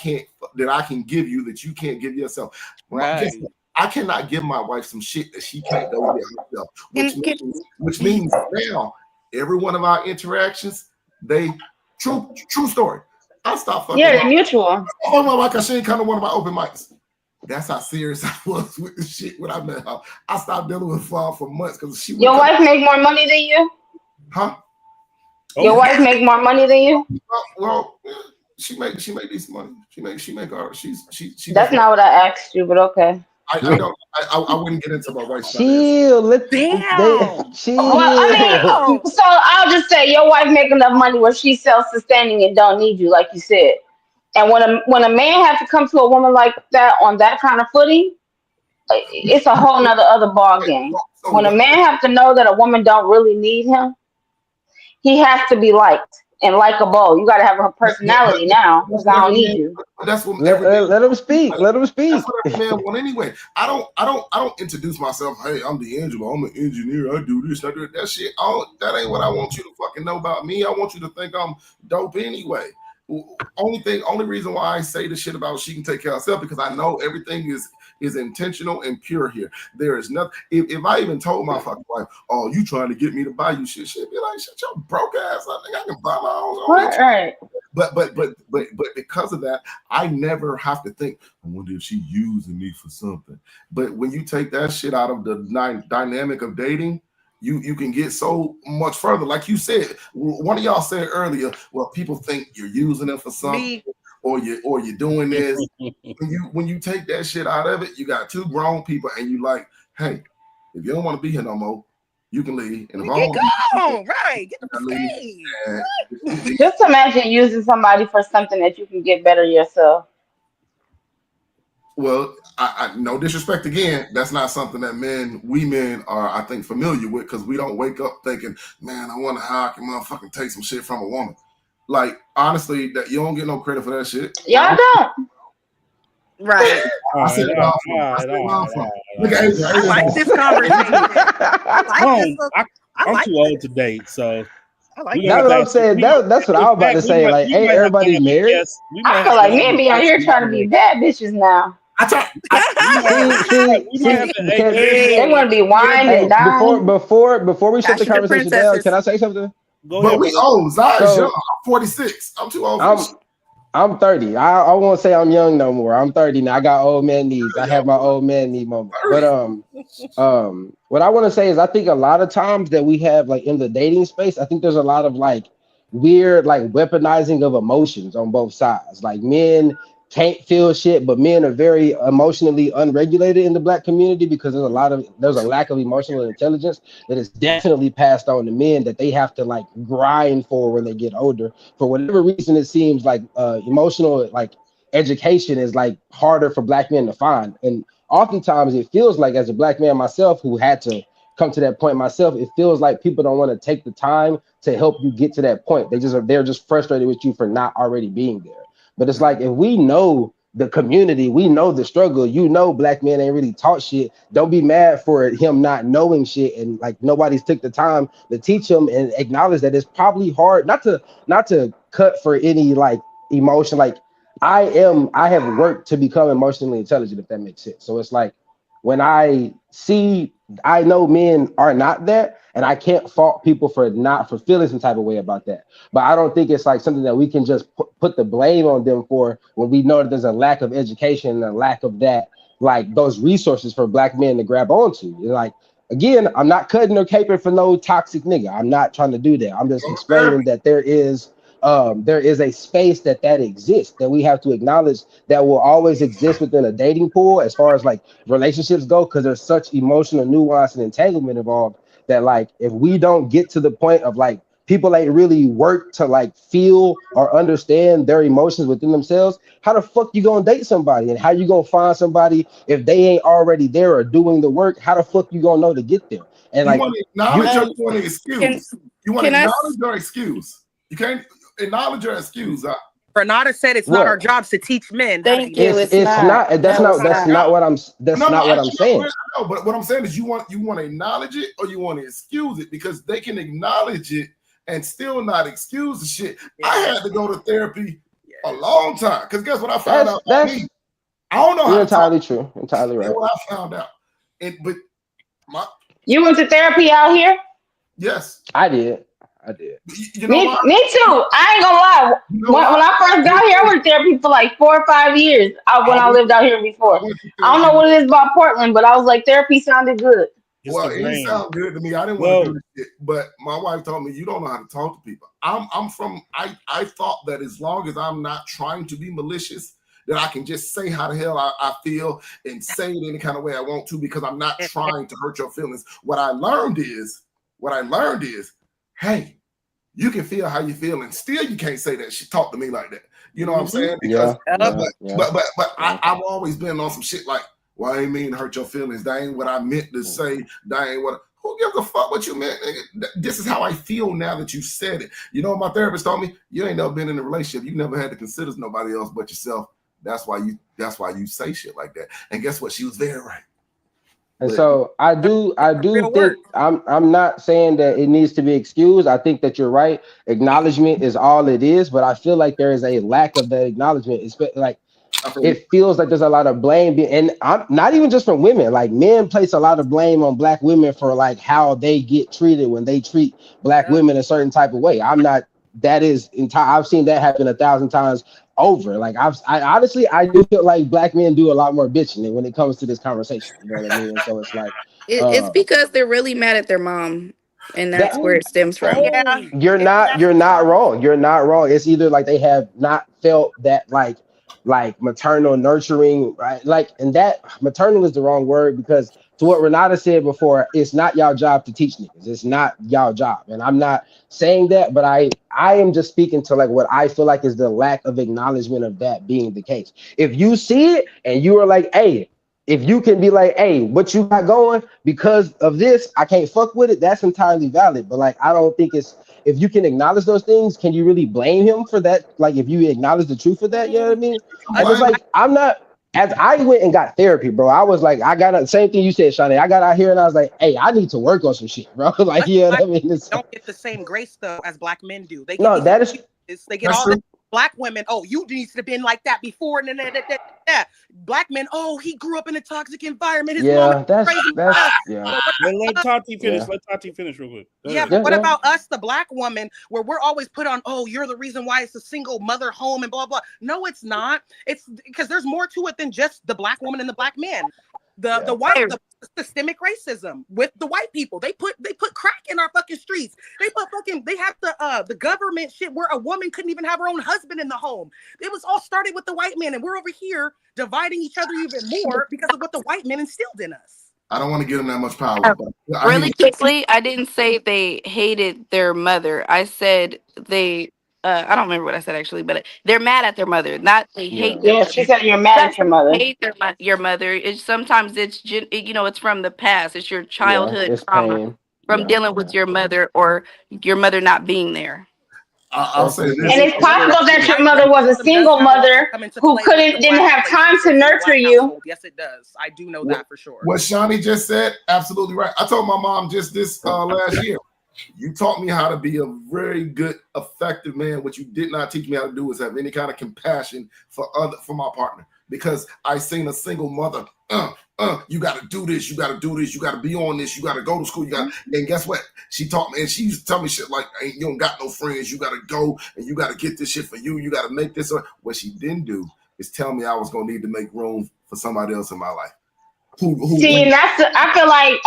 can give you that you can't give yourself. Right. I cannot give my wife some shit that she can't go get herself, which means now every one of our interactions, they true story. I stopped fucking. Yeah, they're mutual. Oh my wife, she ain't come to one of my open mics. That's how serious I was with the shit when I met her. I stopped dealing with her for months because she. Your wife make more money than you? Huh? Your wife make more money than you? Well, she make decent money. She make art. She. That's not what I asked you, but okay. I wouldn't get into my wife's chill. Chill. Well, I mean, so I'll just say your wife make enough money where she's self-sustaining and don't need you, like you said. And when a man has to come to a woman like that on that kind of footing, it's a whole nother other ball game. When a man have to know that a woman don't really need him, he has to be liked and likable. You got to have a personality now because I don't need you. That's what let him speak. Let him speak. That's what every man want anyway. I don't introduce myself. Hey, I'm D'Angelo. I'm an engineer. I do this. I do that shit. That ain't what I want you to fucking know about me. I want you to think I'm dope anyway. Only reason why I say the shit about she can take care of herself because I know everything is intentional and pure here. There is nothing. If I even told my fucking wife, "Oh, you trying to get me to buy you shit," she'd be like, "Shut your broke ass up. I can buy my own." Right. But because of that, I never have to think. I wonder if she using me for something. But when you take that shit out of the dynamic of dating. You can get so much further. Like you said, one of y'all said earlier, well, people think you're using it for something or you're doing this. when you take that shit out of it, you got two grown people and you like, hey, if you don't want to be here no more, you can leave. And if I don't right, get the leave. Just imagine using somebody for something that you can get better yourself. Well, I no disrespect again. That's not something that we men are, I think, familiar with because we don't wake up thinking, man, I wonder how I can motherfucking take some shit from a woman. Like, honestly, that you don't get no credit for that shit. Y'all don't. Right. I said it off. Look at Adrian. I like this conversation. I'm too old to date, so. That's what I'm saying. That's what I was about to say. Like, ain't everybody married? I feel like men be out here trying to be bad bitches now. See, they want to be wine and dine. Before we shut the conversation down, can I say something? But we old. I'm 46. I'm too old. I'm 30. I won't say I'm young no more. I'm 30 now. I got old man needs. I have my old man need moment. But what I want to say is I think a lot of times that we have like in the dating space, I think there's a lot of like weird like weaponizing of emotions on both sides. Like men can't feel shit, but men are very emotionally unregulated in the Black community because there's a lack of emotional intelligence that is definitely passed on to men that they have to like grind for when they get older. For whatever reason, it seems like emotional like education is like harder for Black men to find, and oftentimes it feels like as a Black man myself who had to come to that point myself, it feels like people don't want to take the time to help you get to that point. They're just frustrated with you for not already being there. But it's like, if we know the community, we know the struggle, Black men ain't really taught shit. Don't be mad for him not knowing shit. And like, nobody's took the time to teach him and acknowledge that it's probably hard not to cut for any like emotion. Like I have worked to become emotionally intelligent, if that makes sense. So it's like, when I know men are not that, and I can't fault people for feeling some type of way about that. But I don't think it's like something that we can just put the blame on them for when we know that there's a lack of education and a lack of that, like those resources for Black men to grab onto. Like, again, I'm not cutting or caping for no toxic nigga. I'm not trying to do that. I'm just explaining that there is a space that exists that we have to acknowledge that will always exist within a dating pool as far as like relationships go, because there's such emotional nuance and entanglement involved that like if we don't get to the point of like people ain't really work to like feel or understand their emotions within themselves, how the fuck you gonna date somebody? And how you gonna find somebody if they ain't already there or doing the work? How the fuck you gonna know to get there? And You like want to acknowledge or Um, you want to can excuse? You want to can I? acknowledge or excuse? You can't acknowledge or excuse. Renata said it's not our what? jobs to teach men how to be Thank you. men. It's It's not. not. That's No, not. it's That's not. not what I'm. That's No, not what I'm saying. no, but what I'm saying is you want to acknowledge it or you want to excuse it, because they can acknowledge it and still not excuse the shit. I had to go to therapy a long time, because guess what I found out about me? I don't know how You're to talk. entirely true. Entirely That's right. what I found out. But You went to therapy out here? yes, I did. you know why? Me too. I ain't gonna lie. You know When why? I first got here, I went to therapy for like 4 or 5 years. When I lived out here before. went to I don't know therapy. what it is about Portland, but I was like, therapy sounded good. Well, it didn't sound good to me. I didn't want to do this shit, but my wife told me you don't know how to talk to people. I thought that as long as I'm not trying to be malicious, that I can just say how the hell I feel and say it any kind of way I want to, because I'm not trying to hurt your feelings. What I learned is, hey, you can feel how you feel and still you can't say that shit. Talk to me like that. You know what I'm saying? Because but I've always been on some shit like, well, I ain't mean to hurt your feelings. That ain't what I meant to say. That ain't what. Who gives a fuck what you meant? This is how I feel now that you said it. You know what my therapist told me? You ain't never been in a relationship. You never had to consider nobody else but yourself. That's why you say shit like that. And guess what? She was very right. And so I do think I'm not saying that it needs to be excused. I think that you're right. Acknowledgement is all it is, but I feel like there is a lack of that acknowledgement. It's like it feels like there's a lot of blame and I'm not even just from women. Like men place a lot of blame on black women for like how they get treated when they treat black women a certain type of way. I've seen that happen 1,000 times over. Like I honestly I do feel like black men do a lot more bitching when it comes to this conversation. You know what I mean? And so it's like It's because they're really mad at their mom, and that's where it stems from. Yeah, you're not wrong. You're not wrong. It's either like they have not felt that like maternal nurturing, right? Like, and that maternal is the wrong word, because to what Renata said before, it's not y'all job to teach niggas. It's not y'all job. And I'm not saying that, but I am just speaking to like what I feel like is the lack of acknowledgement of that being the case. If you see it and you are like, hey, if you can be like, hey, what you got going because of this, I can't fuck with it, that's entirely valid. But like, I don't think it's, if you can acknowledge those things, can you really blame him for that? Like, if you acknowledge the truth of that, you know what I mean? Like, it's like, I'm not, as I went and got therapy, bro, I was like, I got the same thing you said, Shawnee. I got out here and I was like, hey, I need to work on some shit, bro. Like, yeah, I mean, it's don't get the same grace though as black men do. They get no, that is, they get all the black women. Oh, you needs to have been like that before. Black men. Oh, he grew up in a toxic environment. His mom that's crazy. yeah. Let Tati finish. Let Tati finish real quick. Yeah, but what about us, the black woman, where we're always put on, oh, you're the reason why it's a single mother home and blah, blah. No, it's not. It's because there's more to it than just the black woman and the black man. The systemic racism with the white people. They put crack in our fucking streets. They have the government shit where a woman couldn't even have her own husband in the home. It was all started with the white man, and we're over here dividing each other even more because of what the white men instilled in us. I don't want to give them that much power. Really quickly, I didn't say they hated their mother. I said they. I don't remember what I said actually, but they're mad at their mother. Not they hate their mother. She said you're mad at your mother. Hate your mother. It's sometimes it's it's from the past. It's your childhood it's trauma pain. from dealing with your mother or your mother not being there. I'll say this. And it's possible that your mother was a single mother who didn't have time to nurture you. Yes, it does. I do know that for sure. What Shawnee just said, absolutely right. I told my mom just this last year. You taught me how to be a very good, effective man. What you did not teach me how to do is have any kind of compassion for my partner. Because I seen a single mother, you got to do this, you got to do this, you got to be on this, you got to go to school, and guess what? She taught me, and she used to tell me shit like, "Hey, you don't got no friends, you got to go, and you got to get this shit for you, you got to make this." What she didn't do is tell me I was gonna need to make room for somebody else in my life. I feel like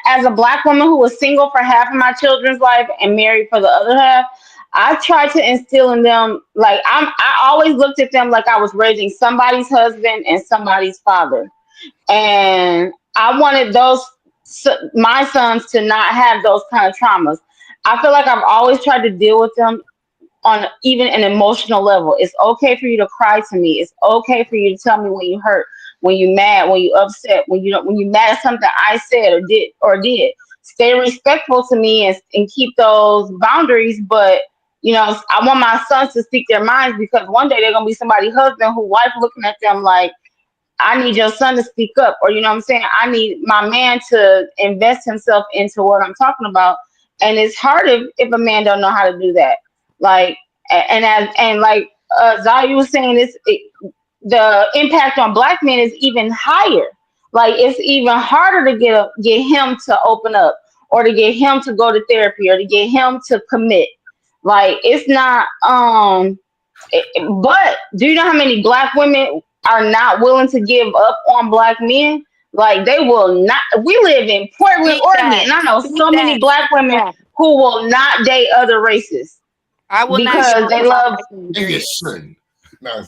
as a black woman who was single for half of my children's life and married for the other half, I tried to instill in them, like I always looked at them like I was raising somebody's husband and somebody's father, and I wanted my sons to not have those kind of traumas. I feel like I've always tried to deal with them on even an emotional level. It's okay for you to cry to me. It's okay for you to tell me when you hurt, when you mad, when you upset, when you don't, when you mad at something I said or did. Stay respectful to me and keep those boundaries. But I want my sons to speak their minds because one day they're gonna be somebody's husband who wife looking at them like, I need your son to speak up, or you know what I'm saying? I need my man to invest himself into what I'm talking about. And it's hard if a man don't know how to do that. Like and like Zaya was saying, the impact on black men is even higher. Like it's even harder to get him to open up, or to get him to go to therapy, or to get him to commit. Like it's not but do you know how many black women are not willing to give up on black men? Like they will not. We live in Portland, Speak Oregon, that. and I know Speak so many that. black Speak women that. who will not date other races I will not give because up they on my love. black men, And you period. shouldn't. No.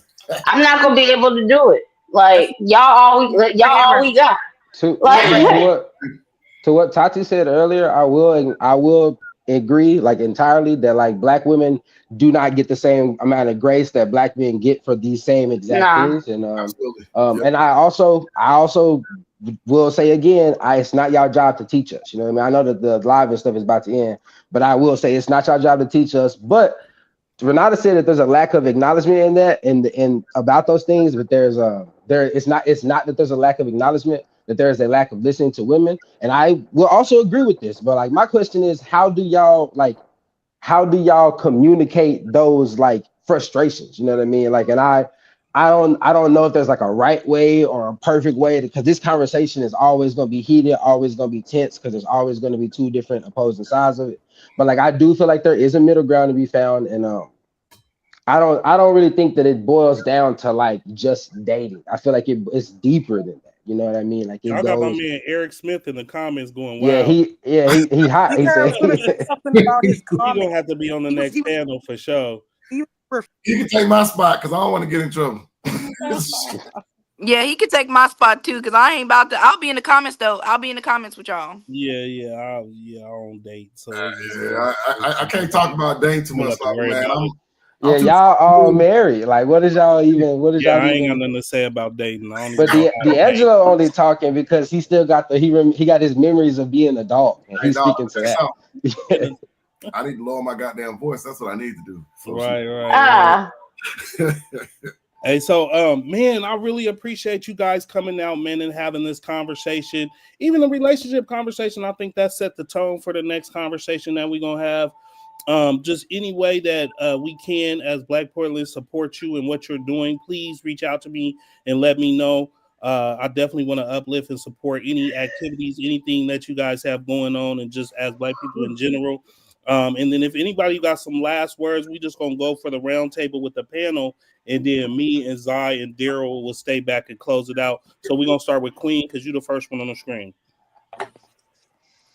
I'm not gonna be able to do it. That's Like y'all all never. we got. To Never. Like what Tati said earlier, I will agree like entirely that like black women do not get the same amount of grace that black men get for these same exact nah. things. And Absolutely. and I also will say again, it's not y'all job to teach us. You know what I mean? I know that the live and stuff is about to end, but I will say it's not y'all job to teach us. But Renata said that there's a lack of acknowledgement in that and about those things, but it's not that there's a lack of acknowledgement, that there is a lack of listening to women. And I will also agree with this, but like my question is, how do y'all communicate those like frustrations? You know what I mean? Like, and I don't know if there's like a right way or a perfect way, because this conversation is always going to be heated, always going to be tense, because there's always going to be two different opposing sides of it. But like I do feel like there is a middle ground to be found, and I don't really think that it boils down to like just dating. I feel like it's deeper than that. You know what I mean? Like it Y'all got my goes. man Eric Smith in the comments going Yeah, wild. he hot. He Yeah, I said was gonna say something about his He comment. gonna have to be on the He was next he was panel for sure. he was You can take my spot because I don't want to get in trouble. Yeah, he could take my spot too, because I ain't about to. I'll be in the comments though. I'll be in the comments with y'all. Yeah, I don't date, so it's just I can't talk about dating too I don't much have to longer, worry man. about it. I'm yeah, too. y'all all married. Like, what is y'all even? What is Yeah, y'all I ain't got even? nothing to say about dating. I don't even But know how to date. D'Angelo only talking because he still got he got his memories of being an adult, and Hey, he's dog, speaking to check that. out. Yeah, I need to lower my goddamn voice. That's what I need to do. So right. Ah. Hey, so man, I really appreciate you guys coming out, man, and having this conversation. Even the relationship conversation, I think that set the tone for the next conversation that we're gonna have. Just any way that we can as Black Portland support you and what you're doing, please reach out to me and let me know. I definitely want to uplift and support any activities, anything that you guys have going on, and just as Black people in general. And then if anybody got some last words, we just gonna go for the round table with the panel, and then me and Zai and Daryl will stay back and close it out. So we're gonna start with Queen because you're the first one on the screen.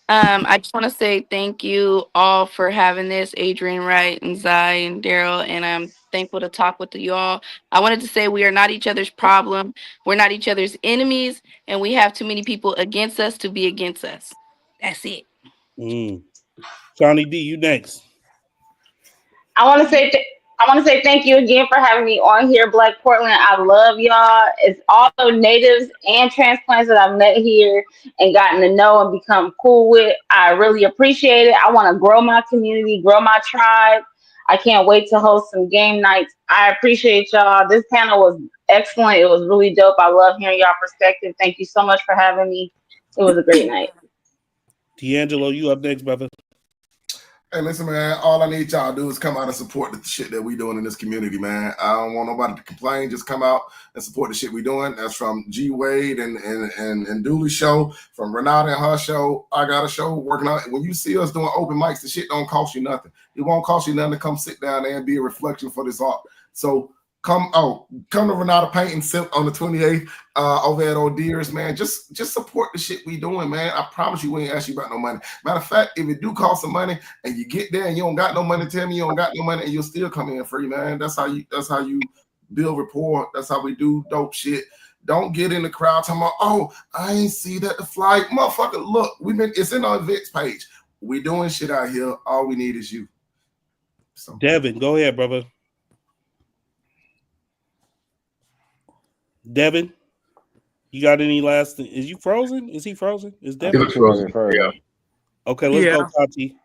I just want to say thank you all for having this, Adrian Wright and Zai and Daryl, and I'm thankful to talk with you all. I wanted to say we are not each other's problem. We're not each other's enemies, and we have too many people against us to be against us. That's it. Johnny D, you next. I want to say I want to say thank you again for having me on here, Black Portland. I love y'all. It's all the natives and transplants that I've met here and gotten to know and become cool with. I really appreciate it. I want to grow my community, grow my tribe. I can't wait to host some game nights. I appreciate y'all. This panel was excellent. It was really dope. I love hearing y'all perspective. Thank you so much for having me. It was a great night. D'Angelo, you up next, brother. Hey, listen, man. All I need y'all to do is come out and support the shit that we doing in this community, man. I don't want nobody to complain. Just come out and support the shit we doing. That's from G Wade and Dooley show, from Renata and her show. I got a show working out. When you see us doing open mics, the shit don't cost you nothing. It won't cost you nothing to come sit down there and be a reflection for this art. So come to Renata Paint and Sip on the 28th over at O'Dear's, man. Just support the shit we doing, man. I promise you we ain't ask you about no money. Matter of fact, if it do cost some money and you get there and you don't got no money, tell me you don't got no money and you'll still come in free, man. That's how you build rapport. That's how we do dope shit. Don't get in the crowd talking about, oh, I ain't see that the flight. Motherfucker, look, it's in our events page. we doing shit out here. All we need is you. So. Devin, go ahead, brother. Devin, you got any last? Is you frozen? Is he frozen? Is I Devin think he wasn't frozen. Yeah. Okay, let's go, Tati.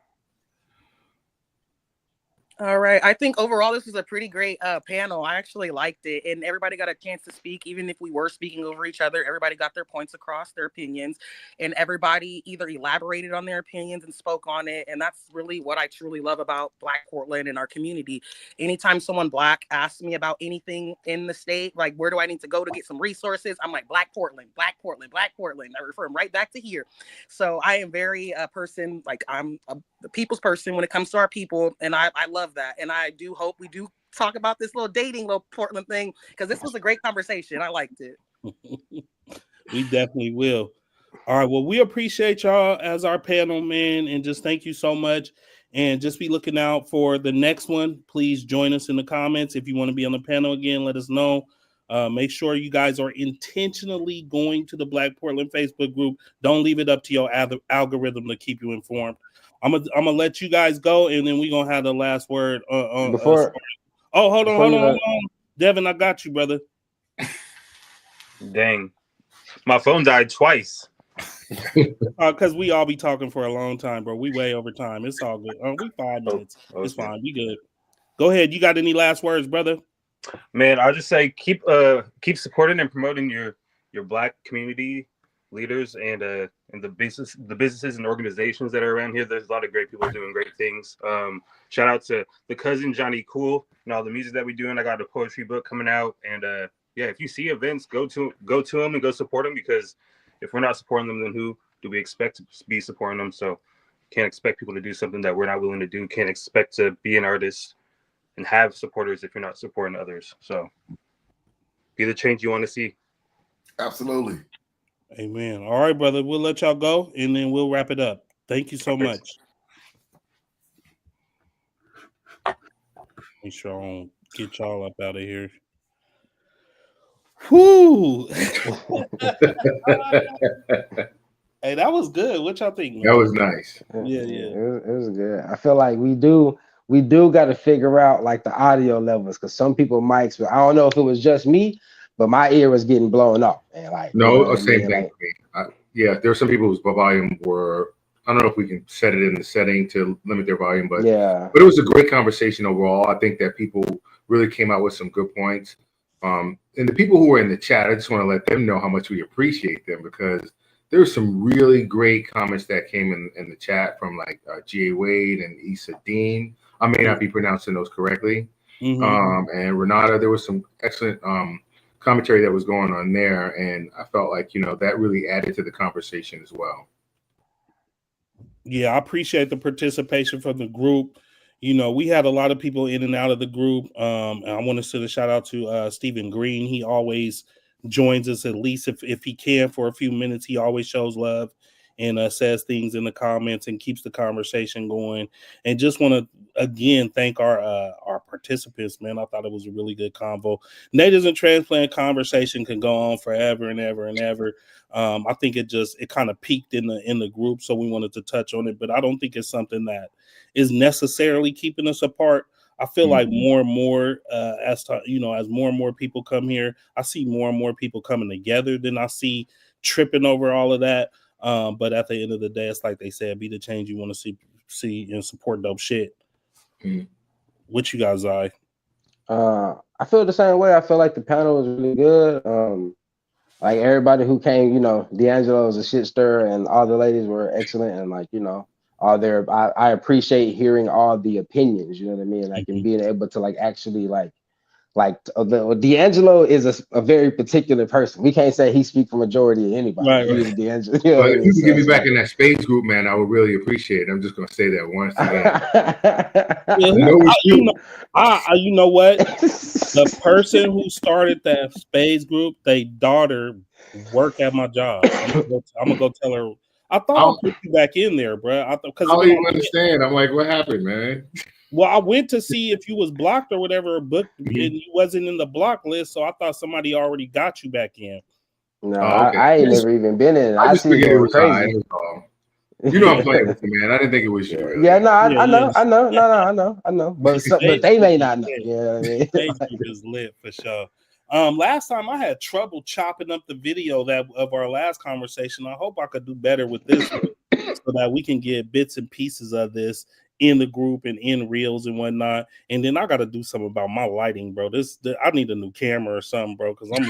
All right. I think overall this was a pretty great panel. I actually liked it, and everybody got a chance to speak. Even if we were speaking over each other, everybody got their points across, their opinions, and everybody either elaborated on their opinions and spoke on it. And that's really what I truly love about Black Portland and our community. Anytime someone Black asks me about anything in the state, like where do I need to go to get some resources, I'm like Black Portland, Black Portland, Black Portland. I refer them right back to here. So I am very person, like I'm the people's person when it comes to our people, and I love that. And I do hope we do talk about this little Portland thing, because this was a great conversation. I liked it. We definitely will. All right. Well, we appreciate y'all as our panel, man, and just thank you so much. And just be looking out for the next one. Please join us in the comments. If you want to be on the panel again, let us know. Make sure you guys are intentionally going to the Black Portland Facebook group. Don't leave it up to your algorithm to keep you informed. I'm gonna let you guys go, and then we're gonna have the last word. Before hold on. Devin, I got you, brother. Dang. My phone died twice. Because we all be talking for a long time, bro. We way over time. It's all good. We 5 minutes. It's fine. We good. Go ahead. You got any last words, brother? Man, I'll just say keep supporting and promoting your Black community leaders and the businesses and organizations that are around here. There's a lot of great people doing great things. Shout out to the cousin Johnny Cool and all the music that we do. And I got a poetry book coming out. And yeah, if you see events, go to them and go support them, because if we're not supporting them, then who do we expect to be supporting them? So can't expect people to do something that we're not willing to do. Can't expect to be an artist and have supporters if you're not supporting others. So be the change you want to see. Absolutely. Amen. All right, brother. We'll let y'all go, and then we'll wrap it up. Thank you so much. Make sure I don't get y'all up out of here. Whoo! Hey, that was good. What y'all think, man? That was nice. Yeah. It was good. I feel like we do got to figure out like the audio levels, because some people mics, but I don't know if it was just me, but my ear was getting blown off. Man, like no, same thing for me. Yeah, there are some people whose volume were. I don't know if we can set it in the setting to limit their volume, but yeah. But it was a great conversation overall. I think that people really came out with some good points. And the people who were in the chat, I just want to let them know how much we appreciate them, because there were some really great comments that came in the chat from like G.A. Wade and Issa Dean. I may not be pronouncing those correctly. Mm-hmm. And Renata, there was some excellent commentary that was going on there. And I felt like, that really added to the conversation as well. Yeah, I appreciate the participation from the group. We had a lot of people in and out of the group. And I want to send a shout out to Stephen Green. He always joins us, at least if he can, for a few minutes. He always shows love and says things in the comments and keeps the conversation going. And just want to again thank our participants, man. I thought it was a really good convo. Natives and transplant conversation can go on forever and ever and ever. I think it kind of peaked in the group, so we wanted to touch on it, but I don't think it's something that is necessarily keeping us apart. I feel like more and more as more and more people come here, I see more and more people coming together than I see tripping over all of that. But at the end of the day, it's like they said, be the change you want to see and support dope shit. What you guys are? I feel the same way. I feel like the panel was really good. Like everybody who came, D'Angelo was a shit stirrer, and all the ladies were excellent, and like, all their I appreciate hearing all the opinions, you know what I mean? Like, and being able to like actually like D'Angelo is a very particular person. We can't say he speaks for majority of anybody. Right. He was D'Angelo. You know But if you can get me back in that space group, man, I would really appreciate it. I'm just gonna say that once again. You know what? The person who started that space group, their daughter work at my job. I'm gonna go tell her. I thought I put you back in there, bro. I don't even understand. I'm like, what happened, man? Well, I went to see if you was blocked or whatever, but and you wasn't in the block list, so I thought somebody already got you back in. No, okay. I ain't never even been in. I see it going crazy. You know I'm playing with you, man. I didn't think it was you, really. Yeah, no, Yeah, I yeah. know, I know, I know. But they may not know. Lit. You know what I mean? Stage group is lit for sure. Last time I had trouble chopping up the video of our last conversation. I hope I could do better with this one so that we can get bits and pieces of this in the group and in reels and whatnot. And then I got to do something about my lighting, bro. I need a new camera or something, bro, because I'm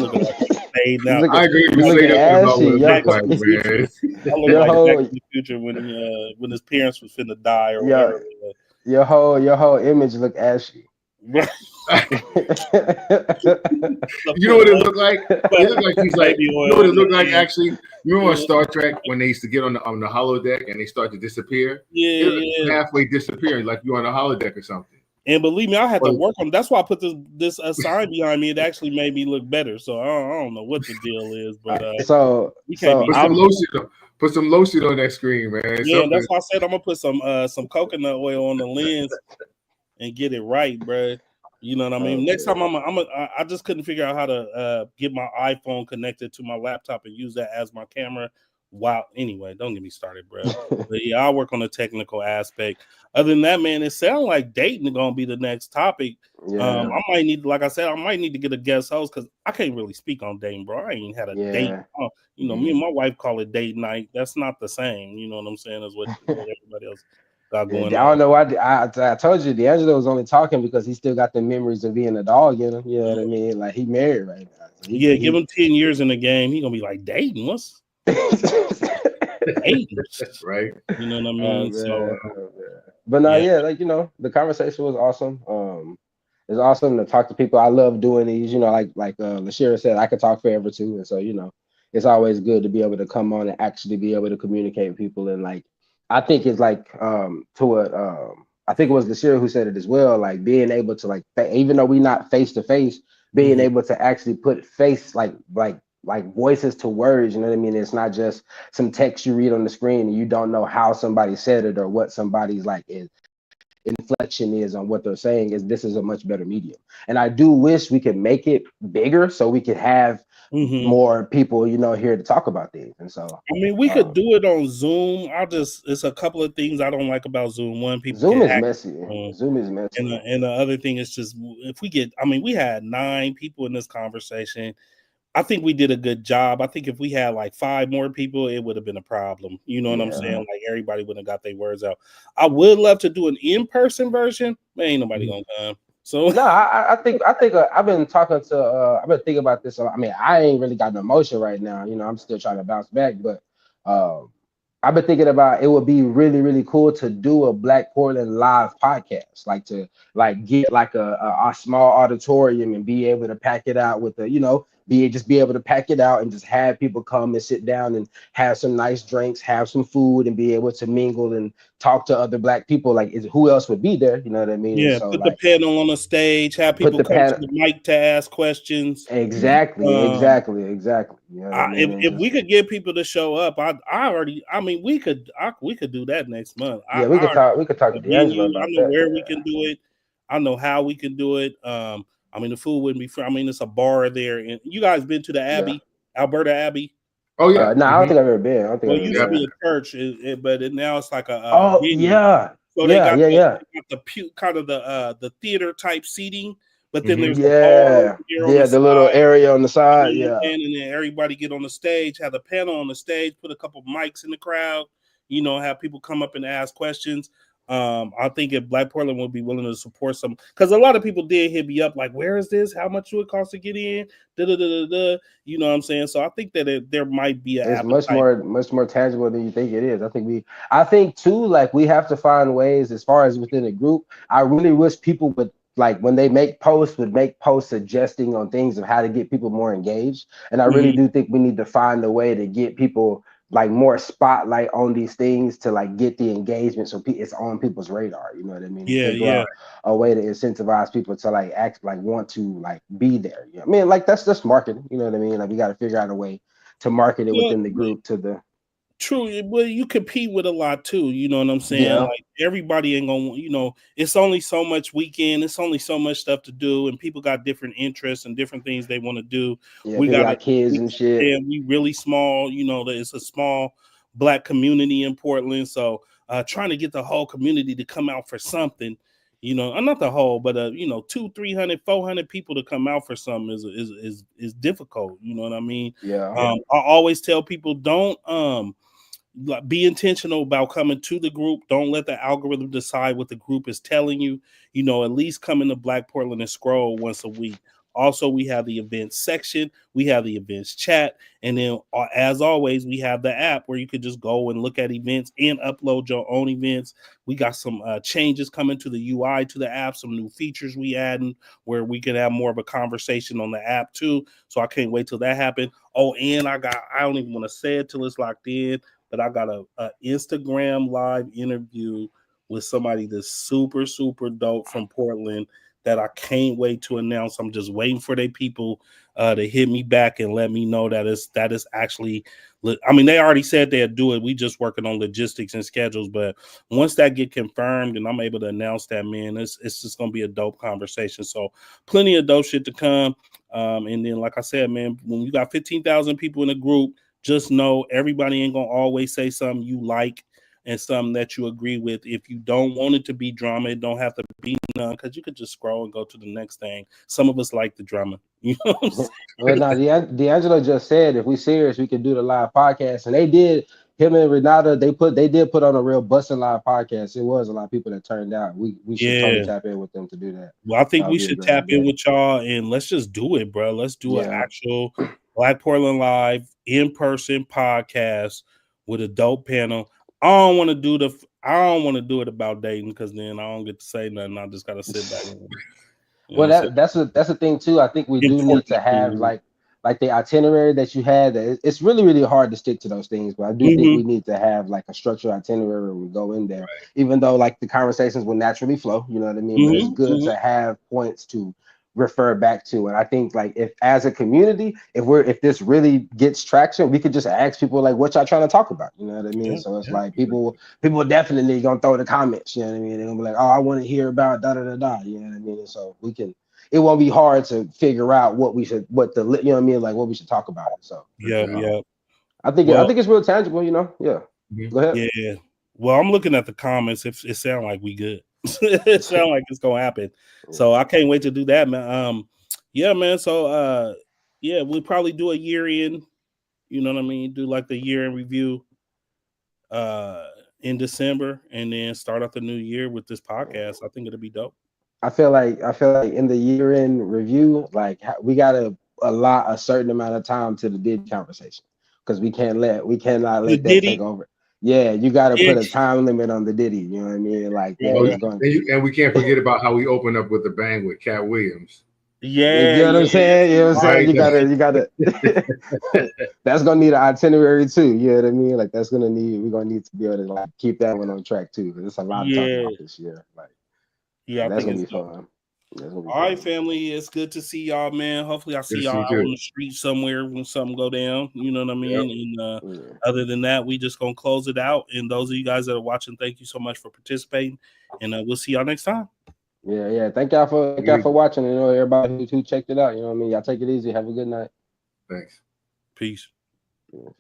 looking like a fade now. I agree. You You say looking that about ashy, what it yo. looks like, man. I look like Back to the Future when his parents was finna die or whatever. Your whole image look ashy. You know what it looked like? It looked like he's like. You know what it looked like? Actually, remember on Star Trek when they used to get on the holodeck and they start to disappear? Yeah. Halfway disappearing, like you're on a holodeck or something. And believe me, I had to work on. That's why I put this sign behind me. It actually made me look better. So I don't know what the deal is, but we can't be. Put some lotion on that screen, man. Yeah, something. That's why I said I'm gonna put some coconut oil on the lens and get it right, bro. You know what I mean? Next time I just couldn't figure out how to get my iPhone connected to my laptop and use that as my camera. Wow. Anyway, don't get me started, bro. But yeah, I'll work on the technical aspect. Other than that, man, it sounds like dating is gonna be the next topic. Yeah. I might need, like I said, I might need to get a guest host because I can't really speak on dating, bro. I ain't had a date. You know, me and my wife call it date night. That's not the same. You know what I'm saying? As what everybody else got going on. I don't know why. I told you D'Angelo was only talking because he still got the memories of being a dog in him. You know what I mean? Like he married right now. So give him 10 years in the game. He gonna be like dating. What's dating? Right? You know what I mean? But no, yeah, like the conversation was awesome. It's awesome to talk to people. I love doing these. Like Lashira said, I could talk forever too. And so it's always good to be able to come on and actually be able to communicate with people. And like I think it's like I think it was Lashira who said it as well. Like being able to like even though we're not face to face, being able to actually put face like voices to words. You know what I mean? It's not just some text you read on the screen and you don't know how somebody said it or what somebody's like inflection is on what they're saying. This is a much better medium. And I do wish we could make it bigger so we could have more people, here to talk about these. And so I mean, we could do it on Zoom. It's a couple of things I don't like about Zoom. One, Zoom is messy. Zoom is messy. And the other thing is just if we had 9 people in this conversation. I think we did a good job. I think if we had like 5 more people, it would have been a problem. You know what I'm saying? Like everybody wouldn't have got their words out. I would love to do an in-person version, but ain't nobody gonna come. So no, I think I've been talking to I've been thinking about this. I mean, I ain't really got no motion right now. I'm still trying to bounce back, but I've been thinking about it would be really, really cool to do a Black Portland live podcast, like to get like a small auditorium and be able to pack it out with be able to pack it out and just have people come and sit down and have some nice drinks, have some food, and be able to mingle and talk to other Black people. Like, who else would be there? You know what I mean? Yeah, so, put the panel on the stage, have people come to the mic to ask questions. Exactly. You know if we could get people to show up, we could do that next month. Yeah, we could talk to D'Angelo about that. I know where we can do it. I know how we can do it. I mean, the food wouldn't be free. I mean, it's a bar there. And you guys been to the Abbey, Alberta Abbey? Oh, yeah. No, I don't think I've ever been. I don't think it used to be a church, but now it's like a venue. Yeah. So they got the kind of the theater type seating, but then there's the little area on the side. Yeah. And then everybody get on the stage, have a panel on the stage, put a couple mics in the crowd, have people come up and ask questions. I think if Black Portland would be willing to support some, because a lot of people did hit me up like, where is this? How much do it cost to get in? You know what I'm saying? So I think that there might be it's much more tangible than you think it is. I think too, like we have to find ways as far as within the group. I really wish people would, like when they make posts, suggesting on things of how to get people more engaged. And I really do think we need to find a way to get people like more spotlight on these things to like get the engagement so it's on people's radar. You know what I mean? A way to incentivize people to like act like want to like be there. You know? I mean, like that's just marketing. You know what I mean? Like we got to figure out a way to market it within the group to the. True, well, you compete with a lot too. You know what I'm saying? Yeah. Like everybody ain't gonna, it's only so much weekend. It's only so much stuff to do, and people got different interests and different things they want to do. Yeah, we got kids and shit. And we really small. It's a small Black community in Portland. So trying to get the whole community to come out for something, you know, not the whole, but you know, 200, 300, 400 people to come out for something is difficult. You know what I mean? Yeah. I always tell people, don't be intentional about coming to the group. Don't let the algorithm decide what the group is telling you. You know, at least come into Black Portland and scroll once a week. Also, we have the events section, we have the events chat, and then as always, we have the app where you could just go and look at events and upload your own events. We got some changes coming to the UI to the app, some new features we adding where we can have more of a conversation on the app too. So I can't wait till that happens. Oh, and I don't even want to say it till it's locked in, but I got a Instagram live interview with somebody that's super, super dope from Portland that I can't wait to announce. I'm just waiting for their people to hit me back and let me know that is actually, I mean, they already said they'd do it. We just working on logistics and schedules, but once that get confirmed and I'm able to announce that, man, it's just going to be a dope conversation. So plenty of dope shit to come. And then, like I said, man, when you got 15,000 people in a group, just know everybody ain't going to always say something you like and something that you agree with. If you don't want it to be drama, it don't have to be none, because you could just scroll and go to the next thing. Some of us like the drama. You know what I'm saying? Well, now D'Angelo just said if we serious, we could do the live podcast, and they did. Him and Renata, they did put on a real busting live podcast. It was a lot of people that turned out. We should totally Yeah. tap in with them to do that. Well, I think That we would be a should great tap in idea. with y'all and let's just do it, bro. Let's do an Yeah. actual Black Portland Live in-person podcast with a dope panel. I don't want to do it about dating, because then I don't get to say nothing. I just gotta sit back and, you know Well, what I'm saying? that's the thing too. I think we do need to have Important. like the itinerary that you had. It's really, really hard to stick to those things, but I do think we need to have like a structured itinerary when we go in there. Even though like the conversations will naturally flow, you know what I mean. But it's good to have points to refer back to. And I think like if as a community, if this really gets traction, we could just ask people like, what y'all trying to talk about, you know what I mean? So it's like people definitely gonna throw the comments, you know what I mean? They're gonna be like, oh, I want to hear about da da da da, you know what I mean? And so it won't be hard to figure out what we should, you know what I mean, like what we should talk about. So yeah. I think it's real tangible, you know. Yeah. Go ahead. Yeah. Well, I'm looking at the comments. It sounds like we good. It sounds like it's gonna happen. So I can't wait to do that, man. Yeah, man. So yeah, we'll probably do a year in, you know what I mean? Do like the year in review in December, and then start off the new year with this podcast. I think it'll be dope. I feel like in the year end review, like we gotta allot a certain amount of time to the Diddy conversation, because we cannot let that take over. Yeah, you gotta put a time limit on the Diddy. You know what I mean? Like that is going. And we can't forget about how we opened up with the bang with Cat Williams. You know what I'm saying? You know what I'm saying? You gotta that's gonna need an itinerary too. You know what I mean? Like we're gonna need to be able to like keep that one on track too. There's a lot to talk about this year. Like I that's think gonna it's be fun. All right, family. It's good to see y'all, man. Hopefully I see y'all out on the street somewhere when something go down. You know what I mean? And other than that, we just gonna close it out. And those of you guys that are watching, thank you so much for participating. And we'll see y'all next time. Yeah. Thank y'all for watching. You know, everybody who checked it out. You know what I mean? Y'all take it easy. Have a good night. Thanks. Peace. Yeah.